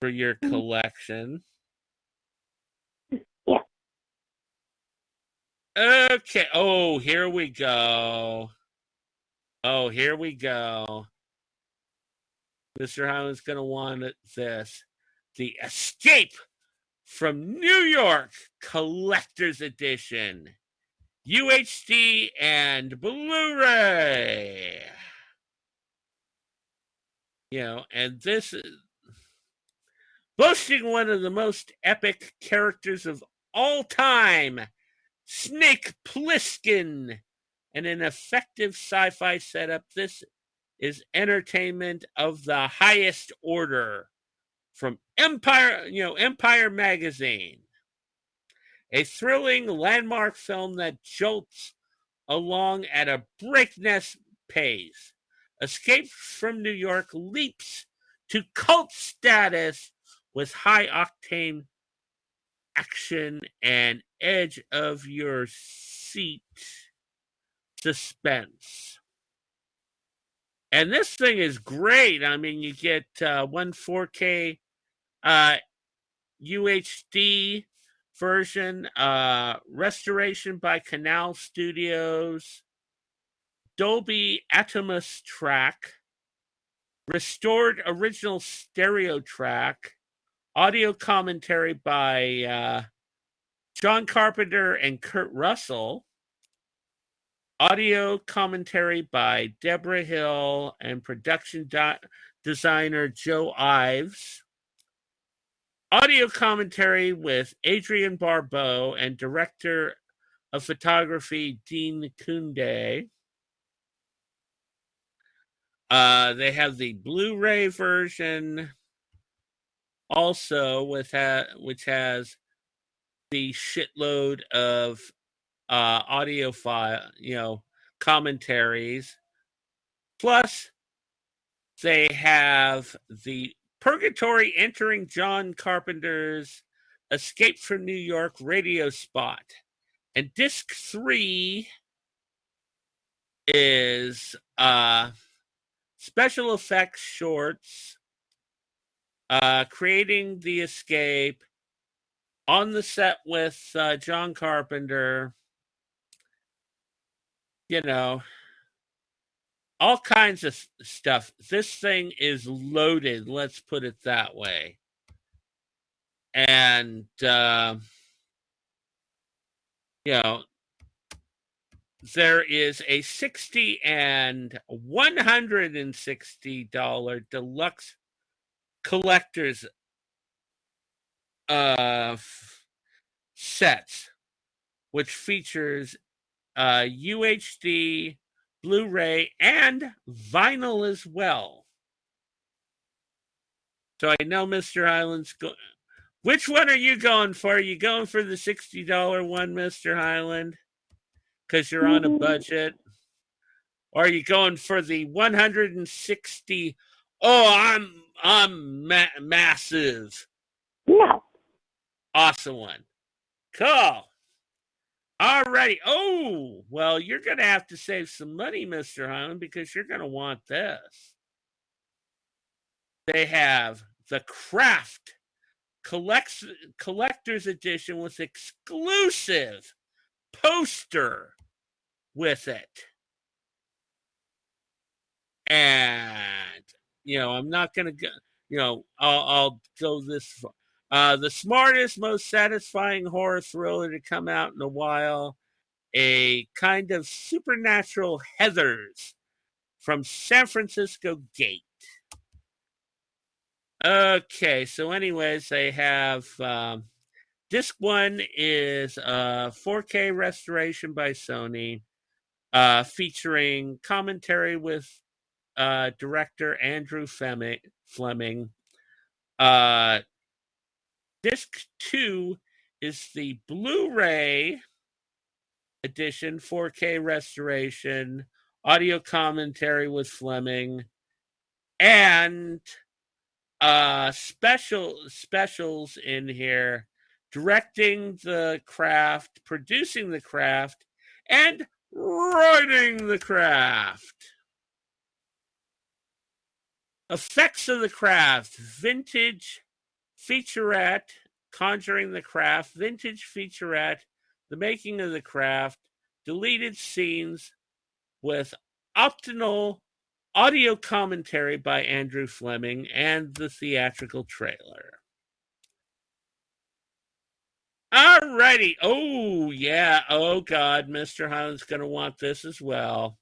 for your collection. Yeah. Okay. Oh, here we go. Oh, here we go. Mr. Highland's going to want this. The Escape from New York Collector's Edition. UHD and Blu-ray. You know, and this is boasting one of the most epic characters of all time, Snake Plissken, and an effective sci-fi setup. This is entertainment of the highest order from Empire Magazine. A thrilling landmark film that jolts along at a breakneck pace. Escape from New York leaps to cult status with high-octane action and edge of your seat suspense. And this thing is great. I mean, you get one 4K UHD version, restoration by Canal Studios, Dolby Atmos track, restored original stereo track, audio commentary by John Carpenter and Kurt Russell, audio commentary by Deborah Hill and production designer Joe Ives, audio commentary with Adrian Barbeau and director of photography Dean Kunde. They have the Blu-ray version also which has the shitload of audio file, commentaries. Plus, they have the Purgatory Entering John Carpenter's Escape from New York radio spot. And disc 3 is special effects shorts, creating the escape on the set with John Carpenter, all kinds of stuff. This thing is loaded, let's put it that way. And, there is a $60 and $160 deluxe collector's sets, which features UHD, Blu-ray, and vinyl as well. So I know Mr. Highland's which one are you going for? Are you going for the $60 one, Mr. Highland? Because you're on a budget? Or are you going for the 160? Oh, I'm massive. No. Awesome one. Cool. All righty. Oh, well, you're going to have to save some money, Mr. Highland, because you're going to want this. They have the Craft Collector's Edition with exclusive poster with it. And, I'm not going to go, I'll go this far. The smartest, most satisfying horror thriller to come out in a while. A kind of supernatural Heathers from San Francisco Gate. Okay, so anyways, they have disc 1 is a 4K restoration by Sony, featuring commentary with director Andrew Fleming. Disc 2 is the Blu-ray edition, 4K restoration, audio commentary with Fleming, and specials in here, directing the craft, producing the craft, and writing the craft. Effects of the Craft, vintage featurette, Conjuring the Craft, vintage featurette, The Making of the Craft, deleted scenes with optional audio commentary by Andrew Fleming, and the theatrical trailer. Alrighty. Oh, yeah. Oh, God. Mr. Highland's going to want this as well.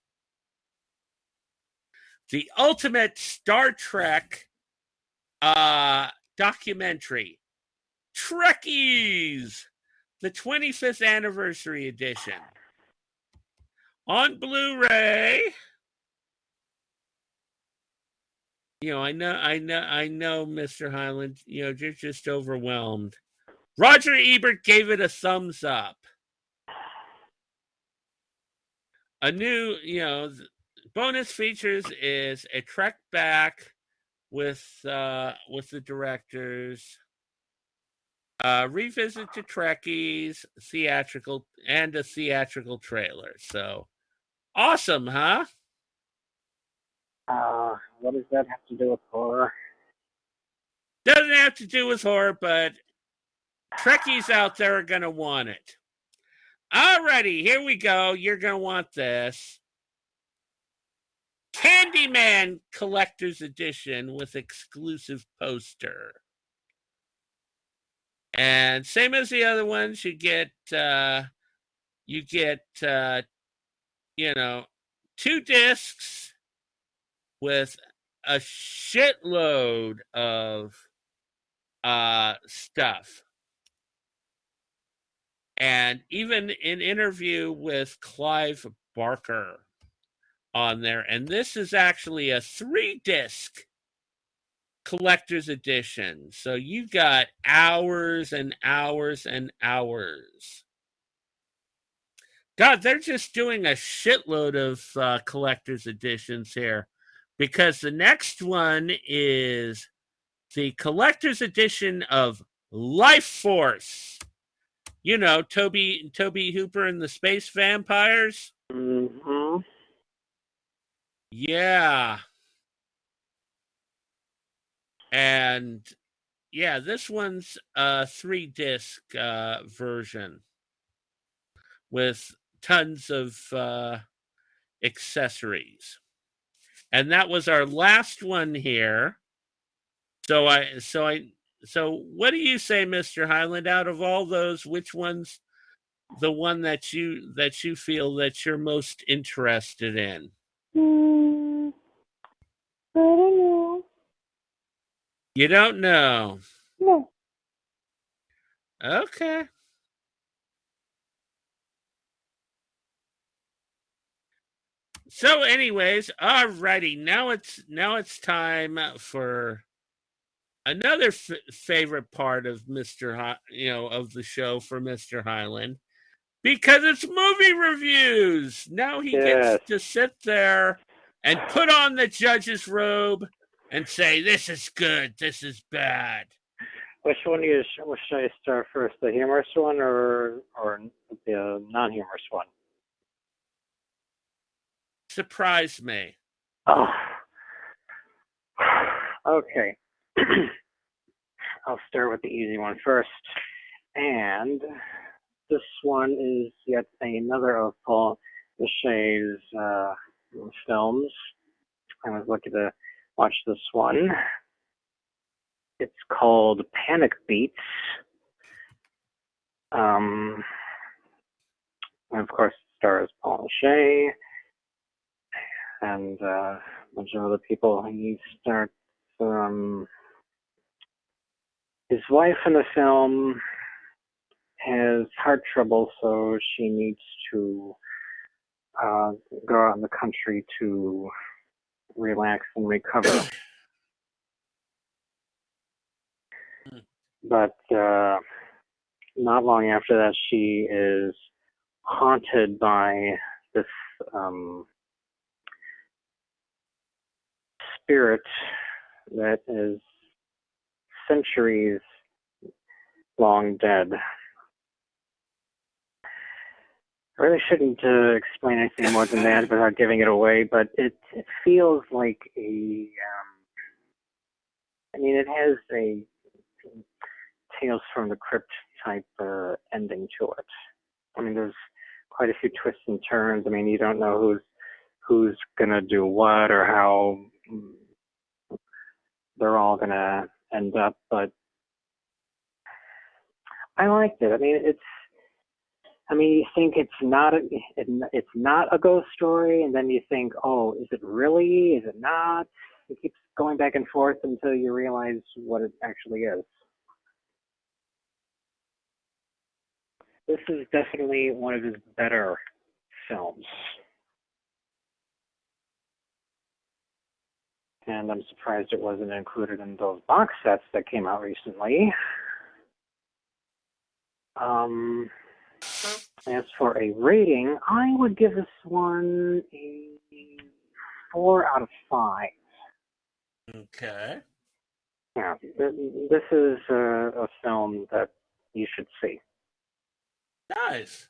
The Ultimate Star Trek documentary, Trekkies, the 25th anniversary edition. On Blu-ray. I know, Mr. Highland, you're just overwhelmed. Roger Ebert gave it a thumbs up. A new, bonus features is a trek back with the directors, revisit to Trekkies, theatrical, and a theatrical trailer. So awesome, huh? What does that have to do with horror? Doesn't have to do with horror, but Trekkies out there are going to want it. Alrighty, here we go. You're going to want this. Candyman Collector's Edition with exclusive poster. And same as the other ones, you get 2 discs with a shitload of stuff. And even an interview with Clive Barker on there. And this is actually a 3-disc collector's edition. So you got hours and hours and hours. God, they're just doing a shitload of collector's editions here, because the next one is the collector's edition of Life Force. You know, Toby Hooper and the Space Vampires. Mm-hmm. Yeah. And yeah, this one's a 3-disc version with tons of accessories. And that was our last one here. So what do you say, Mr. Highland? Out of all those, which one's the one that you feel that you're most interested in? I don't know. You don't know. No. Okay. So, anyways, alrighty. Now it's time for another favorite part of of the show for Mr. Highland, because it's movie reviews. Now he gets to sit there and put on the judge's robe and say, "This is good. This is bad." Which should I start first? The humorous one or the non-humorous one? Surprise me. Oh. Okay. I'll start with the easy one first. And this one is yet another of Paul Boucher's films. I was lucky to watch this one. It's called Panic Beats. And of course, it stars Paul Boucher and a bunch of other people. He starts his wife in the film has heart trouble, so she needs to go out in the country to relax and recover. But not long after that, she is haunted by this spirit that is centuries long dead. I really shouldn't explain anything more than that without giving it away, but it feels like it has a Tales from the Crypt type ending to it. I mean, there's quite a few twists and turns. I mean, you don't know who's gonna do what or how they're all gonna end up, but I liked it. I mean, you think it's not a ghost story, and then you think, oh, is it really? Is it not? It keeps going back and forth until you realize what it actually is. This is definitely one of his better films. And I'm surprised it wasn't included in those box sets that came out recently. As for a rating, I would give this one a 4 out of 5. Okay. Yeah, this is a film that you should see. Nice.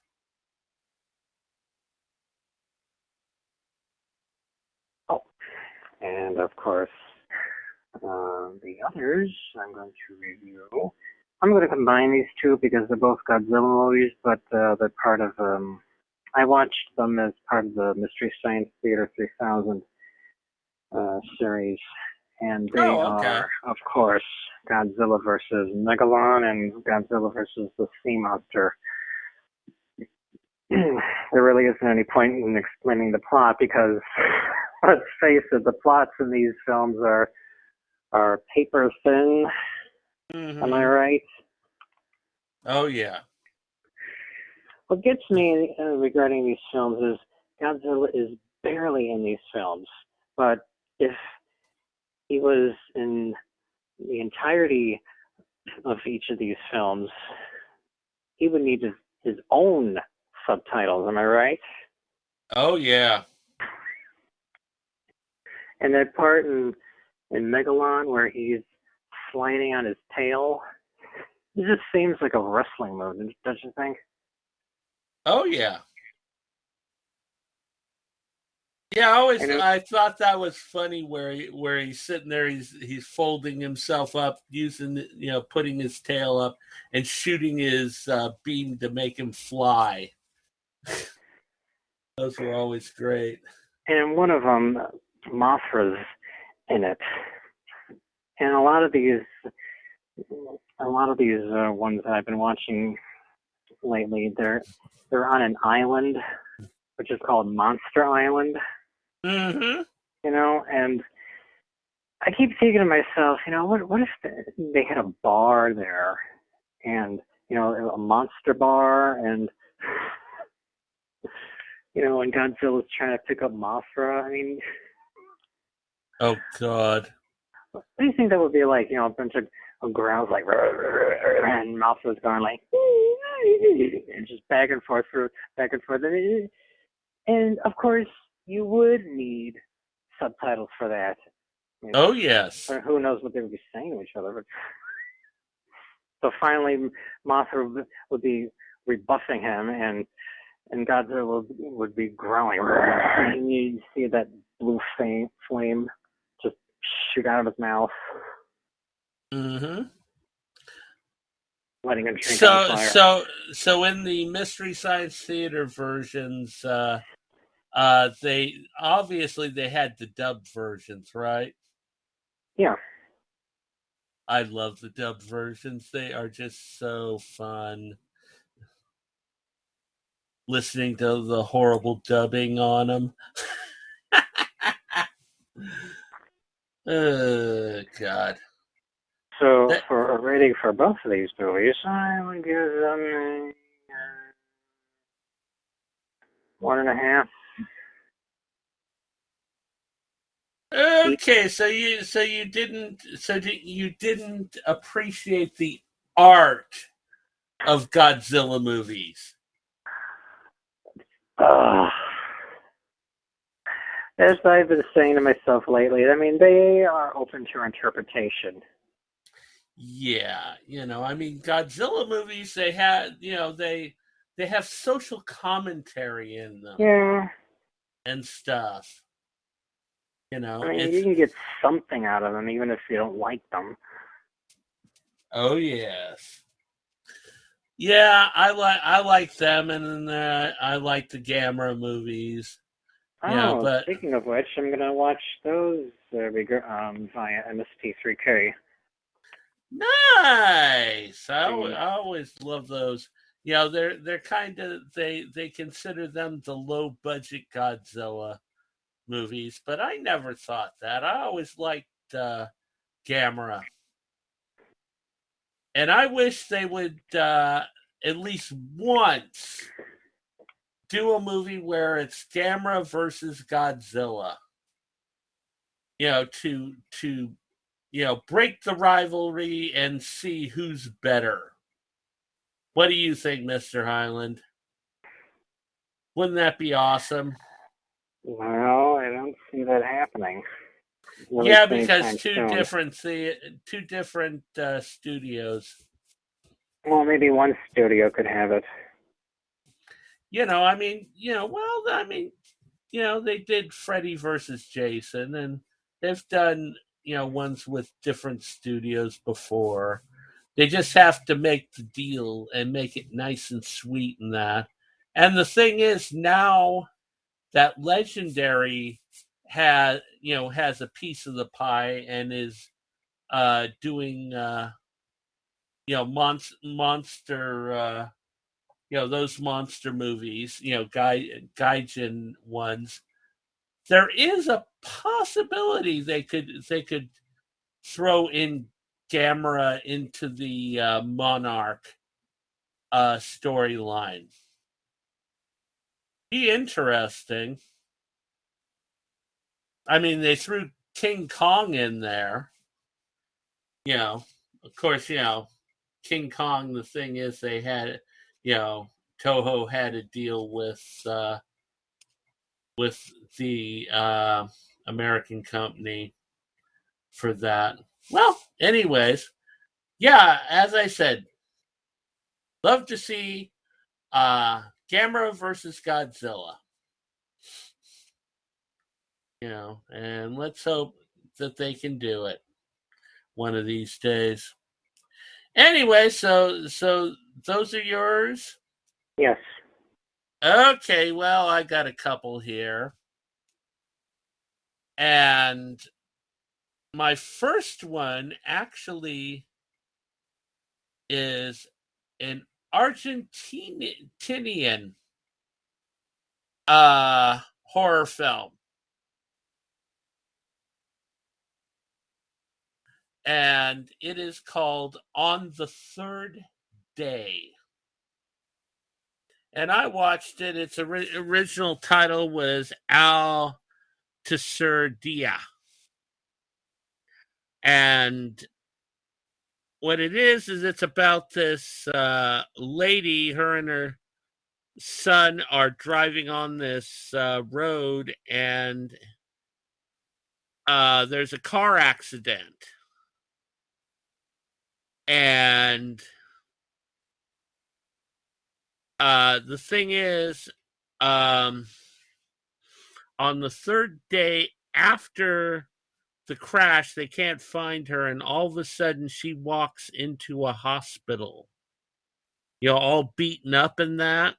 Oh, and of course, the others I'm going to review. I'm going to combine these two because they're both Godzilla movies, but they're part of, I watched them as part of the Mystery Science Theater 3000 series. And they are, of course, Godzilla versus Megalon and Godzilla versus the Sea Monster. There really isn't any point in explaining the plot because, let's face it, the plots in these films are paper thin, Am I right? Oh, yeah. What gets me regarding these films is Godzilla is barely in these films, but if he was in the entirety of each of these films, he would need his own subtitles. Am I right? Oh, yeah. And that part in Megalon where he's sliding on his tail, it just seems like a wrestling move, don't you think? Oh, yeah. Yeah, I thought that was funny where he's sitting there, he's folding himself up, using putting his tail up and shooting his beam to make him fly. Those were always great. And in one of them, Mothra's in it, and a lot of these ones that I've been watching lately, they're on an island, which is called Monster Island. Mm-hmm. And I keep thinking to myself, what if they had a bar there, and a monster bar, and and Godzilla's trying to pick up Mothra. I mean, oh God, what do you think that would be like? A bunch of growls like, and Mothra's going like, and just back and forth. And of course, you would need subtitles for that. Oh yes. Or who knows what they would be saying to each other. But so finally, Mothra would be rebuffing him, and Godzilla would be growling, and you see that blue flame just shoot out of his mouth. Mm-hmm. Letting him drink on fire. So in the Mystery Science Theater versions, they obviously had the dubbed versions, right? Yeah. I love the dubbed versions. They are just so fun. Listening to the horrible dubbing on them. Oh, God. So for a rating for both of these movies, I would give them 1.5. Okay, so you didn't appreciate the art of Godzilla movies. As I've been saying to myself lately, I mean, they are open to interpretation. Yeah, I mean, Godzilla movies, they had, they have social commentary in them. Yeah. And stuff. I mean, you can get something out of them, even if you don't like them. Oh yes. Yeah, I like them, and then I like the Gamera movies. Oh, but speaking of which, I'm gonna watch those via MST3K. Nice. I always love those. They're kind of they consider them the low budget Godzilla movies, but I never thought that. I always liked Gamera, and I wish they would at least once do a movie where it's Gamera versus Godzilla. To break the rivalry and see who's better. What do you think, Mr. Highland? Wouldn't that be awesome? Well, I don't see that happening. Yeah, because two different studios. Well, maybe one studio could have it. They did Freddy versus Jason, and they've done, ones with different studios before. They just have to make the deal and make it nice and sweet and that. And the thing is, now that Legendary has a piece of the pie and is doing monster those monster movies, gaijin ones. There is a possibility they could throw in Gamera into the Monarch storyline. Be interesting. I mean, they threw King Kong in there. You know, of course, King Kong, the thing is they had, Toho had to deal with the American company for that. Well, anyways, yeah, as I said, love to see Gamera versus Godzilla. And let's hope that they can do it one of these days. Anyway, so those are yours? Yes. Okay, well, I got a couple here. And my first one actually is an Argentinian horror film. And it is called On the Third Day. And I watched it. Its original title was Al Tercer Dia. And what it is it's about this lady. Her and her son are driving on this road, and there's a car accident. And the thing is, on the third day after the crash, they can't find her, and all of a sudden she walks into a hospital, all beaten up in that.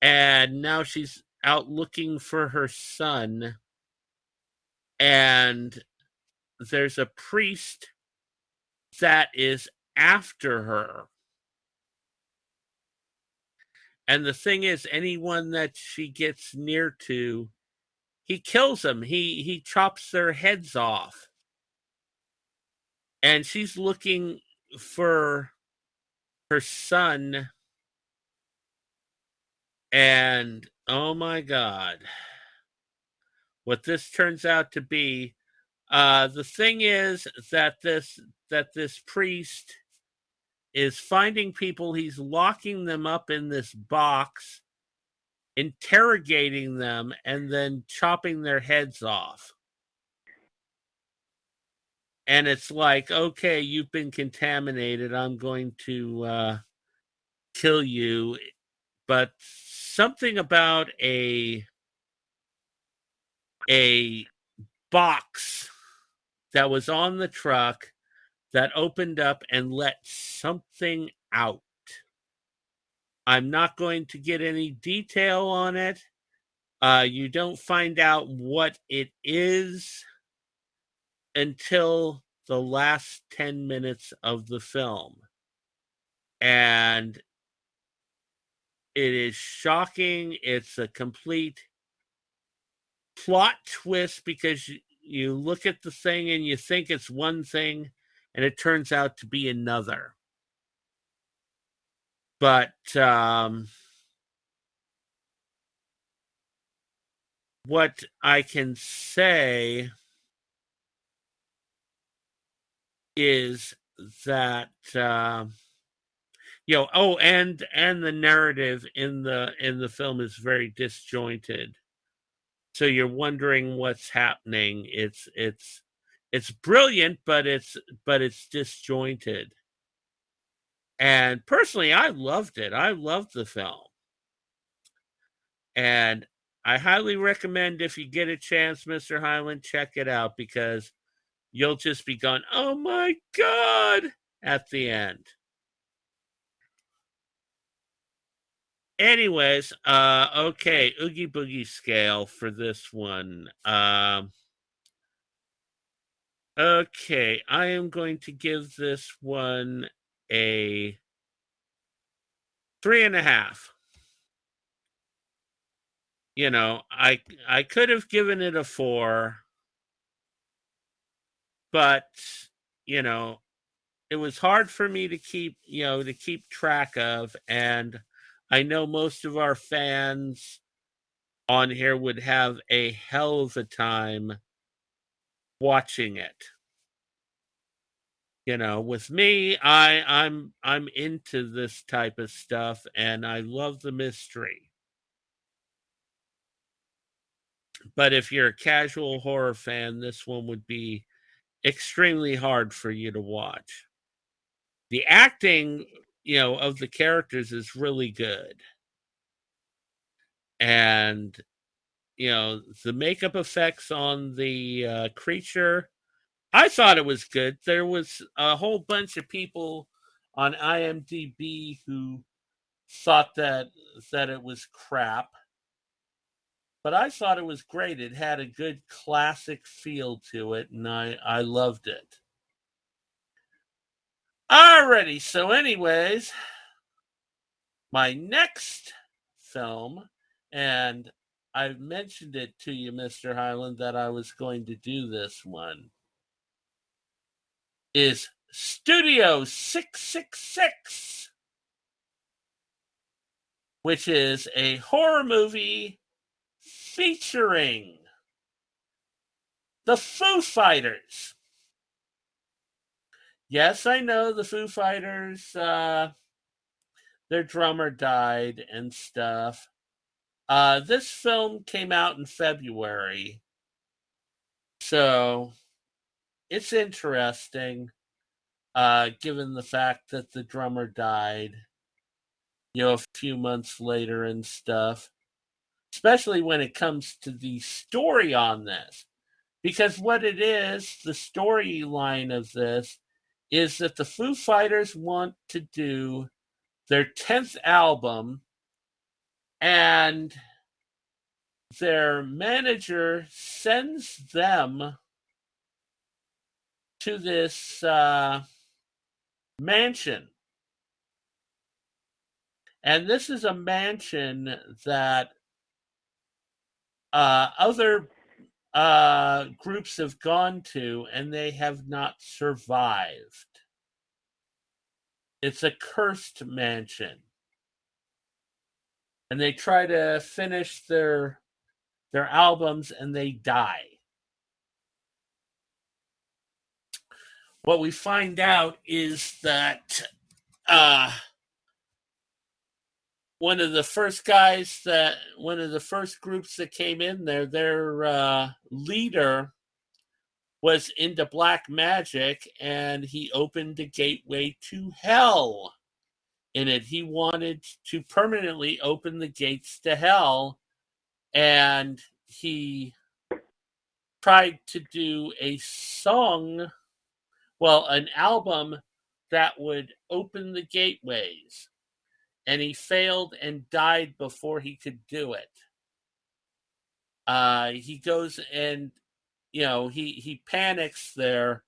And now she's out looking for her son, and there's a priest that is after her. And the thing is, anyone that she gets near to, he kills them. He chops their heads off. And she's looking for her son. And oh my God, what this turns out to be. The thing is that this priest is finding people. He's locking them up in this box, interrogating them, and then chopping their heads off. And it's like, okay, you've been contaminated. I'm going to kill you. But something about a box that was on the truck that opened up and let something out. I'm not going to get any detail on it. You don't find out what it is until the last 10 minutes of the film. And it is shocking. It's a complete plot twist because you look at the thing and you think it's one thing and it turns out to be another. But what I can say is that and the narrative in the film is very disjointed. So you're wondering what's happening. It's brilliant, but it's disjointed. And personally, I loved it. I loved the film. And I highly recommend, if you get a chance, Mr. Highland, check it out, because you'll just be going, oh my God, at the end. Anyways, okay, Oogie Boogie scale for this one. Okay, I am going to give this one a 3.5. I could have given it a 4, but you know, it was hard for me to keep track of, and I know most of our fans on here would have a hell of a time watching it. With me, I'm into this type of stuff, and I love the mystery. But if you're a casual horror fan, this one would be extremely hard for you to watch. The acting, of the characters is really good. And, the makeup effects on the creature, I thought it was good. There was a whole bunch of people on IMDb who thought that it was crap. But I thought it was great. It had a good classic feel to it, and I loved it. Alrighty, so anyways, my next film, and I've mentioned it to you, Mr. Highland, that I was going to do this one, is Studio 666, which is a horror movie featuring the Foo Fighters. Yes, I know the Foo Fighters, their drummer died and stuff. This film came out in February, so it's interesting, given the fact that the drummer died, a few months later and stuff, especially when it comes to the story on this. Because what it is, the storyline of this, is that the Foo Fighters want to do their 10th album, and their manager sends them to this mansion. And this is a mansion that other groups have gone to, and they have not survived. It's a cursed mansion. And they try to finish their albums, and they die. What we find out is that one of the first groups that came in there, their leader was into black magic, and he opened a gateway to hell in it. He wanted to permanently open the gates to hell, and he tried to do an album that would open the gateways, and he failed and died before he could do it. He goes and he panics there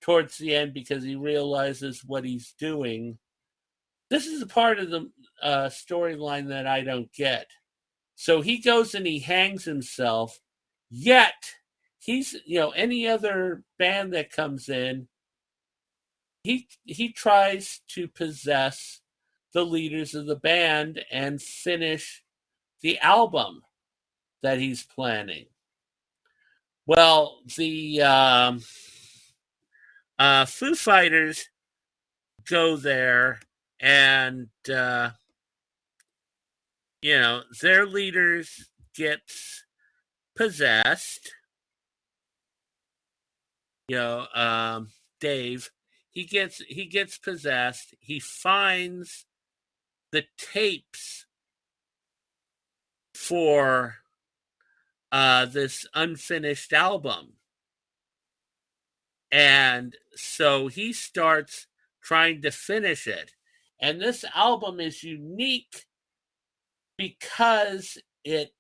towards the end because he realizes what he's doing. This is a part of the storyline that I don't get. So he goes and he hangs himself, yet he's, any other band that comes in, he tries to possess the leaders of the band and finish the album that he's planning. Well, the Foo Fighters go there, and their leaders gets possessed. Dave, he gets possessed. He finds the tapes for this unfinished album. And so he starts trying to finish it. And this album is unique because it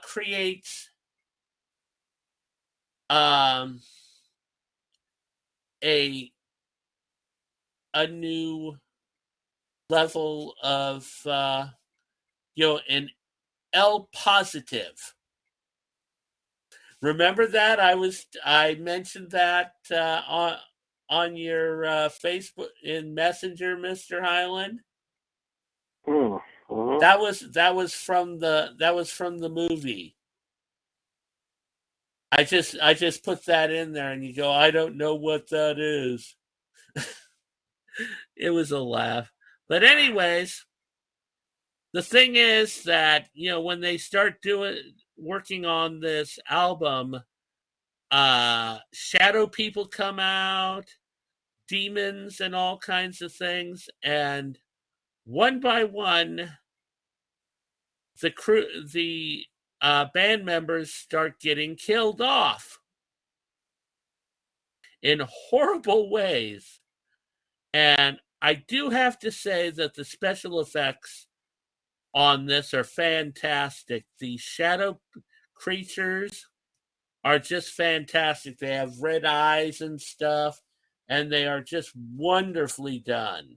creates a new level of an L positive, Remember that I mentioned that on your Facebook in Messenger, Mr. Highland. Mm-hmm. That was from the movie. I just put that in there, and you go, I don't know what that is. It was a laugh, but anyways, the thing is that when they start working on this album, shadow people come out, demons, and all kinds of things, and one by one, the band members start getting killed off in horrible ways. And I do have to say that the special effects on this are fantastic. The shadow creatures are just fantastic. They have red eyes and stuff, and they are just wonderfully done.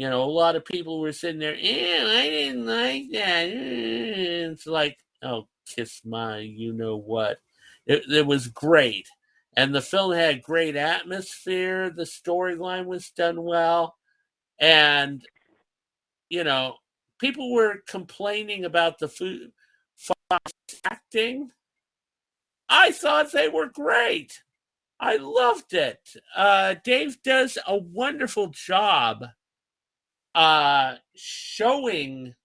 A lot of people were sitting there, I didn't like that. It's like, oh, kiss my you-know-what. It was great. And the film had great atmosphere. The storyline was done well. And, people were complaining about the food acting. I thought they were great. I loved it. Dave does a wonderful job showing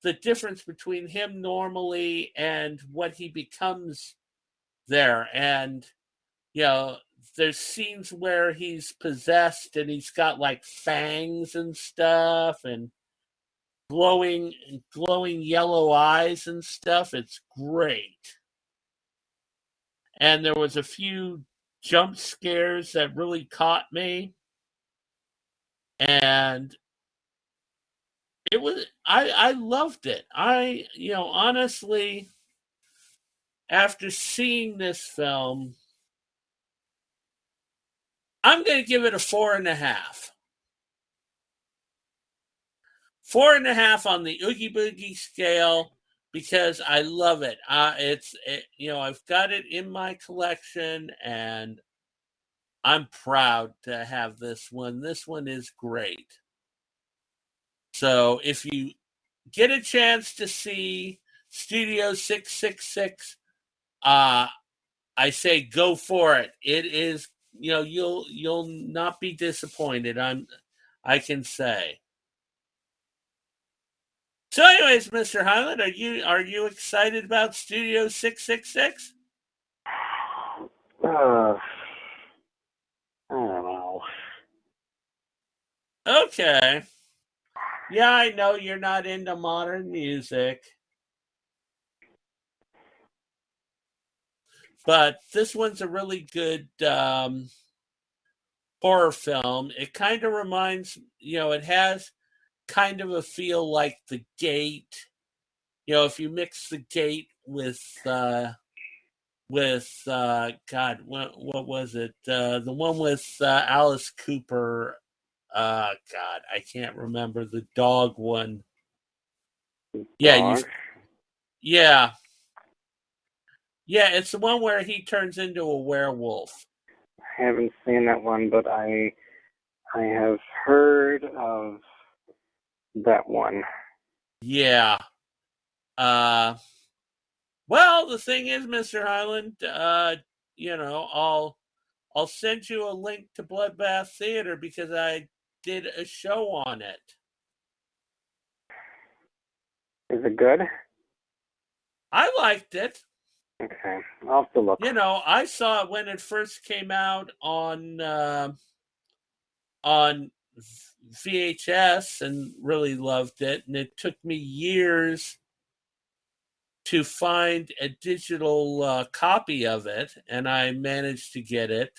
the difference between him normally and what he becomes there. And, there's scenes where he's possessed and he's got like fangs and stuff and glowing yellow eyes and stuff. It's great. And there was a few jump scares that really caught me. And I loved it. Honestly, after seeing this film, I'm going to give it a 4.5. 4.5 on the Oogie Boogie scale because I love it. I've got it in my collection and I'm proud to have this one. This one is great. So if you get a chance to see Studio 666, I say go for it. It is, you'll not be disappointed. I can say. So, anyways, Mr. Highland, are you excited about Studio 666? I don't know. Okay. Yeah, I know you're not into modern music. But this one's a really good horror film. It kind of reminds, it has kind of a feel like The Gate. If you mix The Gate with God, what was it? The one with Alice Cooper. God, I can't remember the dog one. Yeah, Dog? yeah, it's the one where he turns into a werewolf. I haven't seen that one, but I have heard of that one. Yeah. Well, the thing is, Mr. Highland, I'll send you a link to Bloodbath Theater because I did a show on it. Is it good? I liked it. Okay, I'll have to look. I saw it when it first came out on VHS and really loved it. And it took me years to find a digital copy of it, and I managed to get it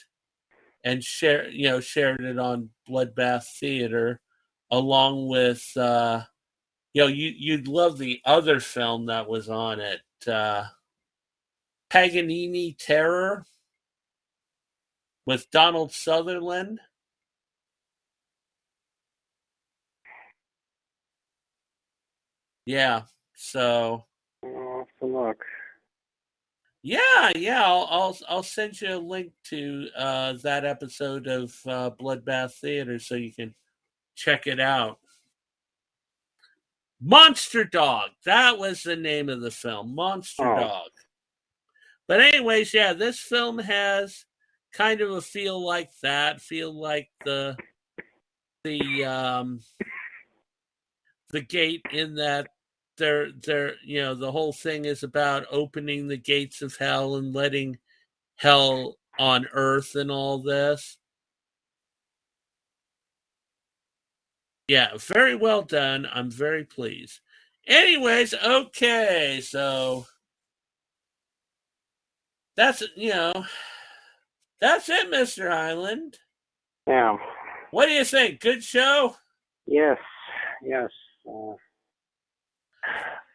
and shared it on Bloodbath Theater, along with you'd love the other film that was on it, Paganini Terror with Donald Sutherland. Yeah, so I'll have to look. Yeah. I'll send you a link to that episode of Bloodbath Theater so you can check it out. Monster Dog. That was the name of the film, Monster Dog. But anyways, yeah, this film has kind of a feel like that. Feel like the gate in that they're the whole thing is about opening the gates of hell and letting hell on earth and all this. Yeah, very well done. I'm very pleased. Anyways, okay, so that's that's it, Mr. Highland. Yeah. What do you think? Good show? Yes. It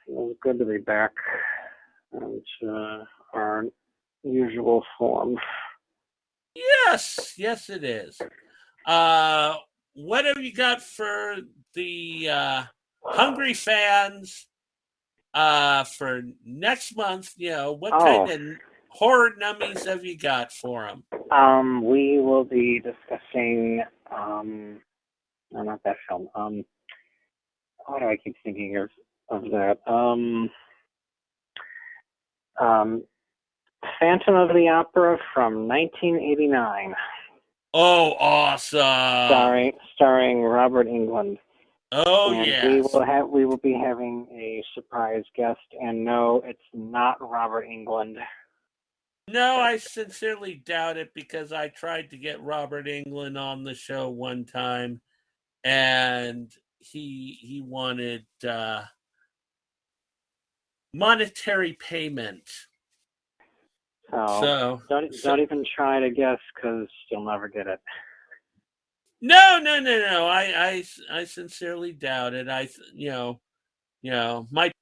was good to be back into our usual form. Yes, it is. What have you got for the hungry fans for next month? What kind of horror nummies have you got for them? We will be discussing, no, not that film. Why do I keep thinking of that? Phantom of the Opera from 1989. Oh, awesome! Starring Robert Englund. Oh, and yes. we will be having a surprise guest, and no, it's not Robert Englund. No, I sincerely doubt it because I tried to get Robert Englund on the show one time, and he wanted monetary payment. So don't even try to guess because you'll never get it. No. I sincerely doubt it. Might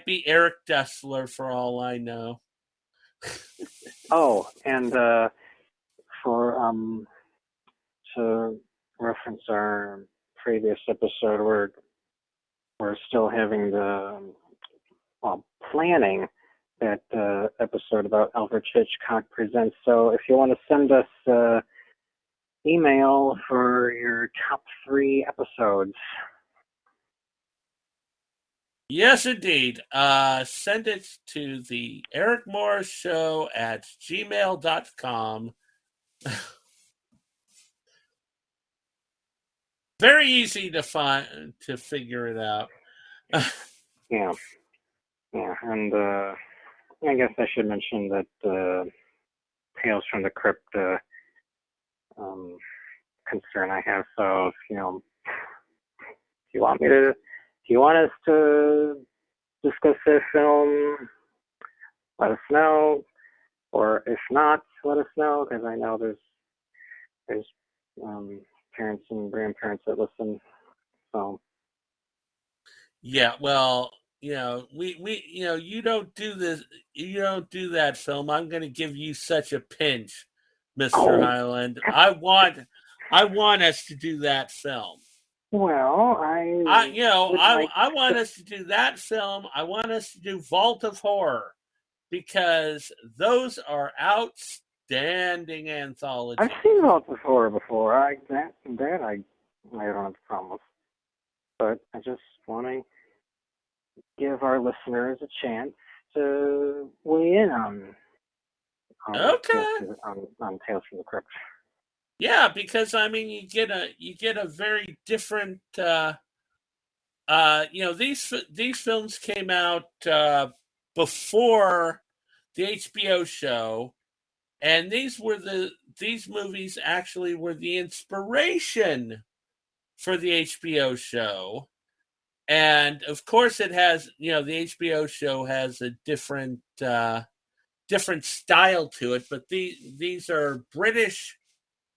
be Eric Dessler for all I know. Oh, and for to reference our previous episode, we're still having the planning that episode about Alfred Hitchcock Presents. So if you want to send us email for your top 3 episodes. Yes, indeed. Send it to the Eric Morris Show at gmail.com. Very easy to figure it out. Yeah, and I guess I should mention that Tales from the Crypt concern I have. So if you want us to discuss this film, let us know. Or if not, let us know, because I know there's parents and grandparents that listen. So yeah, well, we you don't do this, you don't do that film. I'm going to give you such a pinch, Mr. Highland. I want us to do that film. Well, I want us to do that film. I want us to do Vault of Horror because those are outstanding anthologies. I've seen Vault of Horror before. I don't have a problem with. But I just want to give our listeners a chance to weigh in on Tales from the Crypt. Yeah, because you get a very different. These films came out before the HBO show, and these movies actually were the inspiration for the HBO show. And of course, it has the HBO show has a different style to it, but these are British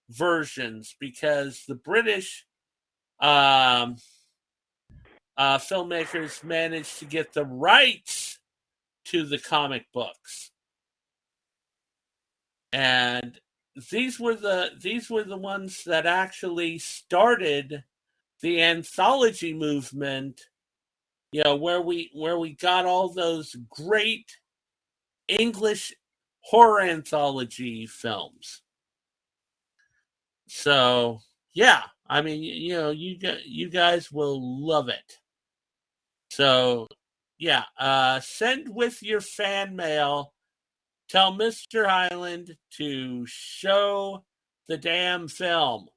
versions because the British filmmakers managed to get the rights to the comic books, and these were the ones that actually started the anthology movement. Where we got all those great English horror anthology films. So yeah, I mean, you guys will love it. So yeah, send with your fan mail. Tell Mr. Highland to show the damn film,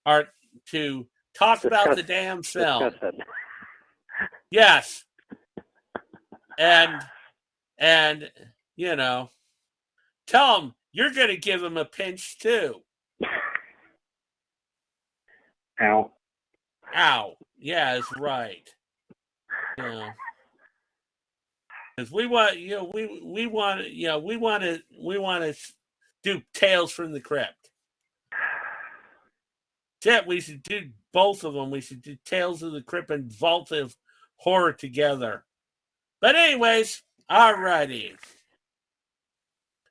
or to talk about the damn film. Yes, and tell him you're going to give him a pinch too. Ow. Ow. Yeah, that's right. Because we want, we want to do Tales from the Crypt. Yeah, we should do both of them. We should do Tales of the Crypt and Vault of Horror together. But anyways, alrighty.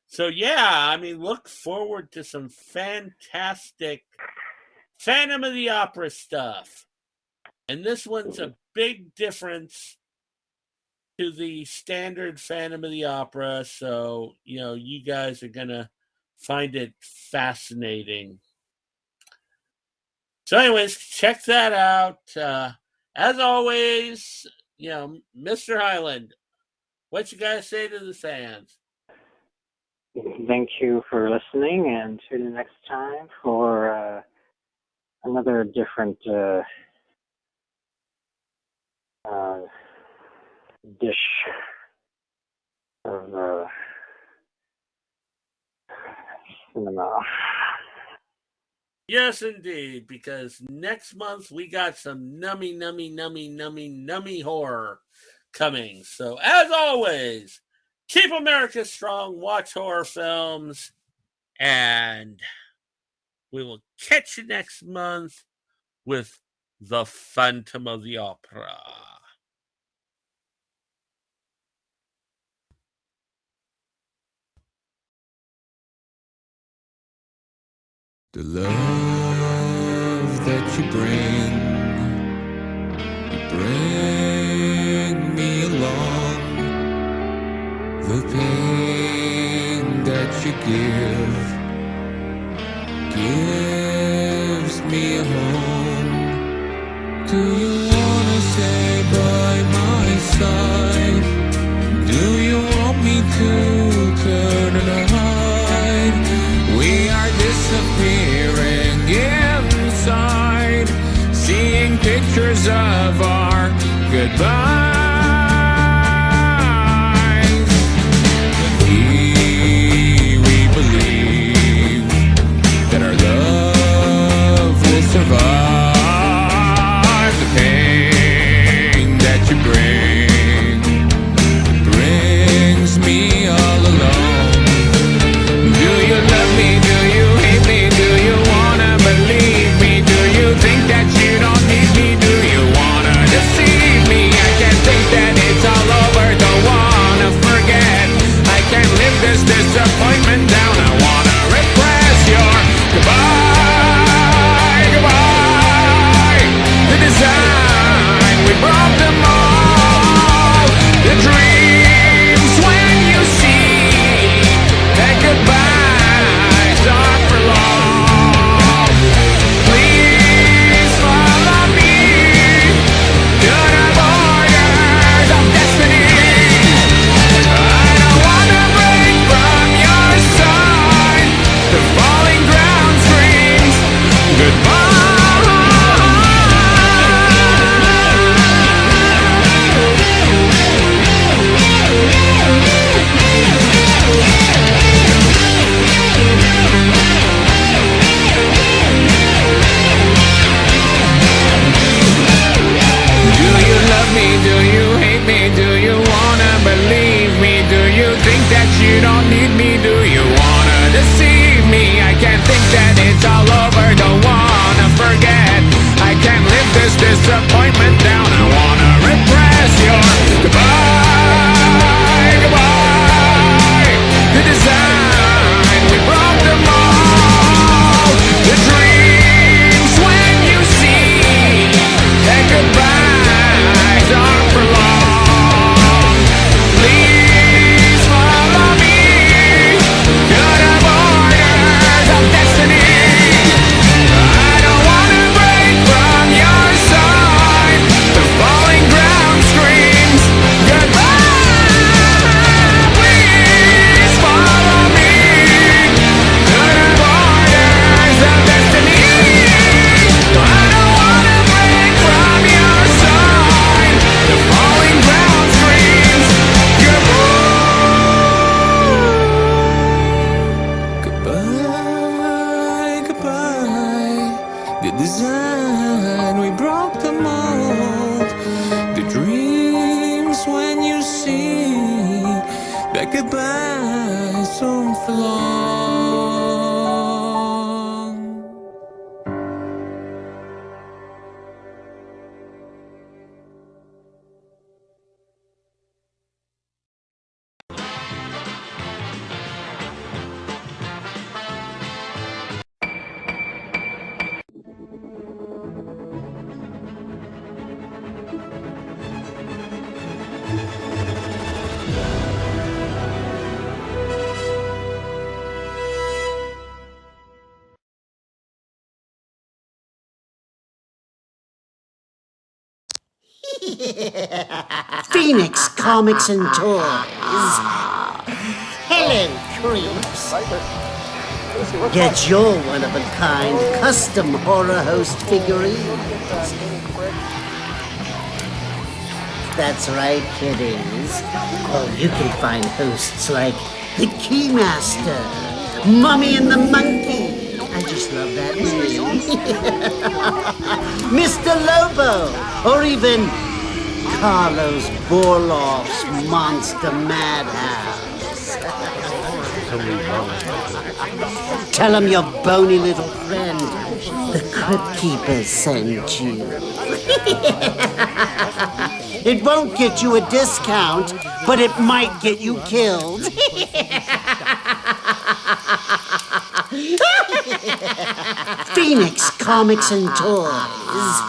So yeah, I mean, look forward to some fantastic Phantom of the Opera stuff. And this one's a big difference to the standard Phantom of the Opera. So, you guys are going to find it fascinating. So anyways, check that out. As always, Mr. Highland, what you guys say to the fans? Thank you for listening, and tune in next time for another different dish of cinema. Yes, indeed, because next month we got some nummy horror coming. So, as always, keep America strong, watch horror films, and we will catch you next month with The Phantom of the Opera. The love that you bring me along. The pain that you gives me a home. Do you wanna stay by my side? Do you want me to turn and hide? We are disappearing inside, seeing pictures of our goodbyes. But we believe that our love will survive the pain that you bring. It brings me all alone. Do you love me? Do you hate me? Do you wanna believe me? Do you think that you don't need me? Do you wanna deceive me? that goodbye so for long. Phoenix Comics+Toys. Hello, creeps. Get your one-of-a-kind custom horror host figurines. That's right, kiddies. Oh, you can find hosts like the Keymaster, Mummy and the Monkey. I just love that name. Mr. Lobo, or even Carlos Borloff's Monster Madhouse. Tell him your bony little friend, the Crypt Keeper, sent you. It won't get you a discount, but it might get you killed. Phoenix Comics+Toys.